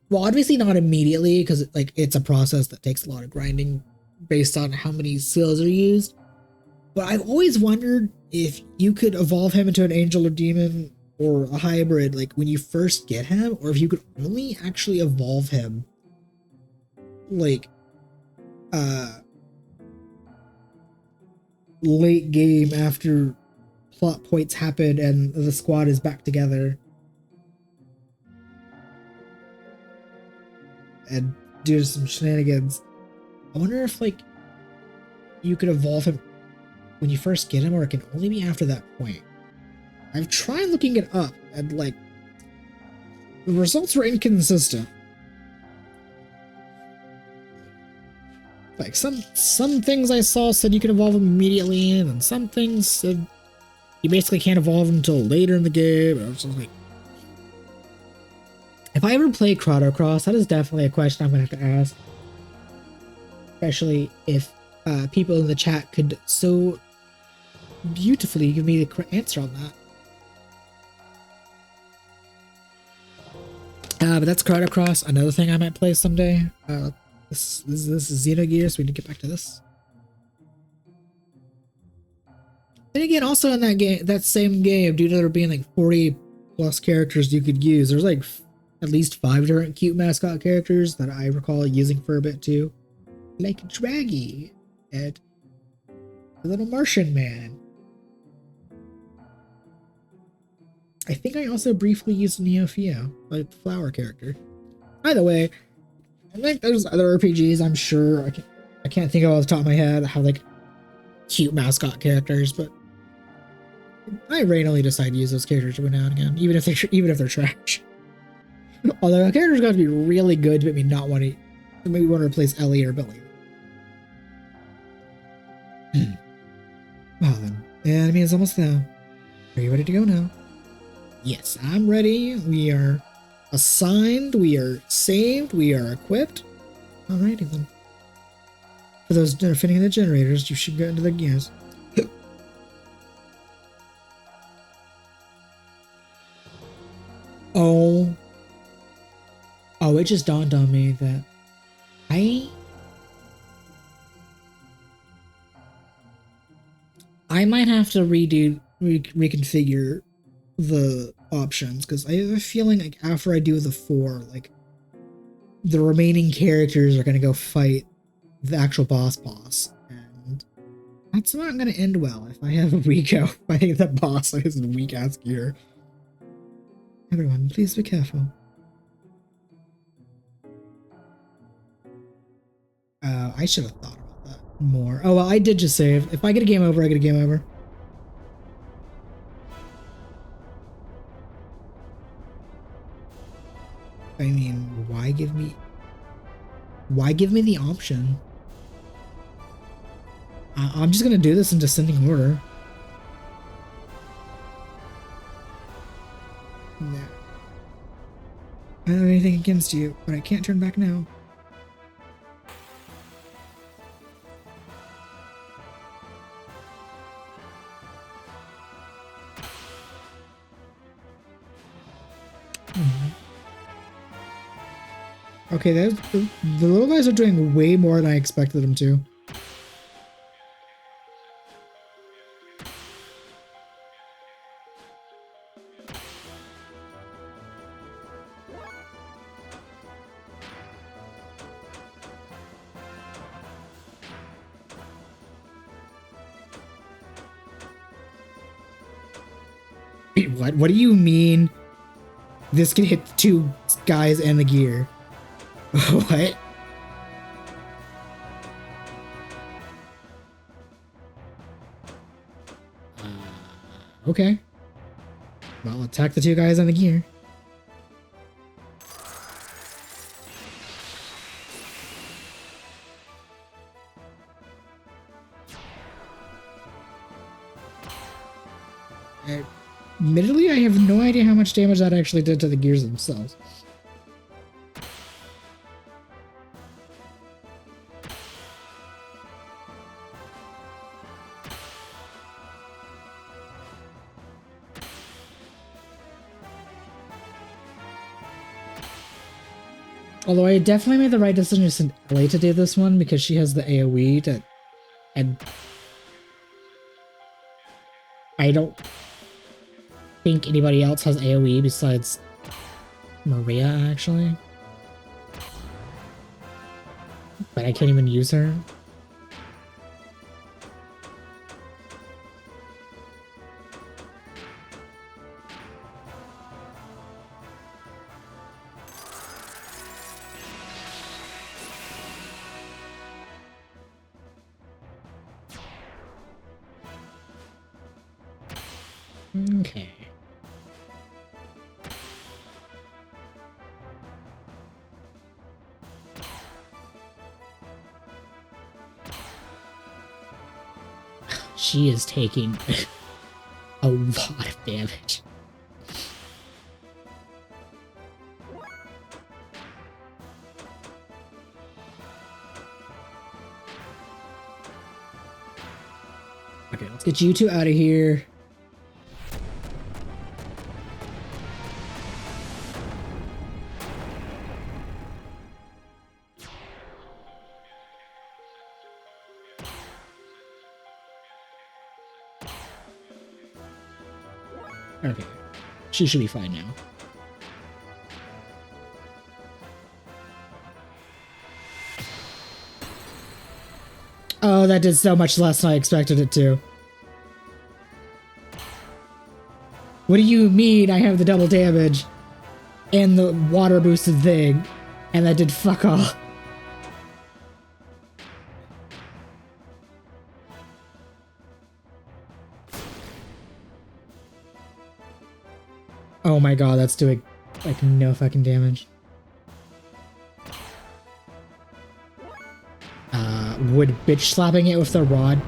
well, obviously not immediately, because like it's a process that takes a lot of grinding based on how many skills are used. But I've always wondered if you could evolve him into an angel or demon or a hybrid, like when you first get him, or if you could only actually evolve him, like, late game after plot points happen and the squad is back together. And do some shenanigans. I wonder if, like, you could evolve him when you first get him, or it can only be after that point. I've tried looking it up, and, like, the results were inconsistent. Like, some things I saw said you can evolve him immediately, and then some things said you basically can't evolve him until later in the game. I was just like, if I ever play Chrono Cross, that is definitely a question I'm going to have to ask. Especially if people in the chat could so beautifully give me the correct answer on that. But that's Chrono Cross. Another thing I might play someday. This is Xenogears, so we need to get back to this. And again, also in that same game, due to there being like 40 plus characters you could use, there's like at least 5 different cute mascot characters that I recall using for a bit too. Like Draggy and the little Martian man. I think I also briefly used Neofio, like the flower character. Either way, I think there's other RPGs, I'm sure. I can't think of off the top of my head how, like, cute mascot characters, but I randomly decide to use those characters every now and again, even if they're trash. Although a character's got to be really good to make me not want to replace Ellie or Billy. Well then, the enemy is almost there. Are you ready to go now? Yes, I'm ready. We are assigned, we are saved, we are equipped. Alrighty then. For those that are fitting the generators, you should get into the gears. Oh. Oh, it just dawned on me that I might have to reconfigure the options, because I have a feeling like after I do the 4, like the remaining characters are gonna go fight the actual boss, and that's not gonna end well if I have Rico fighting the boss with his weak ass gear. Everyone, please be careful. I should have thought about that more. Oh well, I did just save. If I get a game over, I get a game over. I mean, why give me the option? I'm just gonna do this in descending order. No. I don't have anything against you, but I can't turn back now. Okay, the little guys are doing way more than I expected them to. Wait, what? What do you mean this can hit the 2 guys and the gear? What? Okay. Well, attack the 2 guys on the gear. Admittedly, I have no idea how much damage that actually did to the gears themselves. Although I definitely made the right decision to send Ellie to do this one because she has the AoE to, and I don't think anybody else has AoE besides Maria, actually. But I can't even use her. Okay. She is taking a lot of damage. Okay, let's get you 2 out of here. Okay, she should be fine now. Oh, that did so much less than I expected it to. What do you mean I have the double damage and the water boosted thing, and that did fuck all? Oh my god, that's doing like no fucking damage. Would bitch slapping it with the rod?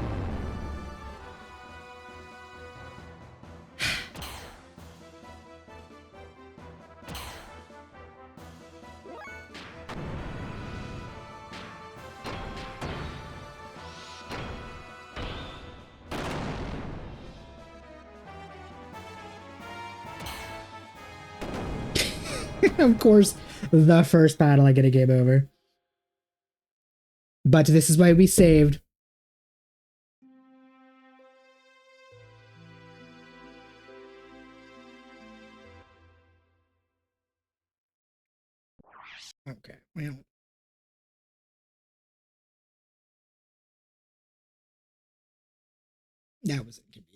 Of course, the first battle I get a game over. But this is why we saved. Okay, well. That was inconvenient.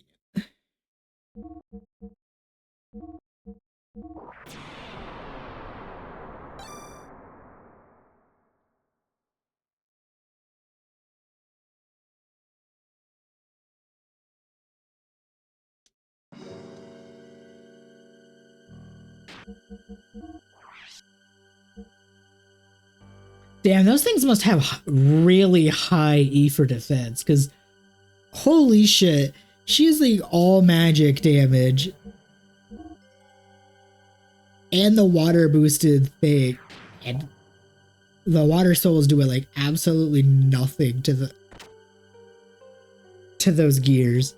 Damn, those things must have really high E for defense, because holy shit, she's like all magic damage. And the water boosted thing. And the water souls do like absolutely nothing to those gears.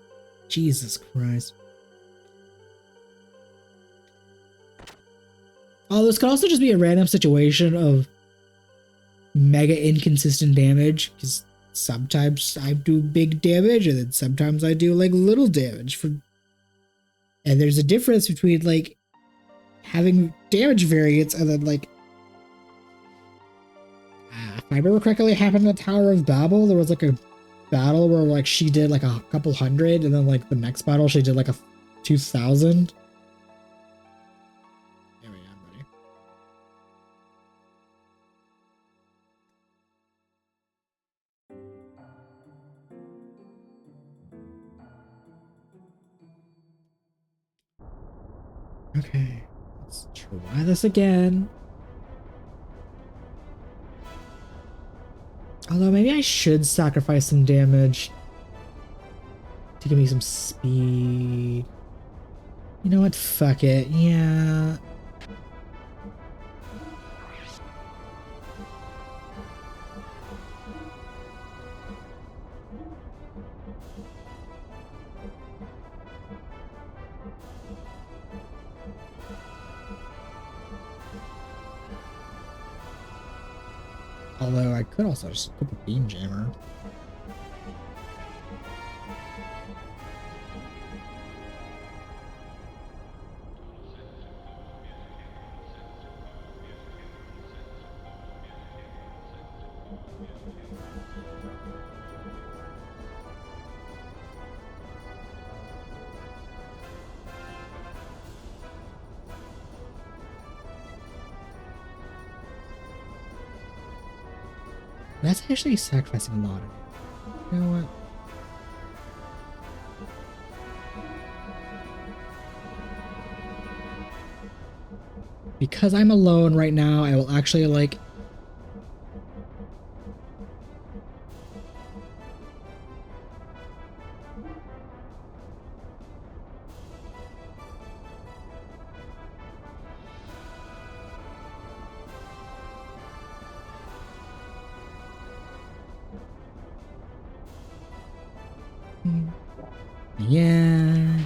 Jesus Christ. Oh, this could also just be a random situation of mega inconsistent damage, because sometimes I do big damage and then sometimes I do like little damage. And there's a difference between like having damage variance and then like if I remember correctly, it happened in the Tower of Babel. There was like a battle where like she did like a couple hundred, and then like the next battle she did like a 2,000. Anyway, I'm ready. Okay, let's try this again. Although maybe I should sacrifice some damage to give me some speed. You know what? Fuck it. Yeah. Although I could also just equip a beam jammer. That's actually sacrificing a lot of it. You know what? Because I'm alone right now, I will actually like yeah.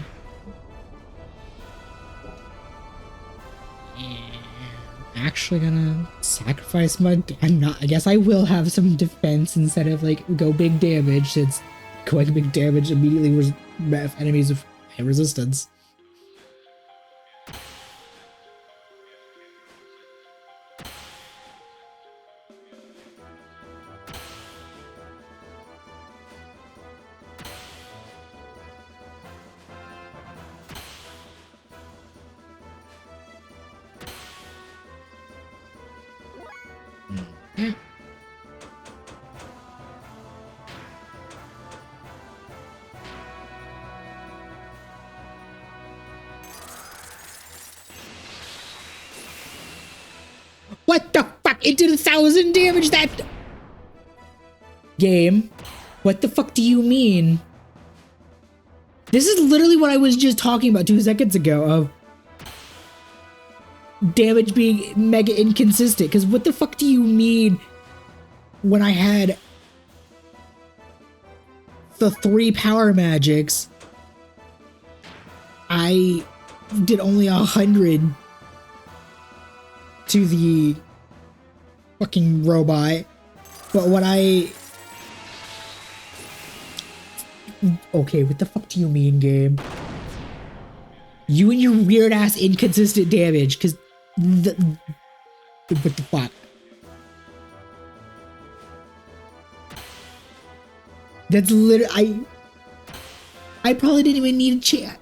Actually gonna sacrifice my. I'm not. I guess I will have some defense instead of like go big damage, since going big damage immediately was enemies with high resistance. What the fuck? It did 1,000 damage that game. What the fuck do you mean? This is literally what I was just talking about 2 seconds ago of damage being mega inconsistent. Because what the fuck do you mean when I had the 3 power magics, I did only 100 to the fucking robot. But what I... Okay, what the fuck do you mean, game? You and your weird-ass inconsistent damage, because... What the fuck? That's literally... I probably didn't even need a chat.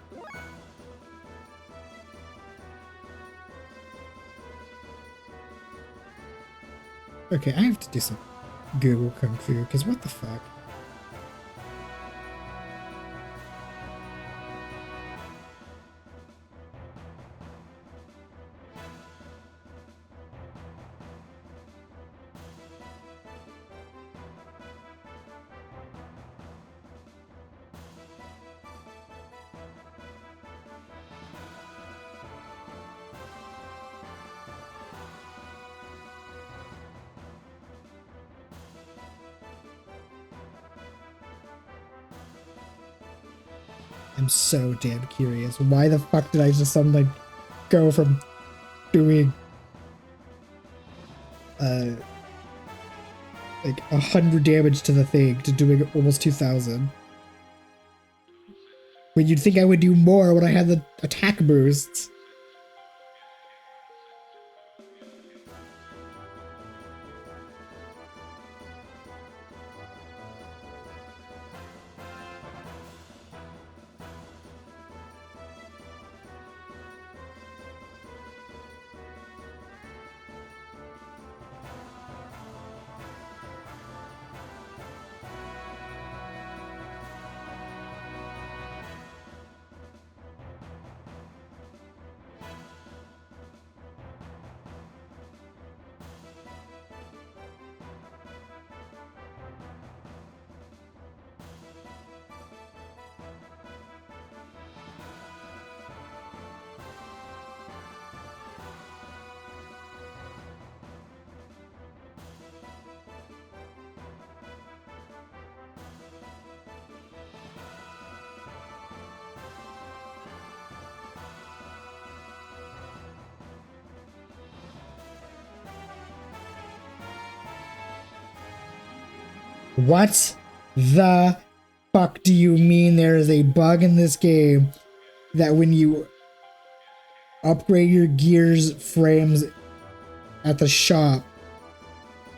Okay, I have to do some Google Kung Fu, because what the fuck? I'm so damn curious. Why the fuck did I just suddenly go from doing like 100 damage to the thing to doing almost 2,000? When you'd think I would do more when I had the attack boosts. What the fuck do you mean there is a bug in this game that when you upgrade your gears frames at the shop,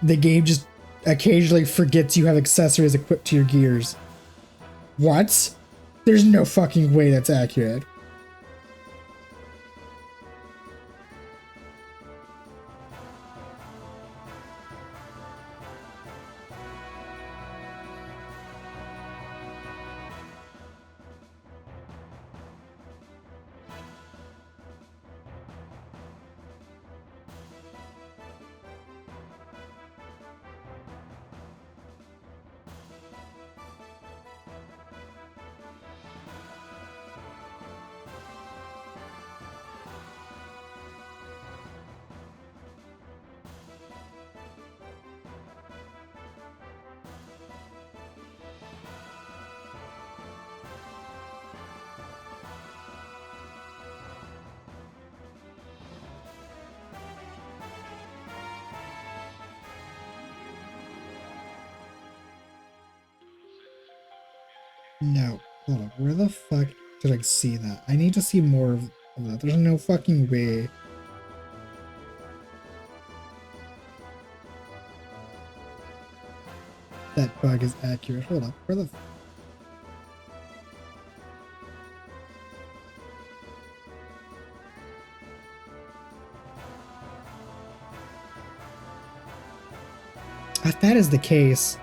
the game just occasionally forgets you have accessories equipped to your gears? What? There's no fucking way that's accurate. No, hold on. Where the fuck did I see that? I need to see more of that. There's no fucking way. That bug is accurate. Hold on. Where the if that is the case,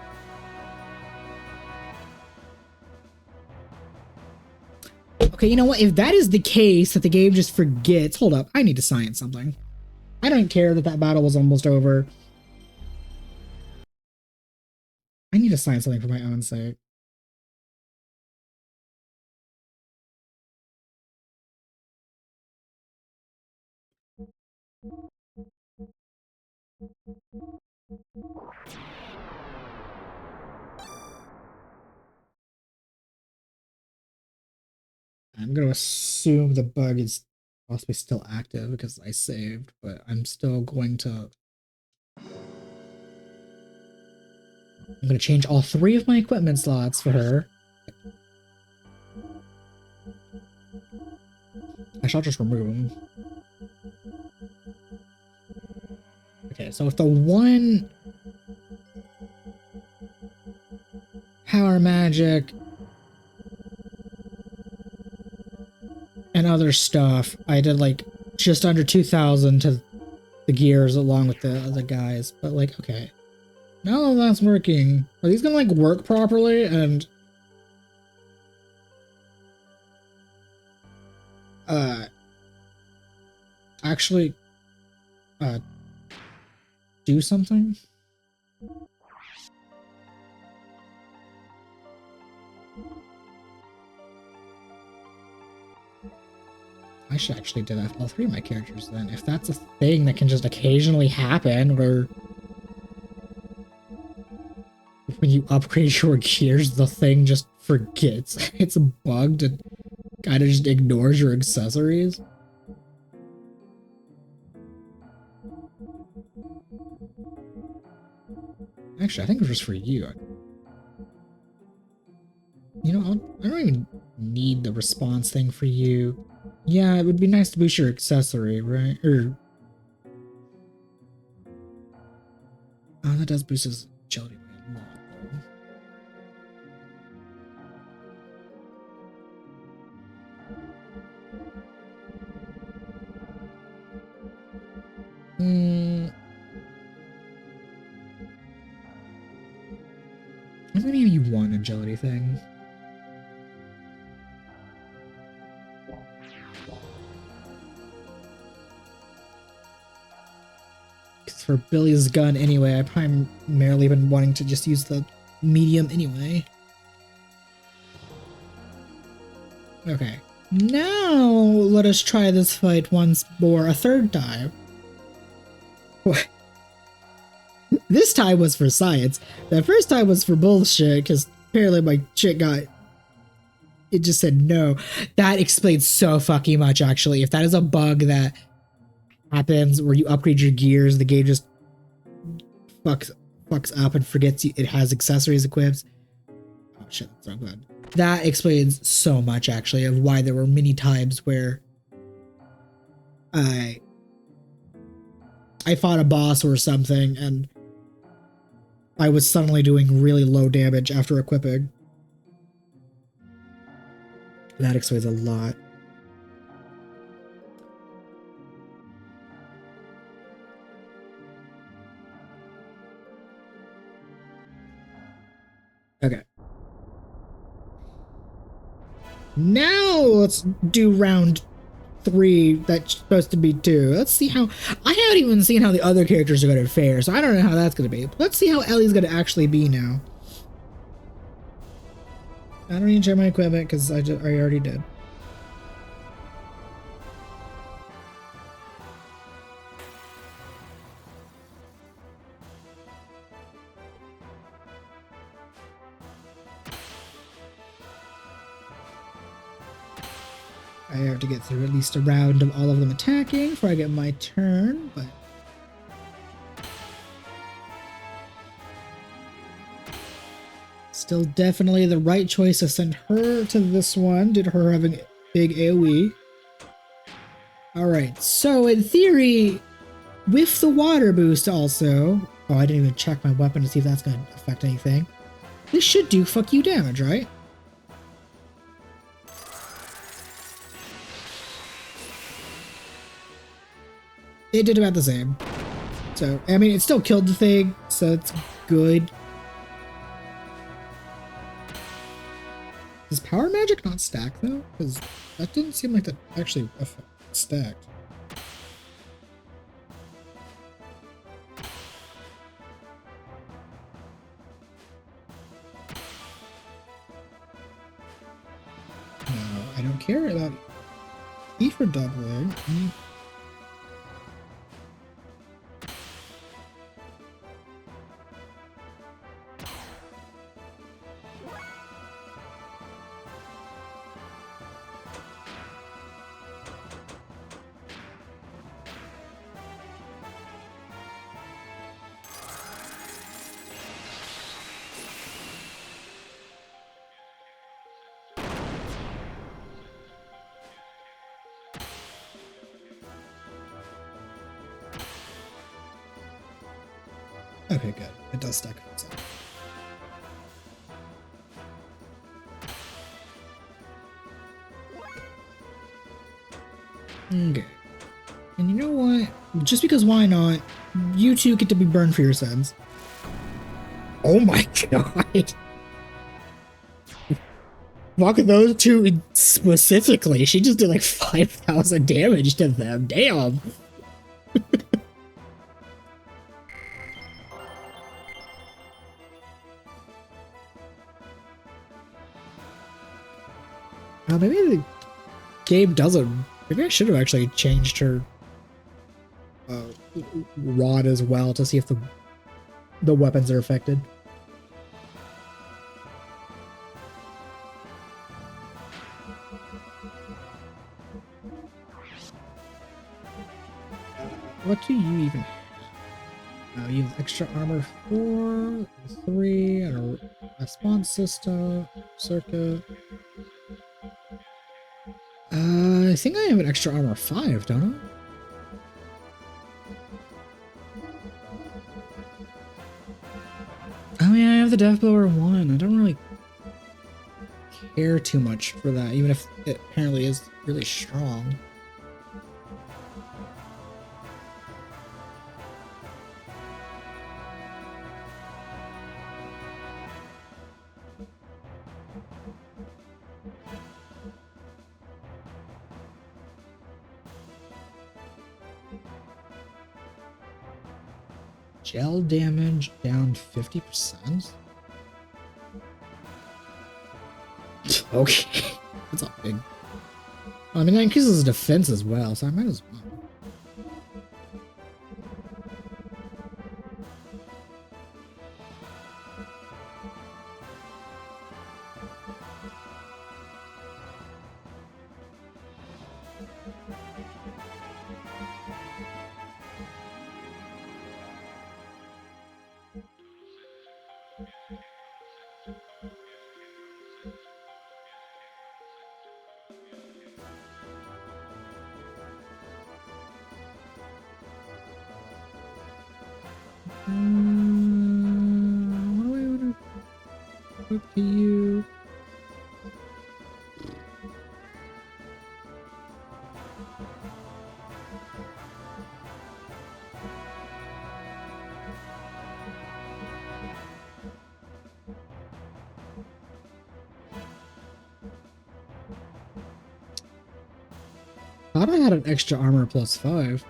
okay, you know what? If that is the case, that the game just forgets... Hold up. I need to science something. I don't care that that battle was almost over. I need to science something for my own sake. I'm going to assume the bug is Possibly still active because I saved, but I'm still going to... I'm going to change all 3 of my equipment slots for her. I shall just remove them. Okay, so if the one power magic and other stuff, I did like just under 2,000 to the gears along with the other guys, but like, okay. Now that that's working, are these gonna like work properly and actually do something? I should actually do that for all 3 of my characters then. If that's a thing that can just occasionally happen where when you upgrade your gears, the thing just forgets it's bugged and kind of just ignores your accessories. Actually, I think it was for you. You know, I don't even need the response thing for you. Yeah, it would be nice to boost your accessory, right? Or... oh, that does boost his agility by a lot, though. I'm gonna give you 1 agility thing. For Billy's gun anyway, I've primarily been wanting to just use the medium anyway. Okay. Now, let us try this fight once more, a 3rd time. This time was for science. The first time was for bullshit, because apparently my shit got... it just said no. That explains so fucking much, actually. If that is a bug that happens where you upgrade your gears, the game just fucks up and forgets it has accessories equipped. Oh shit, that's wrong button. That explains so much actually of why there were many times where I fought a boss or something and I was suddenly doing really low damage after equipping. That explains a lot. Okay. Now let's do round 3. That's supposed to be 2. Let's see how... I haven't even seen how the other characters are going to fare, so I don't know how that's going to be. Let's see how Ellie's going to actually be now. I don't need to check my equipment because I already did. I have to get through at least a round of all of them attacking before I get my turn, but... still definitely the right choice to send her to this one due to her having big AoE. Alright, so in theory, with the water boost also... oh, I didn't even check my weapon to see if that's going to affect anything. This should do fuck you damage, right? It did about the same. So, I mean, it still killed the thing, so it's good. Does power magic not stack, though? Because that didn't seem like that actually stacked. No, I don't care about E for doubling. Okay, good. It does stack up. Okay. And you know what? Just because why not? You two get to be burned for your sins. Oh my god. Fuck those two specifically. She just did like 5,000 damage to them. Damn. Maybe the game doesn't. Maybe I should have actually changed her rod as well to see if the weapons are affected. What do you even have? You have extra armor 4, 3, and a response system, circuit. I think I have an extra armor 5, don't I? Oh yeah, I have the Death Blower 1. I don't really care too much for that, even if it apparently is really strong. Gel damage down 50%? Okay. That's not big. I mean, that increases defense as well, so I might as well. What do I want to equip to you? Thought I had an extra armor plus 5.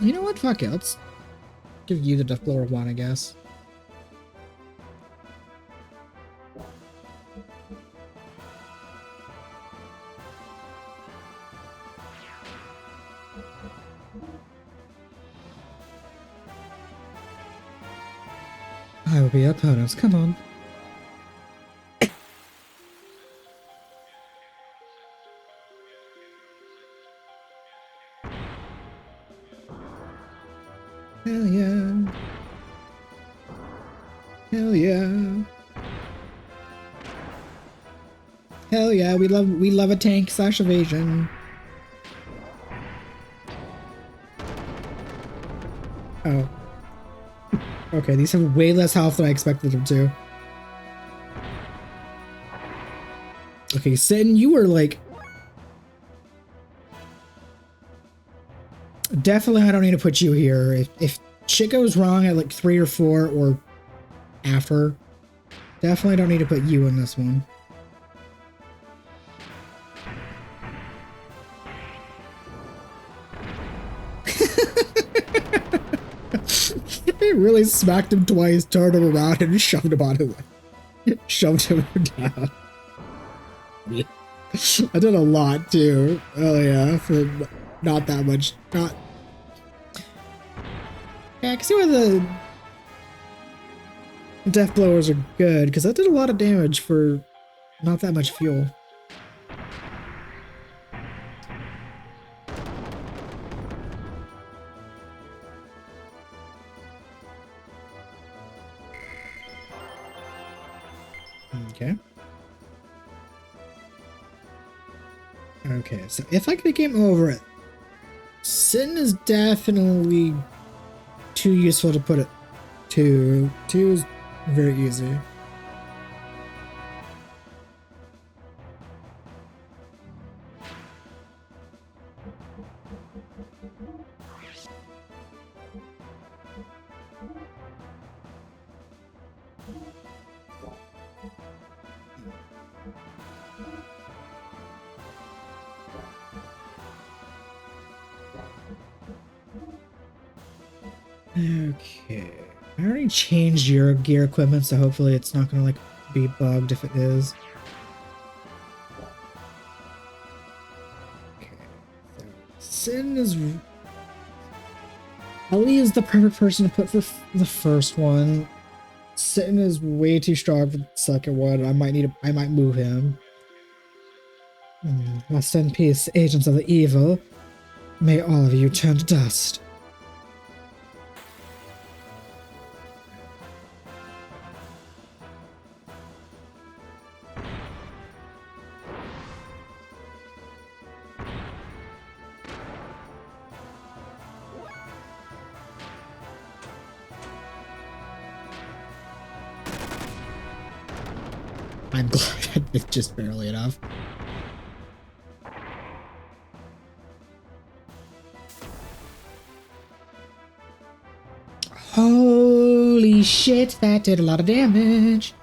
You know what? Fuck it. Let's give you the Death Blower 1, I guess. I will be opponents. Come on. Hell yeah. Hell yeah. Hell yeah, we love a tank / evasion. Oh. Okay, these have way less health than I expected them to. Okay, Sin, you were like... Definitely I don't need to put you here. If shit goes wrong at like 3 or 4 or after, definitely don't need to put you in this one. He really smacked him twice, turned him around, and shoved him on his way. Shoved him down. Yeah. I did a lot too. Oh yeah, for not that much. Not. Yeah, I can see why the Death Blowers are good, because that did a lot of damage for not that much fuel. Okay. Okay, so if I get a game over it, Sin is definitely too useful to put it to. 2 is very easy. Okay. I already changed your gear equipment, so hopefully it's not gonna like be bugged if it is. Okay. So Sin is Ellie is the perfect person to put for the first one. Sin is way too strong for the second one. I might move him. Rest in peace, agents of the evil. May all of you turn to dust. I'm glad it's just barely enough. Holy shit, that did a lot of damage.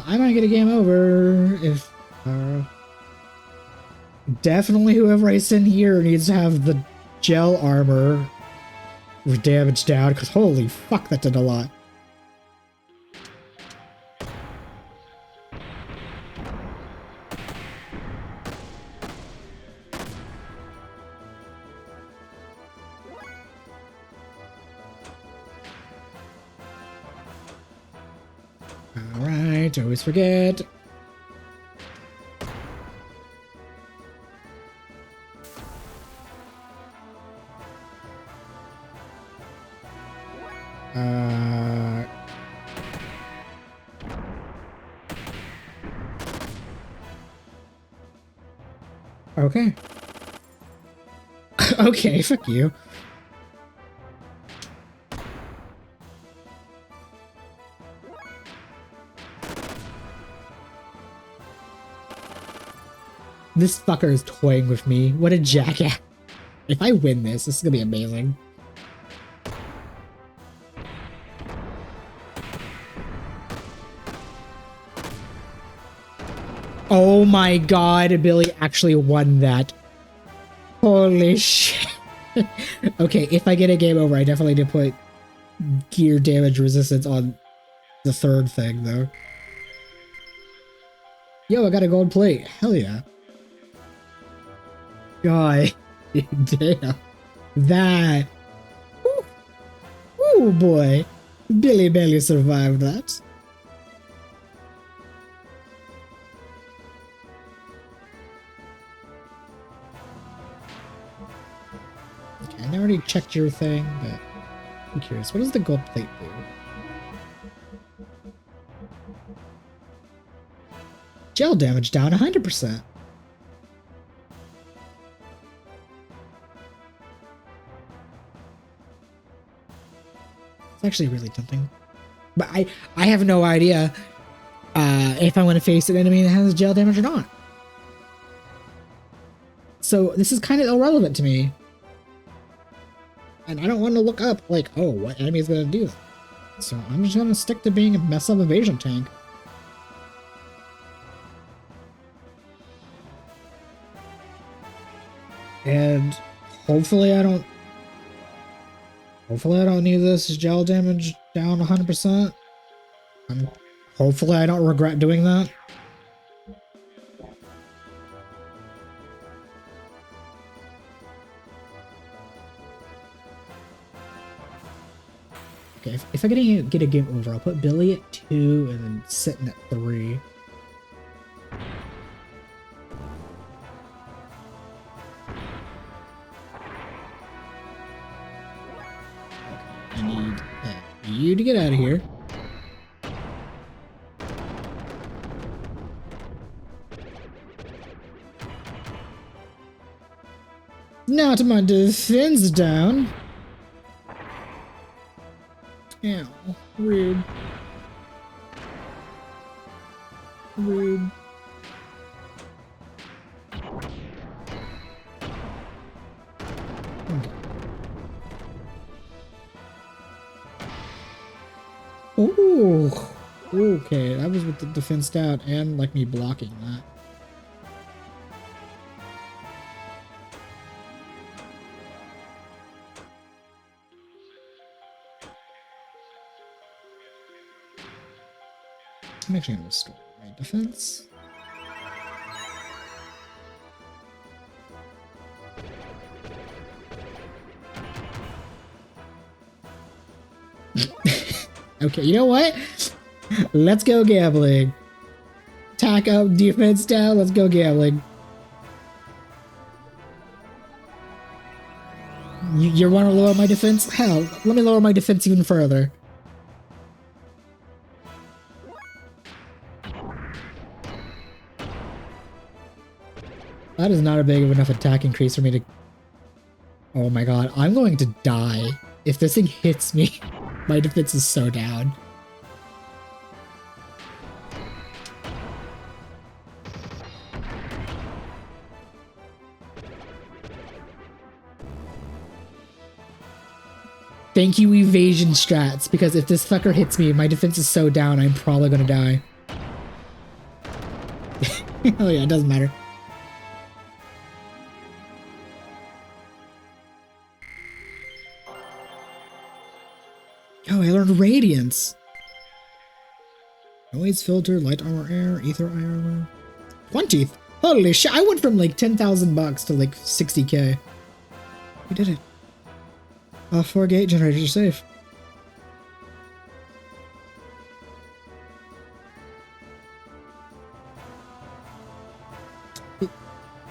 I might get a game over if definitely whoever I send here needs to have the gel armor with damage down, because holy fuck, that did a lot. Alright, always forget. Okay. Okay, fuck you. This fucker is toying with me. What a jackass. If I win this is gonna be amazing. Oh my god, Billy actually won that. Holy shit. Okay, if I get a game over, I definitely need to put gear damage resistance on the third thing, though. Yo, I got a gold plate. Hell yeah. God damn. That. Oh boy. Billy barely survived that. Okay, I already checked your thing, but I'm curious. What does the gold plate do? Gel damage down 100%. It's actually really tempting. But I have no idea if I want to face an enemy that has gel damage or not. So this is kind of irrelevant to me. And I don't want to look up, like, oh, what enemy is going to do that? So I'm just going to stick to being a mess-up evasion tank. And hopefully I don't need this gel damage down 100%. Hopefully I don't regret doing that. Okay, if I get a game over, I'll put Billy at 2 and then Sitting at 3. need you to get out of here. Now to my defense down. Ow, rude. Rude. Okay. Ooh. Okay, that was with the defense down and like me blocking that. I'm actually gonna restore my defense. Okay, you know what? Let's go gambling. Tack up, defense down, let's go gambling. You want to lower my defense? Hell, let me lower my defense even further. That is not a big enough attack increase for me to... Oh my god, I'm going to die. If this thing hits me, my defense is so down. Thank you, evasion strats, because if this fucker hits me, my defense is so down, I'm probably gonna die. Oh yeah, it doesn't matter. Oh, I learned Radiance. Noise filter, light armor, air, ether armor. 20th? Holy shit, I went from like 10,000 bucks to like 60k. We did it. 4 gate generators are safe.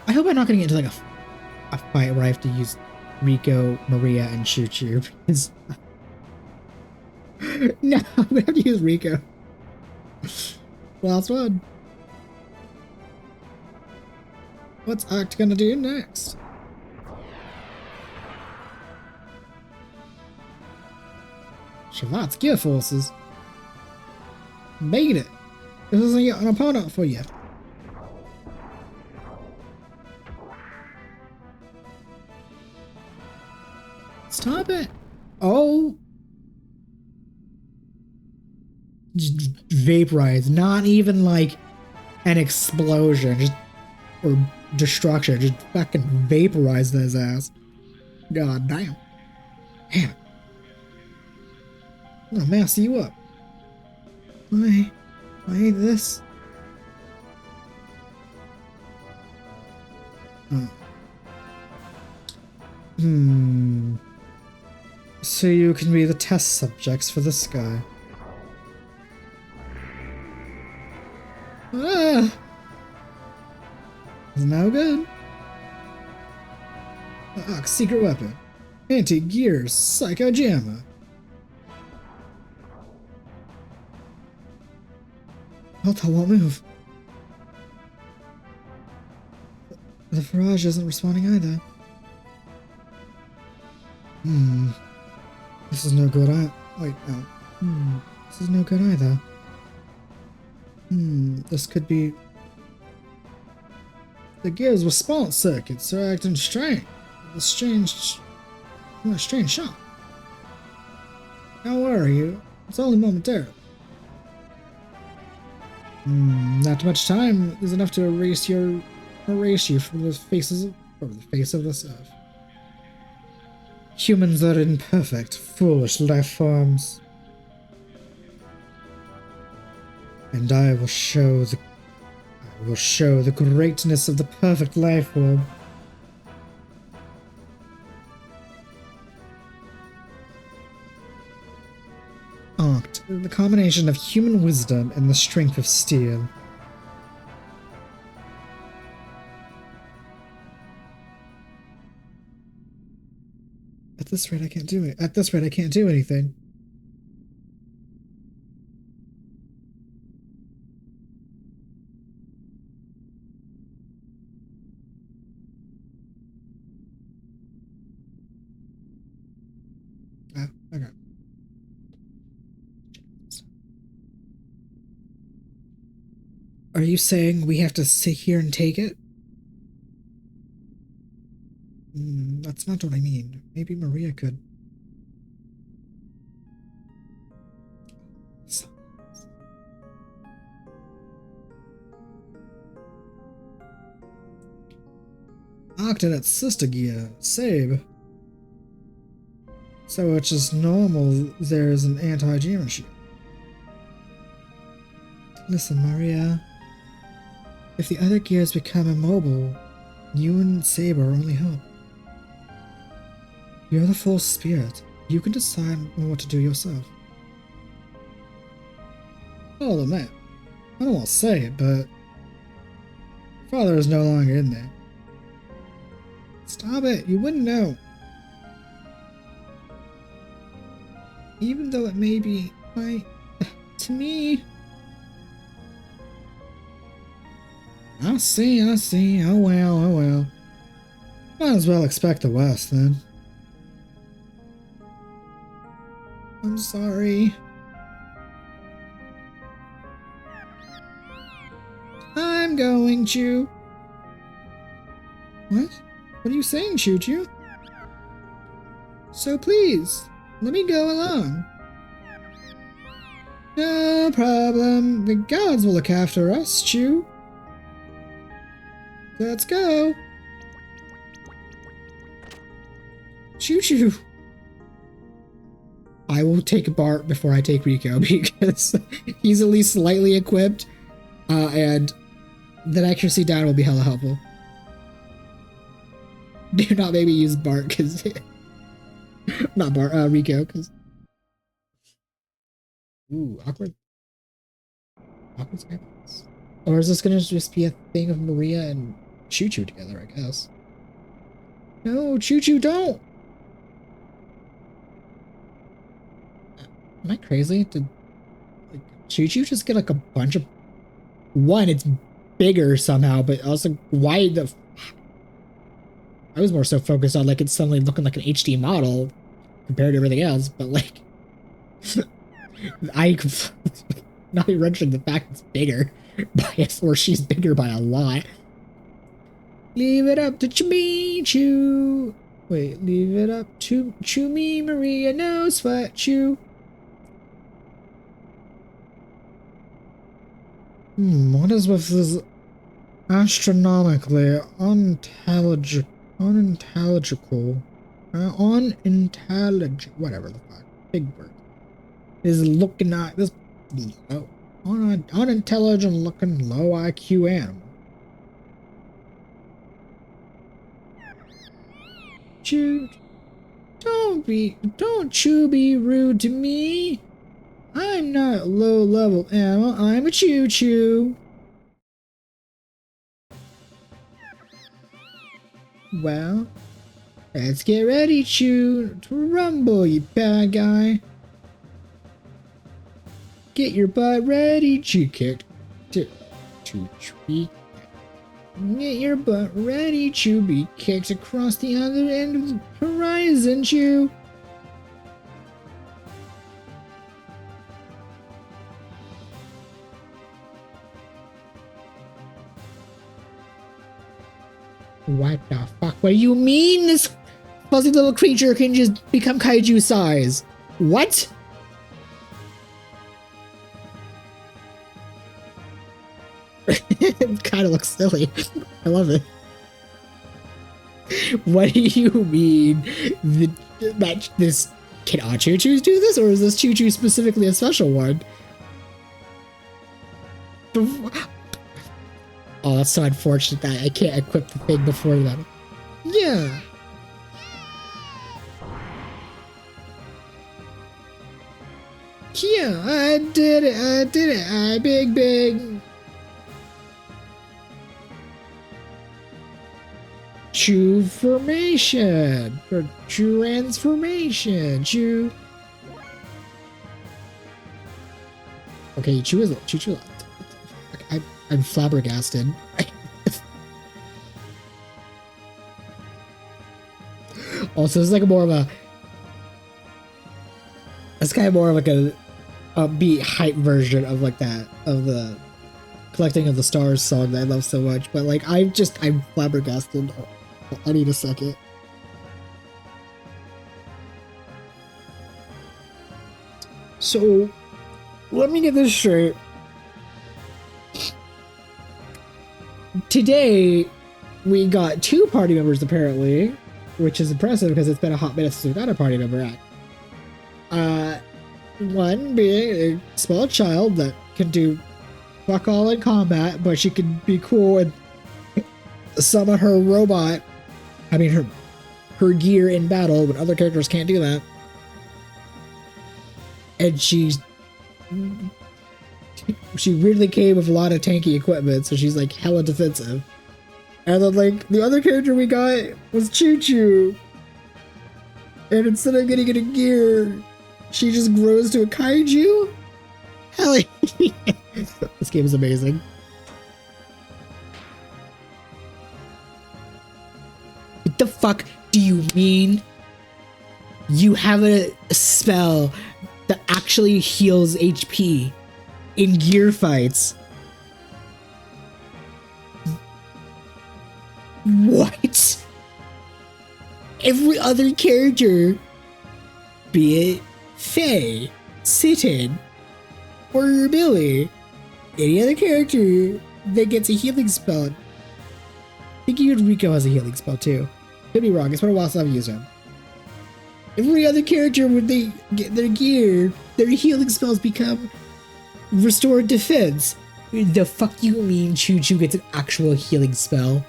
I hope I'm not gonna get into like a fight where I have to use Rico, Maria, and Choo Choo because no, I'm gonna have to use Rico. Last one. What's Act gonna do next? Shevat's gear forces. Made it. This isn't yet an opponent for you. Stop it. Oh. Just vaporize. Not even like an explosion. Just or destruction. Just fucking vaporize his ass. God damn. Damn. Oh, mess you up. I hate this. So you can be the test subjects for this guy. Ah! It's no good. Secret weapon. Anti-gears, psycho jammer. What the won't move? The barrage isn't responding either. This is no good. Wait, no. This is no good either. This could be... The gear's response circuits are acting strange. A strange shock. Don't worry, it's only momentarily. Not much time is enough to erase you from the face of this earth. Humans are imperfect, foolish life forms. And I will show the greatness of the perfect life form. The combination of human wisdom and the strength of steel. At this rate, I can't do it. At this rate, I can't do anything. Ah, okay. Are you saying we have to sit here and take it? That's not what I mean. Maybe Maria could. Achtzehn at Sister Gear. Save. So it's just normal there's an anti-demon shield. Listen, Maria. If the other gears become immobile, you and Saber only hope. You're the full spirit. You can decide what to do yourself. I'll admit, I don't want to say it, but Father is no longer in there. Stop it, you wouldn't know. Even though it may be, to me. I see, oh well. Might as well expect the worst then. I'm sorry. I'm going to. What? What are you saying, Choo-Choo? So please, let me go along. No problem. The gods will look after us, Choo. Let's go. Choo-Choo. I will take Bart before I take Rico because he's at least slightly equipped, and that accuracy down will be hella helpful. Do not make me use Bart because not Bart, Rico because awkward silence. Or is this gonna just be a thing of Maria and Choo-Choo together? I guess. No, Choo-Choo, don't. Am I crazy? Did like, Choo-Choo just get like a bunch of... One, it's bigger somehow, but also why the... I was more so focused on like it's suddenly looking like an HD model compared to everything else, but like... I... Not even mentioning the fact it's bigger, or she's bigger by a lot. Leave it up to me, Choo. Wait, leave it up to me, Maria, no sweat, Choo. What is with this astronomically unintelligible, whatever the fuck, big word, is looking at this unintelligent looking low IQ animal? Choo, don't you be rude to me. I'm not a low-level animal, I'm a Choo-Choo. Well, let's get ready, Choo, to rumble, you bad guy. Get your butt ready, Choo kicked. Choo-Choo. Get your butt ready, Choo, be kicked across the other end of the horizon, Choo. What the fuck? What do you mean this fuzzy little creature can just become kaiju size? What? It kind of looks silly. I love it. What do you mean? This can all Choo-Choos do this, or is this Choo-Choo specifically a special one? Oh, that's so unfortunate that I can't equip the thing before them. Yeah. Yeah, I did it, I big. Choo formation. Or transformation. Choo. Okay, Choo is Choo. I'm flabbergasted. Also, it's like more of a. It's kind of more of like a upbeat hype version of like that of the Collecting of the Stars song that I love so much. But like I'm flabbergasted. I need a second. So let me get this straight. Today we got 2 party members apparently, which is impressive because it's been a hot minute since we got a party member at. One being a small child that can do fuck all in combat, but she can be cool and summon her robot. I mean her gear in battle when other characters can't do that. And she weirdly came with a lot of tanky equipment, so she's like hella defensive. And then like the other character we got was Choo Choo. And instead of getting into gear, she just grows to a kaiju? Hell yeah. This game is amazing. What the fuck do you mean? You have a spell that actually heals HP in gear fights. What? Every other character, be it Faye, Sitton, or Billy, any other character that gets a healing spell. I think even Rico has a healing spell too. Could be wrong, it's been a while since I've used him. Every other character, when they get their gear, their healing spells become restored defense. The fuck you mean Choo Choo gets an actual healing spell?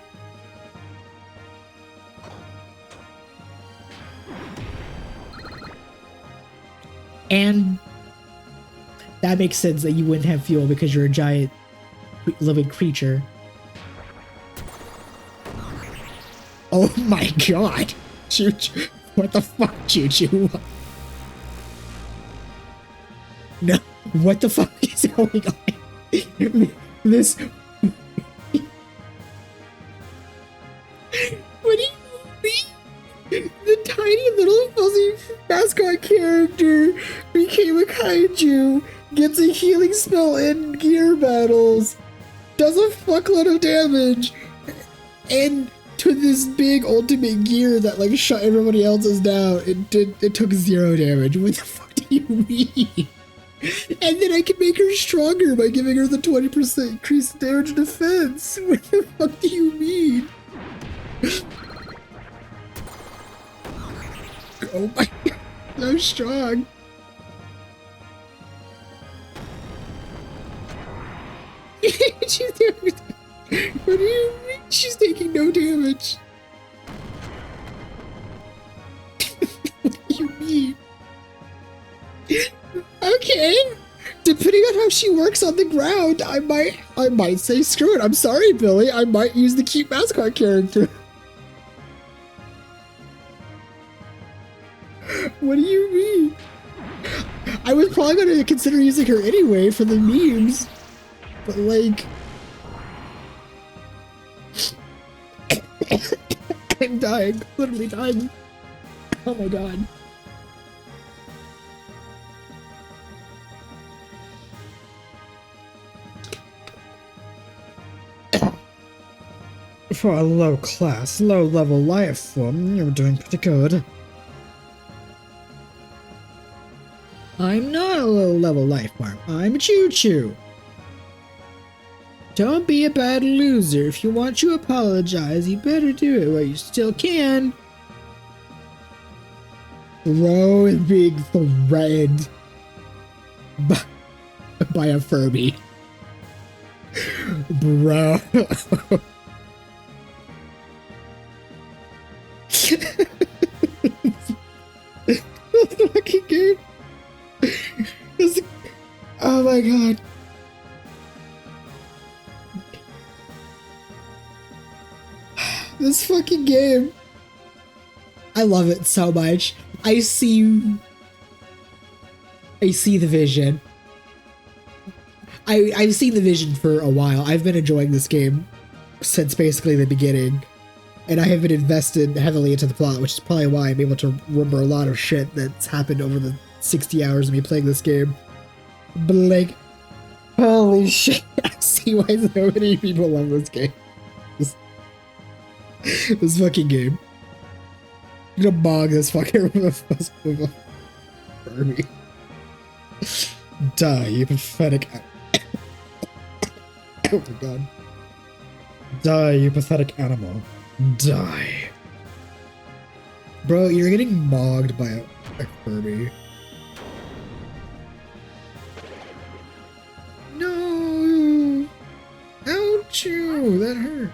And that makes sense that you wouldn't have fuel because you're a giant living creature. Oh my god! Choo Choo. What the fuck, Choo Choo? No, what the fuck is going on? This. What do you mean? The tiny little fuzzy mascot character became a kaiju, gets a healing spell in gear battles, does a fuckload of damage, and to this big ultimate gear that like shut everybody else's down, it took 0 damage. What the fuck do you mean? And then I can make her stronger by giving her the 20% increased damage defense. What the fuck do you mean? Oh my god, so strong. She's doing. What do you mean? She's taking no damage. What do you mean? Okay. Depending on how she works on the ground, I might say screw it. I'm sorry, Billy. I might use the cute mascot character. What do you mean? I was probably going to consider using her anyway for the memes, but like, I'm dying, literally dying. Oh my god. For a low-class, low-level life form, you're doing pretty good. I'm not a low-level life form. I'm Choo Choo. Don't be a bad loser. If you want to apologize, you better do it while you still can. Bro is being threatened by a Furby. Bro. This fucking game. Oh my god. This fucking game. I love it so much. I see the vision. I've seen the vision for a while. I've been enjoying this game since basically the beginning. And I have been invested heavily into the plot, which is probably why I'm able to remember a lot of shit that's happened over the 60 hours of me playing this game. But like, holy shit, I see why so many people love this game. This fucking game. I'm gonna bog this fucker with a Furby. Die, you pathetic. Oh my god. Die, you pathetic animal. Die. Bro, you're getting mogged by a Furby. No! Ouch! That hurt.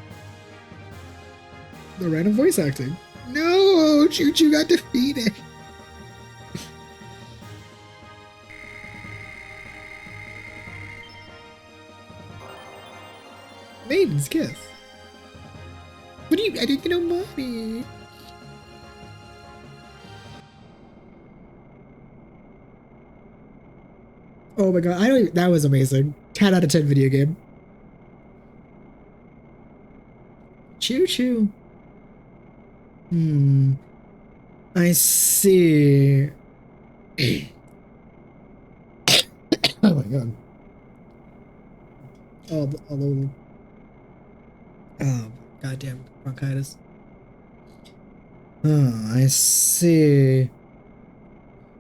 The random voice acting. No! Choo Choo got defeated! Maiden's kiss. What do you? I didn't know, mommy. Oh my god! I don't. Even, that was amazing. 10 out of 10 video game. Choo choo. I see. Oh my god. Oh, goddamn bronchitis. Oh, I see.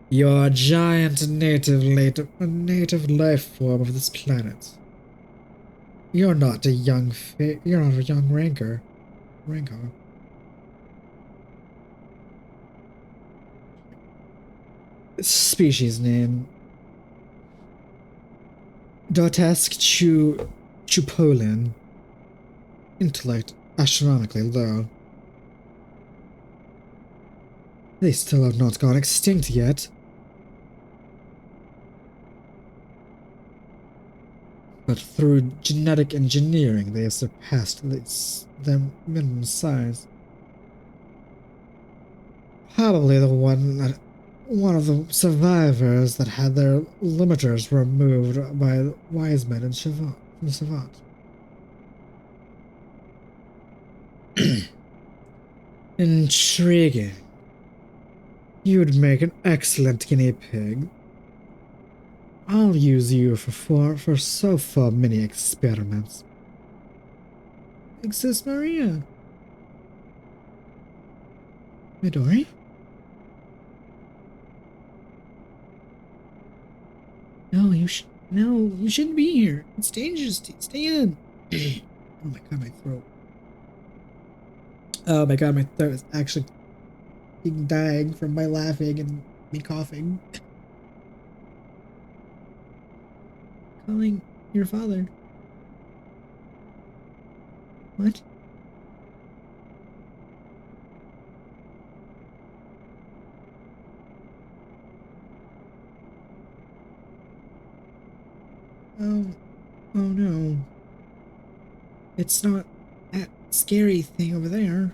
You're a giant native life form of this planet. You're not a young rancor. Species name. Dotask Chupolin. Intellect astronomically low. They still have not gone extinct yet. But through genetic engineering, they have surpassed their minimum size. Probably the one of the survivors that had their limiters removed by wise men in Shevat. Intriguing. You'd make an excellent guinea pig. I'll use you for so far many experiments. Exist Maria. Midori? No, you shouldn't be here. It's dangerous. Stay in. Oh my god, my throat. Oh my god, my throat is actually dying from my laughing and me coughing. Calling your father. What? Oh no. It's not that scary thing over there.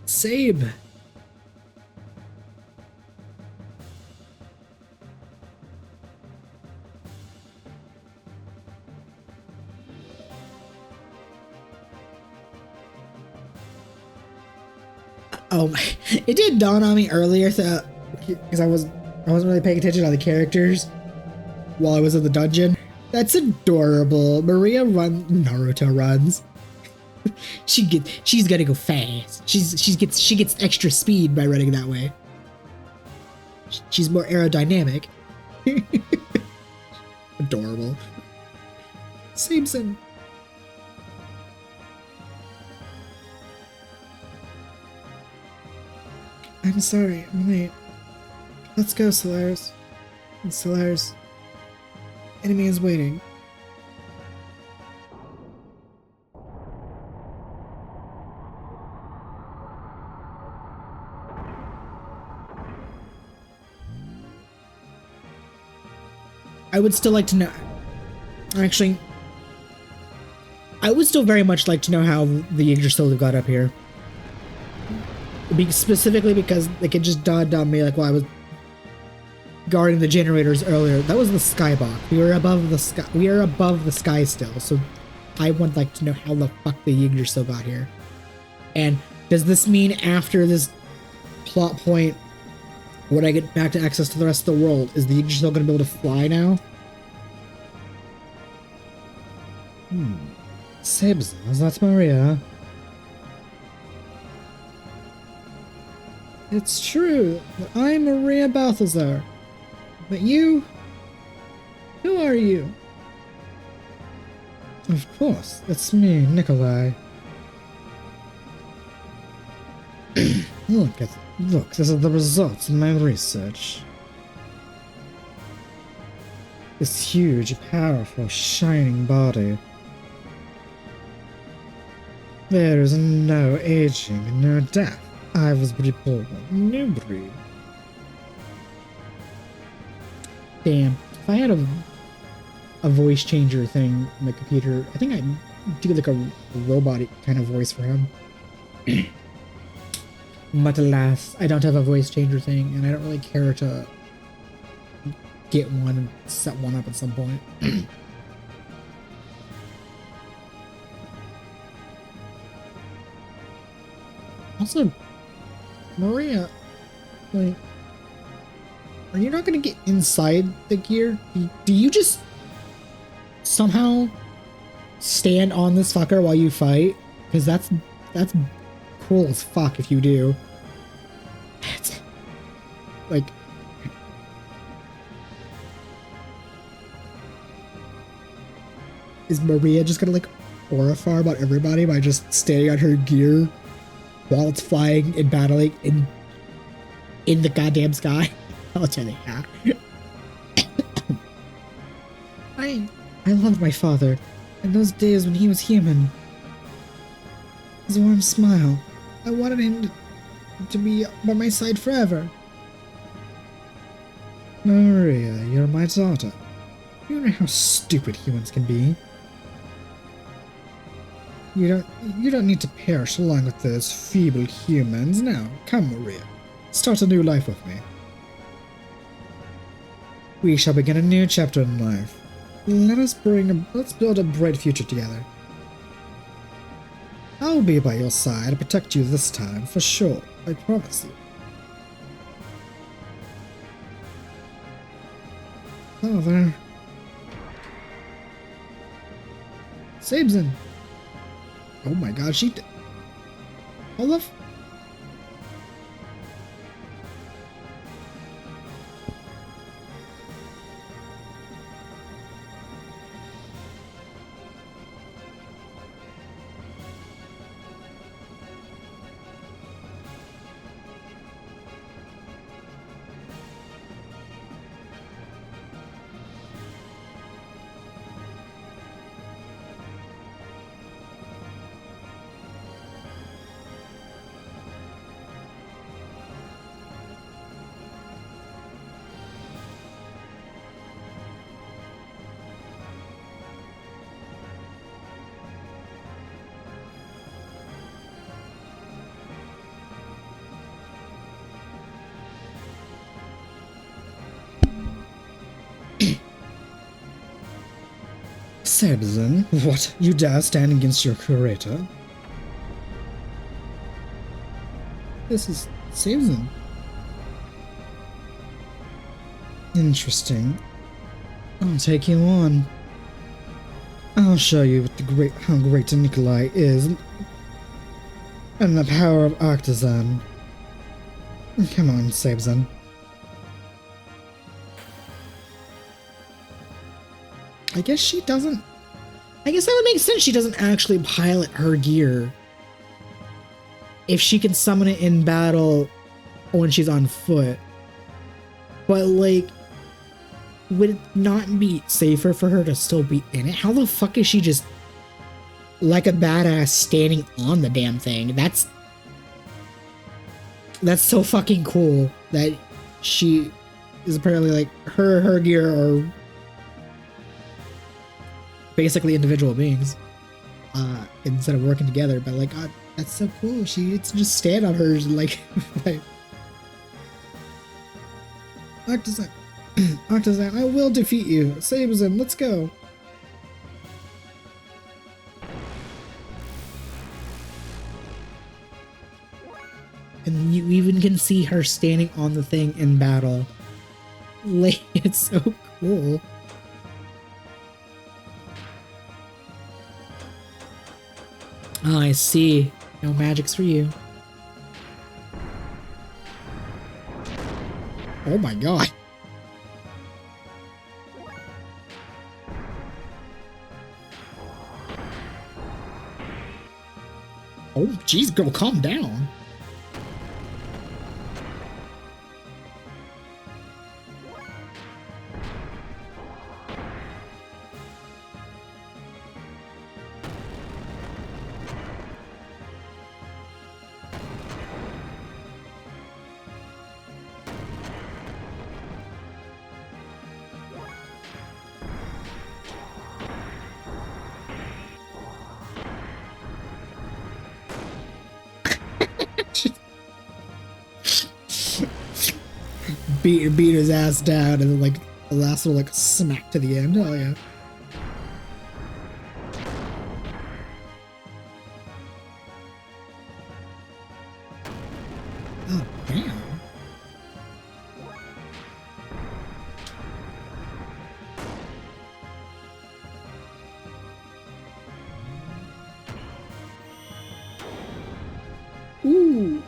Sabe. Oh my! It did dawn on me earlier because I wasn't really paying attention to the characters while I was in the dungeon. That's adorable. Naruto runs. She's gotta go fast. She gets extra speed by running that way. She's more aerodynamic. Adorable. Simpson. I'm sorry, I'm late. Let's go, Solaris. Solaris. Enemy is waiting. I would still like to know. Actually, I would still very much like to know how the Yggdrasil got up here. Specifically because like it just dawned on me like while I was guarding the generators earlier. That was the skybox. We are above the sky. We are above the sky still. So I would like to know how the fuck the Yggdrasil got here. And does this mean after this plot point, when I get back to access to the rest of the world, is the Yggdrasil going to be able to fly now? Sibs, is that Maria? It's true that I'm Maria Balthazar. But you? Who are you? Of course, it's me, Nikolai. Look, this is the results of my research. This huge, powerful, shining body. There is no aging, no death. I was reborn, new breed. Damn, if I had a voice changer thing in the computer, I think I'd do like a robot kind of voice for him. But alas, I don't have a voice changer thing, and I don't really care to get one and set one up at some point. Also, Maria, like, are you not gonna get inside the gear? Do you just somehow stand on this fucker while you fight? Because that's cool as fuck if you do. It's, like, is Maria just gonna like aura farm on everybody by just staying on her gear while it's flying and battling in the goddamn sky? I'll tell you, yeah. I loved my father in those days when he was human. His warm smile. I wanted him to be by my side forever. Maria, you're my daughter. You know how stupid humans can be. You don't need to perish along with those feeble humans. Now, come, Maria. Start a new life with me. We shall begin a new chapter in life. Let's build a bright future together. I'll be by your side and protect you this time, for sure. I promise you. Oh, there. Sabzen. Oh my god, she... Hold up. Sabzen, what? You dare stand against your curator? This is Sabzen. Interesting. I'll take you on. I'll show you how great Nikolai is, and the power of Achtzehn. Come on, Sabzen. I guess she doesn't... I guess that would make sense. She doesn't actually pilot her gear. If she can summon it in battle when she's on foot. But, like, would it not be safer for her to still be in it? How the fuck is she just like a badass standing on the damn thing? That's so fucking cool that she is apparently like her gear are basically individual beings, instead of working together. But like, God, that's so cool. She gets to just stand on her like, like Achtzehn, Achtzehn, I will defeat you. Sabezin, let's go. And you even can see her standing on the thing in battle. Like, it's so cool. Oh, I see. No magics for you. Oh my god. Oh, jeez, girl, calm down. beat his ass down, and then like the last little like smack to the end. Oh yeah. Oh damn. Ooh.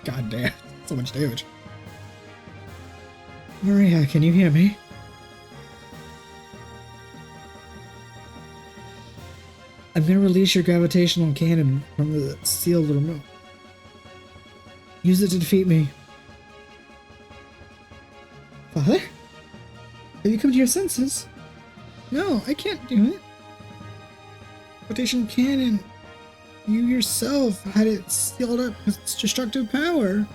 God damn, so much damage. Maria, can you hear me? I'm gonna release your gravitational cannon from the sealed remote. Use it to defeat me. Father? Have you come to your senses? No, I can't do it. Gravitational cannon. You yourself had it sealed up with its destructive power.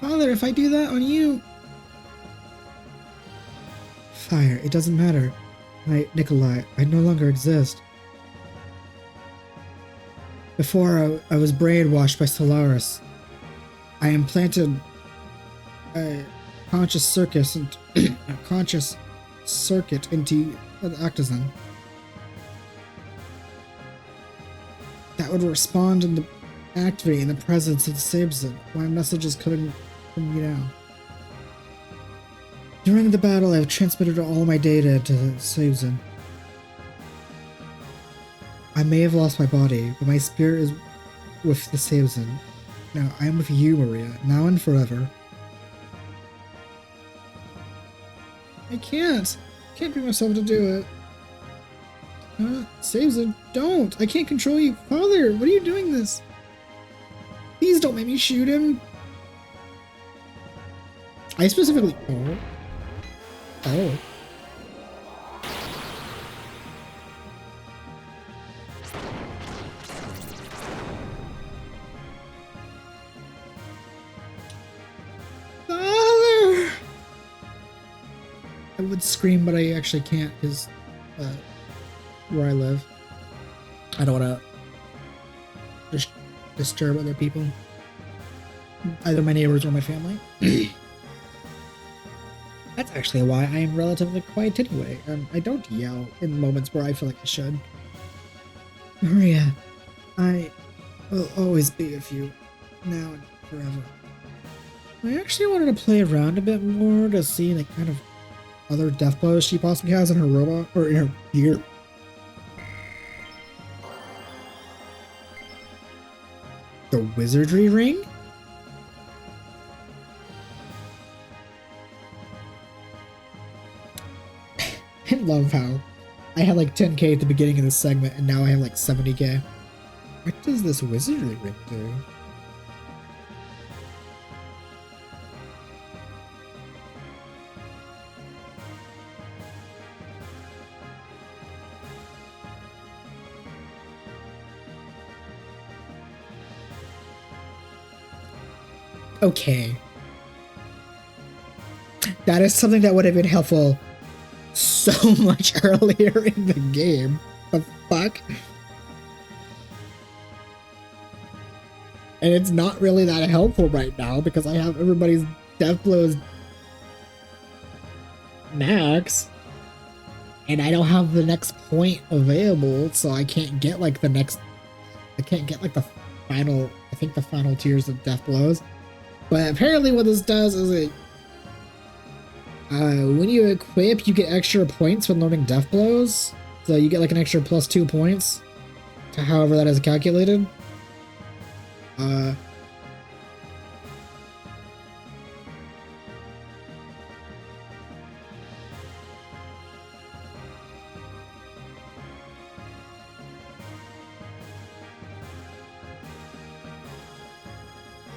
Father, if I do that on you... Fire, it doesn't matter. Nikolai, I no longer exist. Before I was brainwashed by Solaris. I implanted a conscious circuit into Achtzehn that would respond and activate in the presence of the Sabezin. My message is coming from you now. During the battle, I have transmitted all my data to Sabezin. I may have lost my body, but my spirit is with the Sabezin. Now, I am with you, Maria, now and forever. I can't bring myself to do it. Sabezin, don't! I can't control you. Father, what are you doing this? Please don't make me shoot him. I specifically... Oh. Oh. Father! I would scream, but I actually can't because where I live, I don't want to disturb other people, either my neighbors or my family. That's actually why I am relatively quiet anyway, and I don't yell in moments where I feel like I should. Maria, I will always be with you, now and forever. I actually wanted to play around a bit more to see the kind of other death blows she possibly has in her robot, or in her gear. The wizardry ring? I love how I had like 10k at the beginning of this segment and now I have like 70k. What does this wizardry ring do? Okay. That is something that would have been helpful so much earlier in the game. The fuck? And it's not really that helpful right now because I have everybody's death blows max. And I don't have the next point available, so I can't get like the next... I can't get like the final... I think the final tiers of death blows. But apparently what this does is it... when you equip, you get extra points when learning death blows. So you get like an extra +2 points to however that is calculated.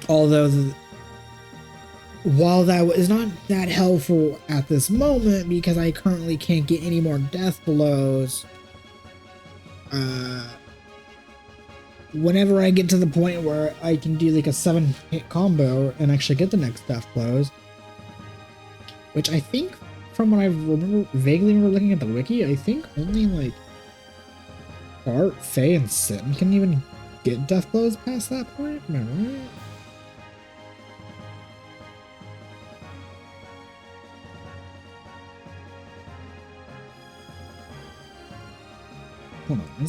Although, while that is not that helpful at this moment because I currently can't get any more death blows, whenever I get to the point where I can do like a 7-hit combo and actually get the next death blows, which I think from what I vaguely remember looking at the wiki, I think only like Bart, Faye, and Sin can even get death blows past that point. Am I right? Hold on.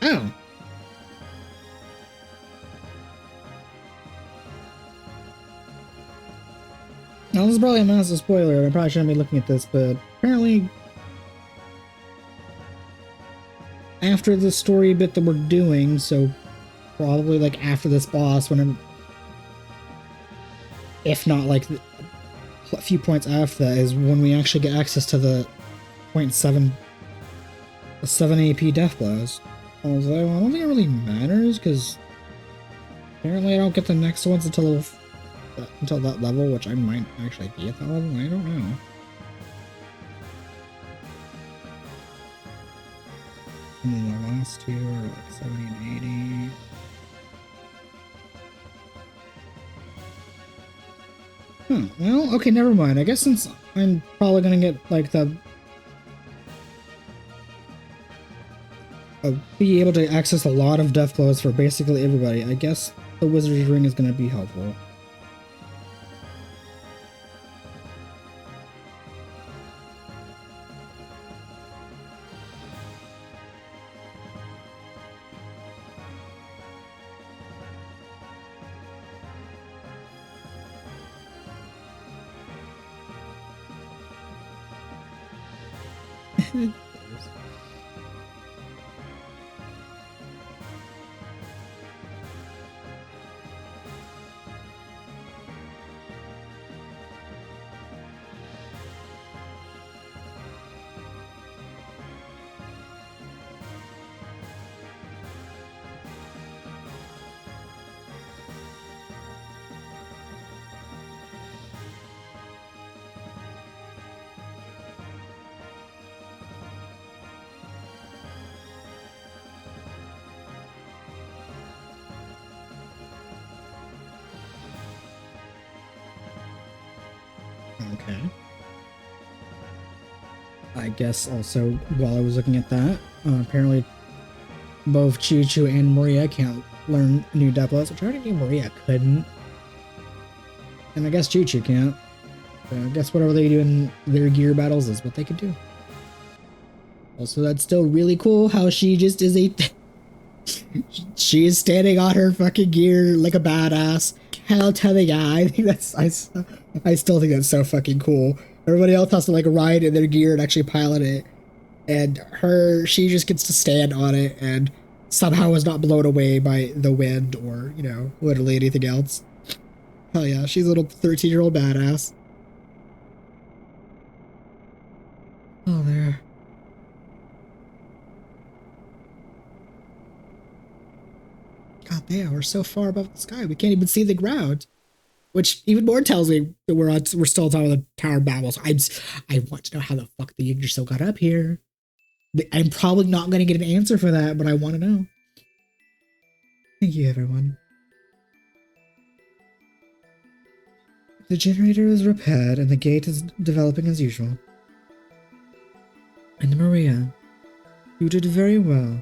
Oh. Now, this is probably a massive spoiler, and I probably shouldn't be looking at this, but apparently after the story bit that we're doing, so probably like after this boss, when I'm, if not like a few points after that, is when we actually get access to the 7 AP death blows. I was like, well, I don't think it really matters because apparently I don't get the next ones until that level, which I might actually be at that level. I don't know. And then the last two are like 70 and 80. Huh, well, okay, never mind. I guess since I'm probably gonna get like the be able to access a lot of death blows for basically everybody, I guess the Wizard's Ring is gonna be helpful. Okay. I guess also while I was looking at that, apparently both Choo-Choo and Maria can't learn new death blows, which I already knew Maria couldn't. And I guess Choo-Choo can't. So I guess whatever they do in their gear battles is what they could do. Also, that's still really cool how she just is a... she is standing on her fucking gear like a badass. Hell to the guy. I think that's... I still think that's so fucking cool. Everybody else has to like ride in their gear and actually pilot it. And she just gets to stand on it and somehow was not blown away by the wind or, you know, literally anything else. Hell yeah, she's a little 13-year-old badass. Oh, there. God damn, we're so far above the sky, we can't even see the ground. Which even more tells me that we're still on top of the Tower of Babel. So I want to know how the fuck the Yggdrasil still got up here. I'm probably not going to get an answer for that, but I want to know. Thank you, everyone. The generator is repaired and the gate is developing as usual. And Maria, you did very well.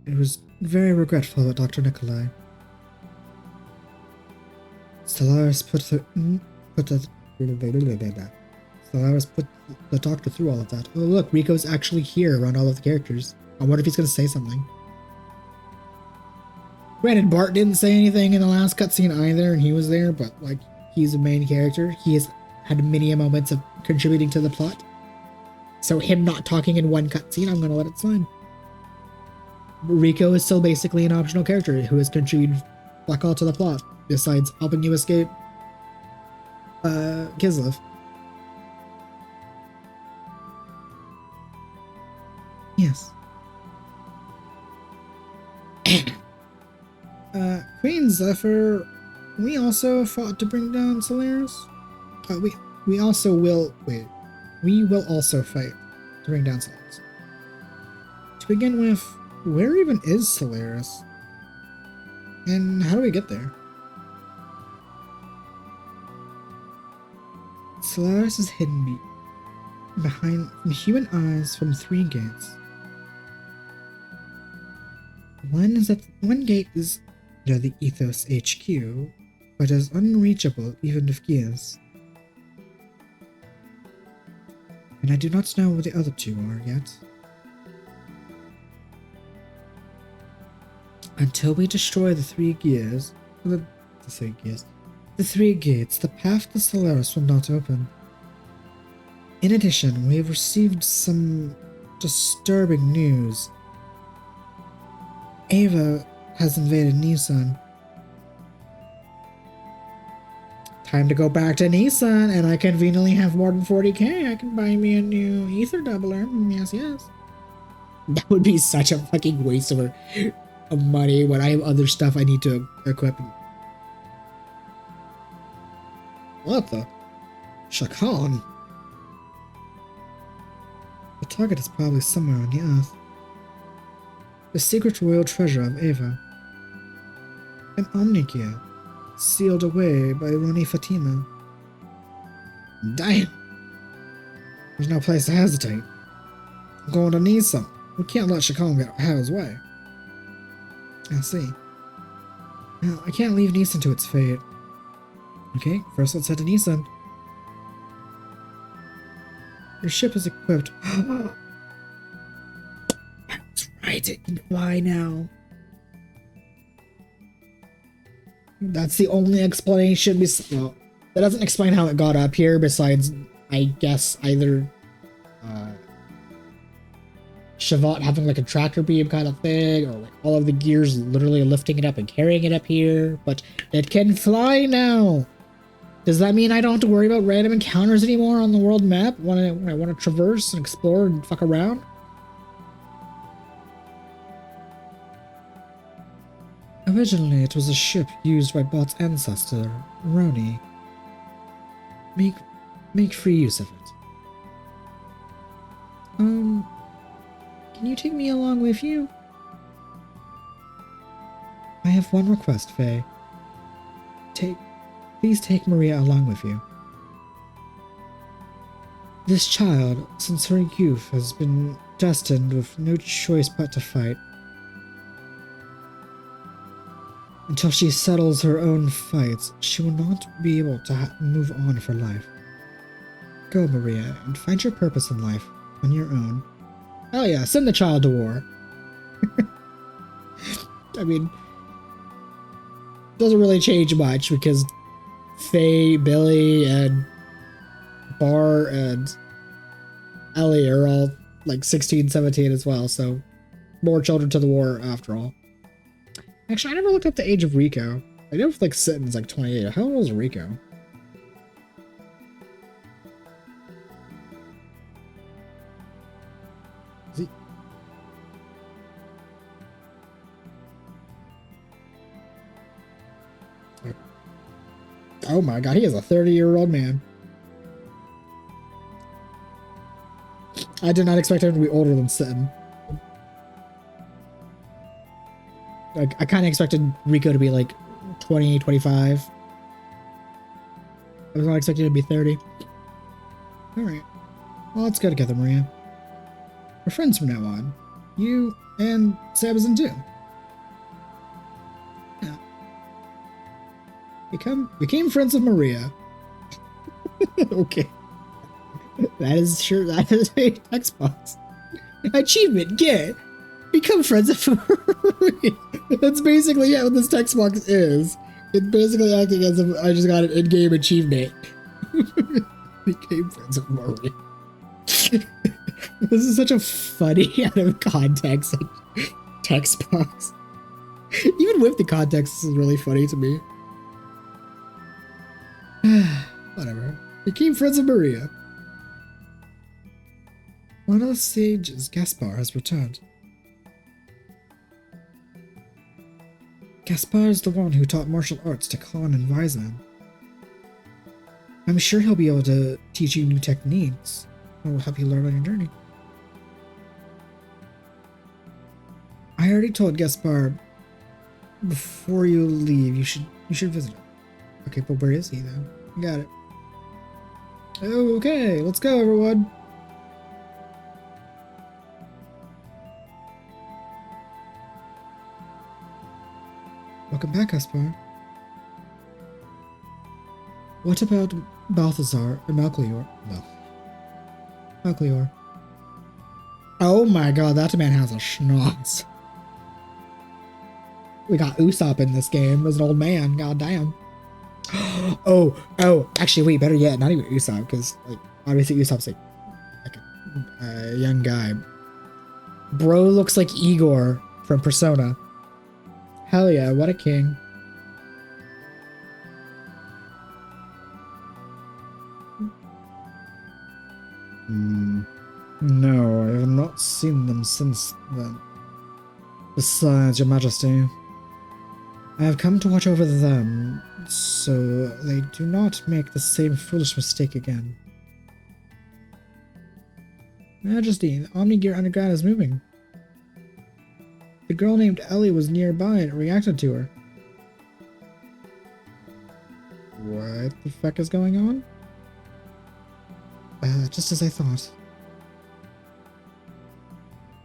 It was very regretful about Dr. Nikolai. Solaris put the doctor through all of that. Oh look, Rico's actually here around all of the characters. I wonder if he's gonna say something. Granted, Bart didn't say anything in the last cutscene either, and he was there, but like, he's a main character. He has had many moments of contributing to the plot. So him not talking in one cutscene, I'm gonna let it slide. Rico is still basically an optional character who has contributed fuck all to the plot, besides helping you escape Kislev. Yes. Queen Zephyr, we also fought to bring down Solaris. We also will we will also fight to bring down Solaris. To begin with, where even is Solaris? And how do we get there? Solaris is hidden behind human eyes from 3 gates. One gate is under the Ethos HQ, but is unreachable even with gears. And I do not know where the other 2 are yet. Until we destroy the 3 gears, the 3 gates, the path to Solaris will not open. In addition, we have received some disturbing news. Ava has invaded Nissan. Time to go back to Nissan, and I conveniently have more than 40k. I can buy me a new ether doubler. Yes, yes. That would be such a fucking waste of money when I have other stuff I need to equip. What the? Shakan? The target is probably somewhere on the earth. The secret royal treasure of Ava. An Omnigear, sealed away by Roni Fatima. Damn! There's no place to hesitate. I'm going to need some. We can't let Shakan get out of his way. I see. Now, I can't leave Nissan to its fate. Okay, first let's head to Nissan. Your ship is equipped. That's right, it can fly now. That's the only explanation. Well, that doesn't explain how it got up here, besides, I guess, either Shevat having like a tractor beam kind of thing, or like all of the gears literally lifting it up and carrying it up here, but it can fly now. Does that mean I don't have to worry about random encounters anymore on the world map when I want to traverse and explore and fuck around? Originally, it was a ship used by Bot's ancestor, Roni. Make free use of it. Can you take me along with you? I have one request, Faye. Please take Maria along with you. This child, since her youth, has been destined with no choice but to fight. Until she settles her own fights, she will not be able to move on for life. Go, Maria, and find your purpose in life on your own. Oh yeah, send the child to war. I mean, doesn't really change much because Faye, Billy, and Bar, and Ellie are all like 16, 17 as well, so more children to the war after all. Actually, I never looked up the age of Rico. I know if like Sitton's like 28. How old is Rico? Is he? Oh my god, he is a 30-year-old man. I did not expect him to be older than Sitton. Like, I kind of expected Rico to be like 20, 25. I was not expecting him to be 30. Alright. Well, let's go together, Maria. We're friends from now on. You and Sabazin too. Yeah. Became friends with Maria. Okay. That is a text box. Achievement, get. Become friends with Maria. That's basically what this text box is. It's basically acting as if I just got an in-game achievement. Became friends with Maria. This is such a funny, out of context text box. Even with the context, this is really funny to me. Whatever. Became friends with Maria. One of the sages, Gaspar, has returned. Gaspar is the one who taught martial arts to Khan and Vyzan. I'm sure he'll be able to teach you new techniques that will help you learn on your journey. I already told Gaspar before you leave you should visit him. Okay, but where is he though? Got it. Okay, let's go everyone. Welcome back, Gaspar. What about Balthazar and Melchior? No. Melchior. Oh my god, that man has a schnoz. We got Usopp in this game as an old man, god damn. Oh, actually wait, better yet, not even Usopp, because like obviously Usopp's like a young guy. Bro looks like Igor from Persona. Hell yeah, what a king. No, I have not seen them since then. Besides, your majesty, I have come to watch over them, so they do not make the same foolish mistake again. Majesty, the Omni-Gear Underground is moving. The girl named Ellie was nearby and reacted to her. What the fuck is going on? Just as I thought.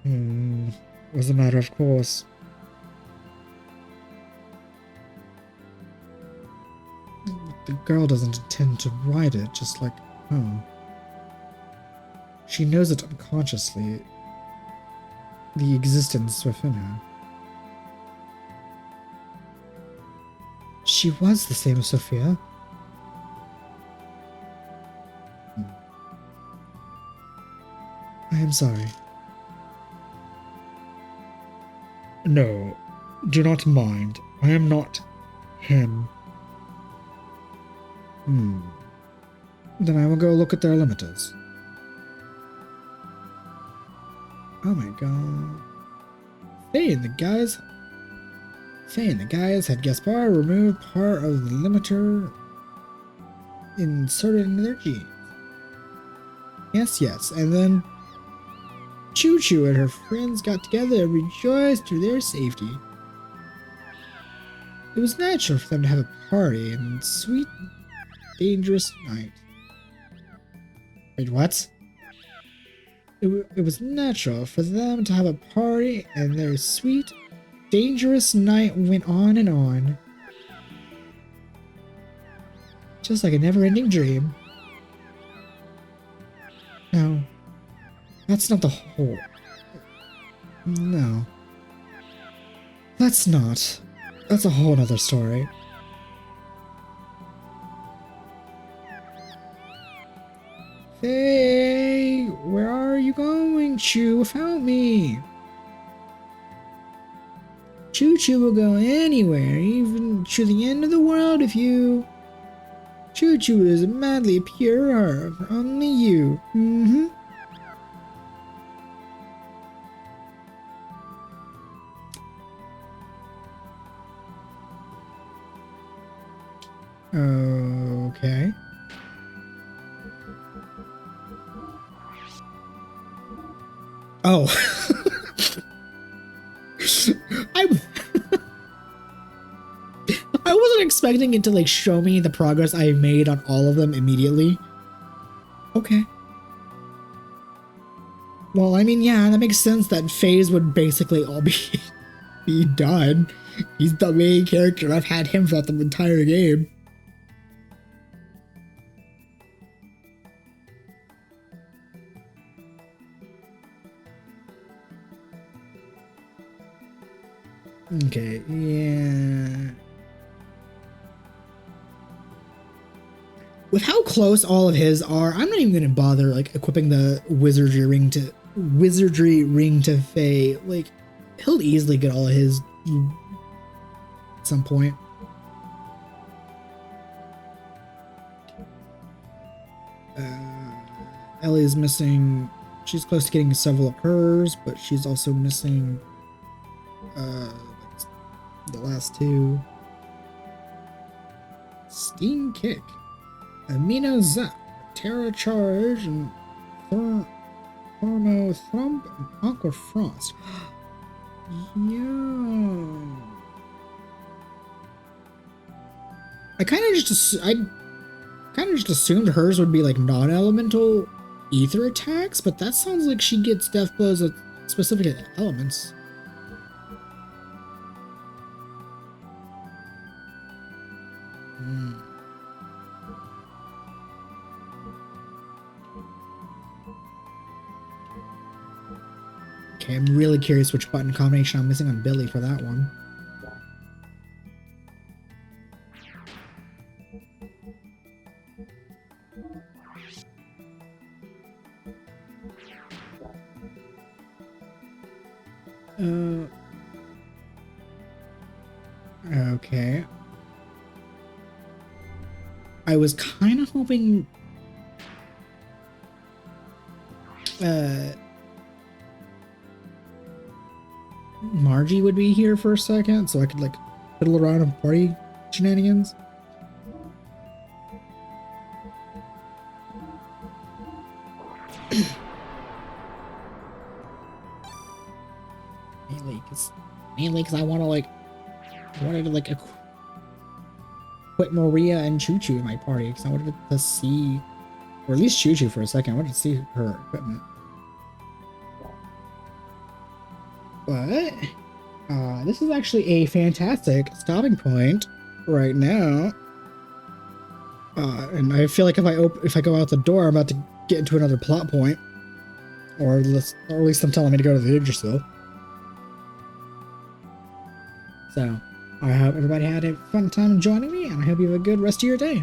It was a matter of course. The girl doesn't intend to ride it, just like, oh. She knows it unconsciously. The existence within her. She was the same as Sophia. I am sorry. No, do not mind. I am not him. Then I will go look at their limiters. Oh my god. Faye and the guys had Gaspar remove part of the limiter inserted into their genes. Yes, and then Choo Choo and her friends got together and rejoiced for their safety. It was natural for them to have a party and sweet, dangerous night. Wait, what? It was natural for them to have a party, and their sweet, dangerous night went on and on. Just like a never-ending dream. No. That's not the whole... No. That's not. That's a whole nother story. Hey, where are you going, Chew, without me? Choo Choo will go anywhere, even to the end of the world if you. Choo Choo is a madly pure heart for only you. Mm-hmm. Okay. Oh. I wasn't expecting it to like show me the progress I've made on all of them immediately. Okay. Well, I mean, yeah, that makes sense that phase would basically all be done. He's the main character. I've had him throughout the entire game. Okay, yeah. With how close all of his are, I'm not even gonna bother like equipping the wizardry ring to Faye. Like, he'll easily get all of his at some point. Ellie's missing. She's close to getting several of hers, but she's also missing the last two. Steam Kick, Amino Zap, Terra Charge, and Thermo Thump, and Aqua Frost. Yeah. I kind of just assumed hers would be like non-elemental ether attacks, but that sounds like she gets death blows at specific elements. Okay, I'm really curious which button combination I'm missing on Billy for that one. Okay. I was kind of hoping Margie would be here for a second so I could like fiddle around with party shenanigans. Mainly because I wanted to like equip Maria and Choo Choo in my party because I wanted to see, or at least Choo Choo for a second. I wanted to see her equipment. But this is actually a fantastic stopping point right now. And I feel like if I go out the door, I'm about to get into another plot point, or at least I'm telling me to go to the Yggdrasil. So I hope everybody had a fun time joining me, and I hope you have a good rest of your day.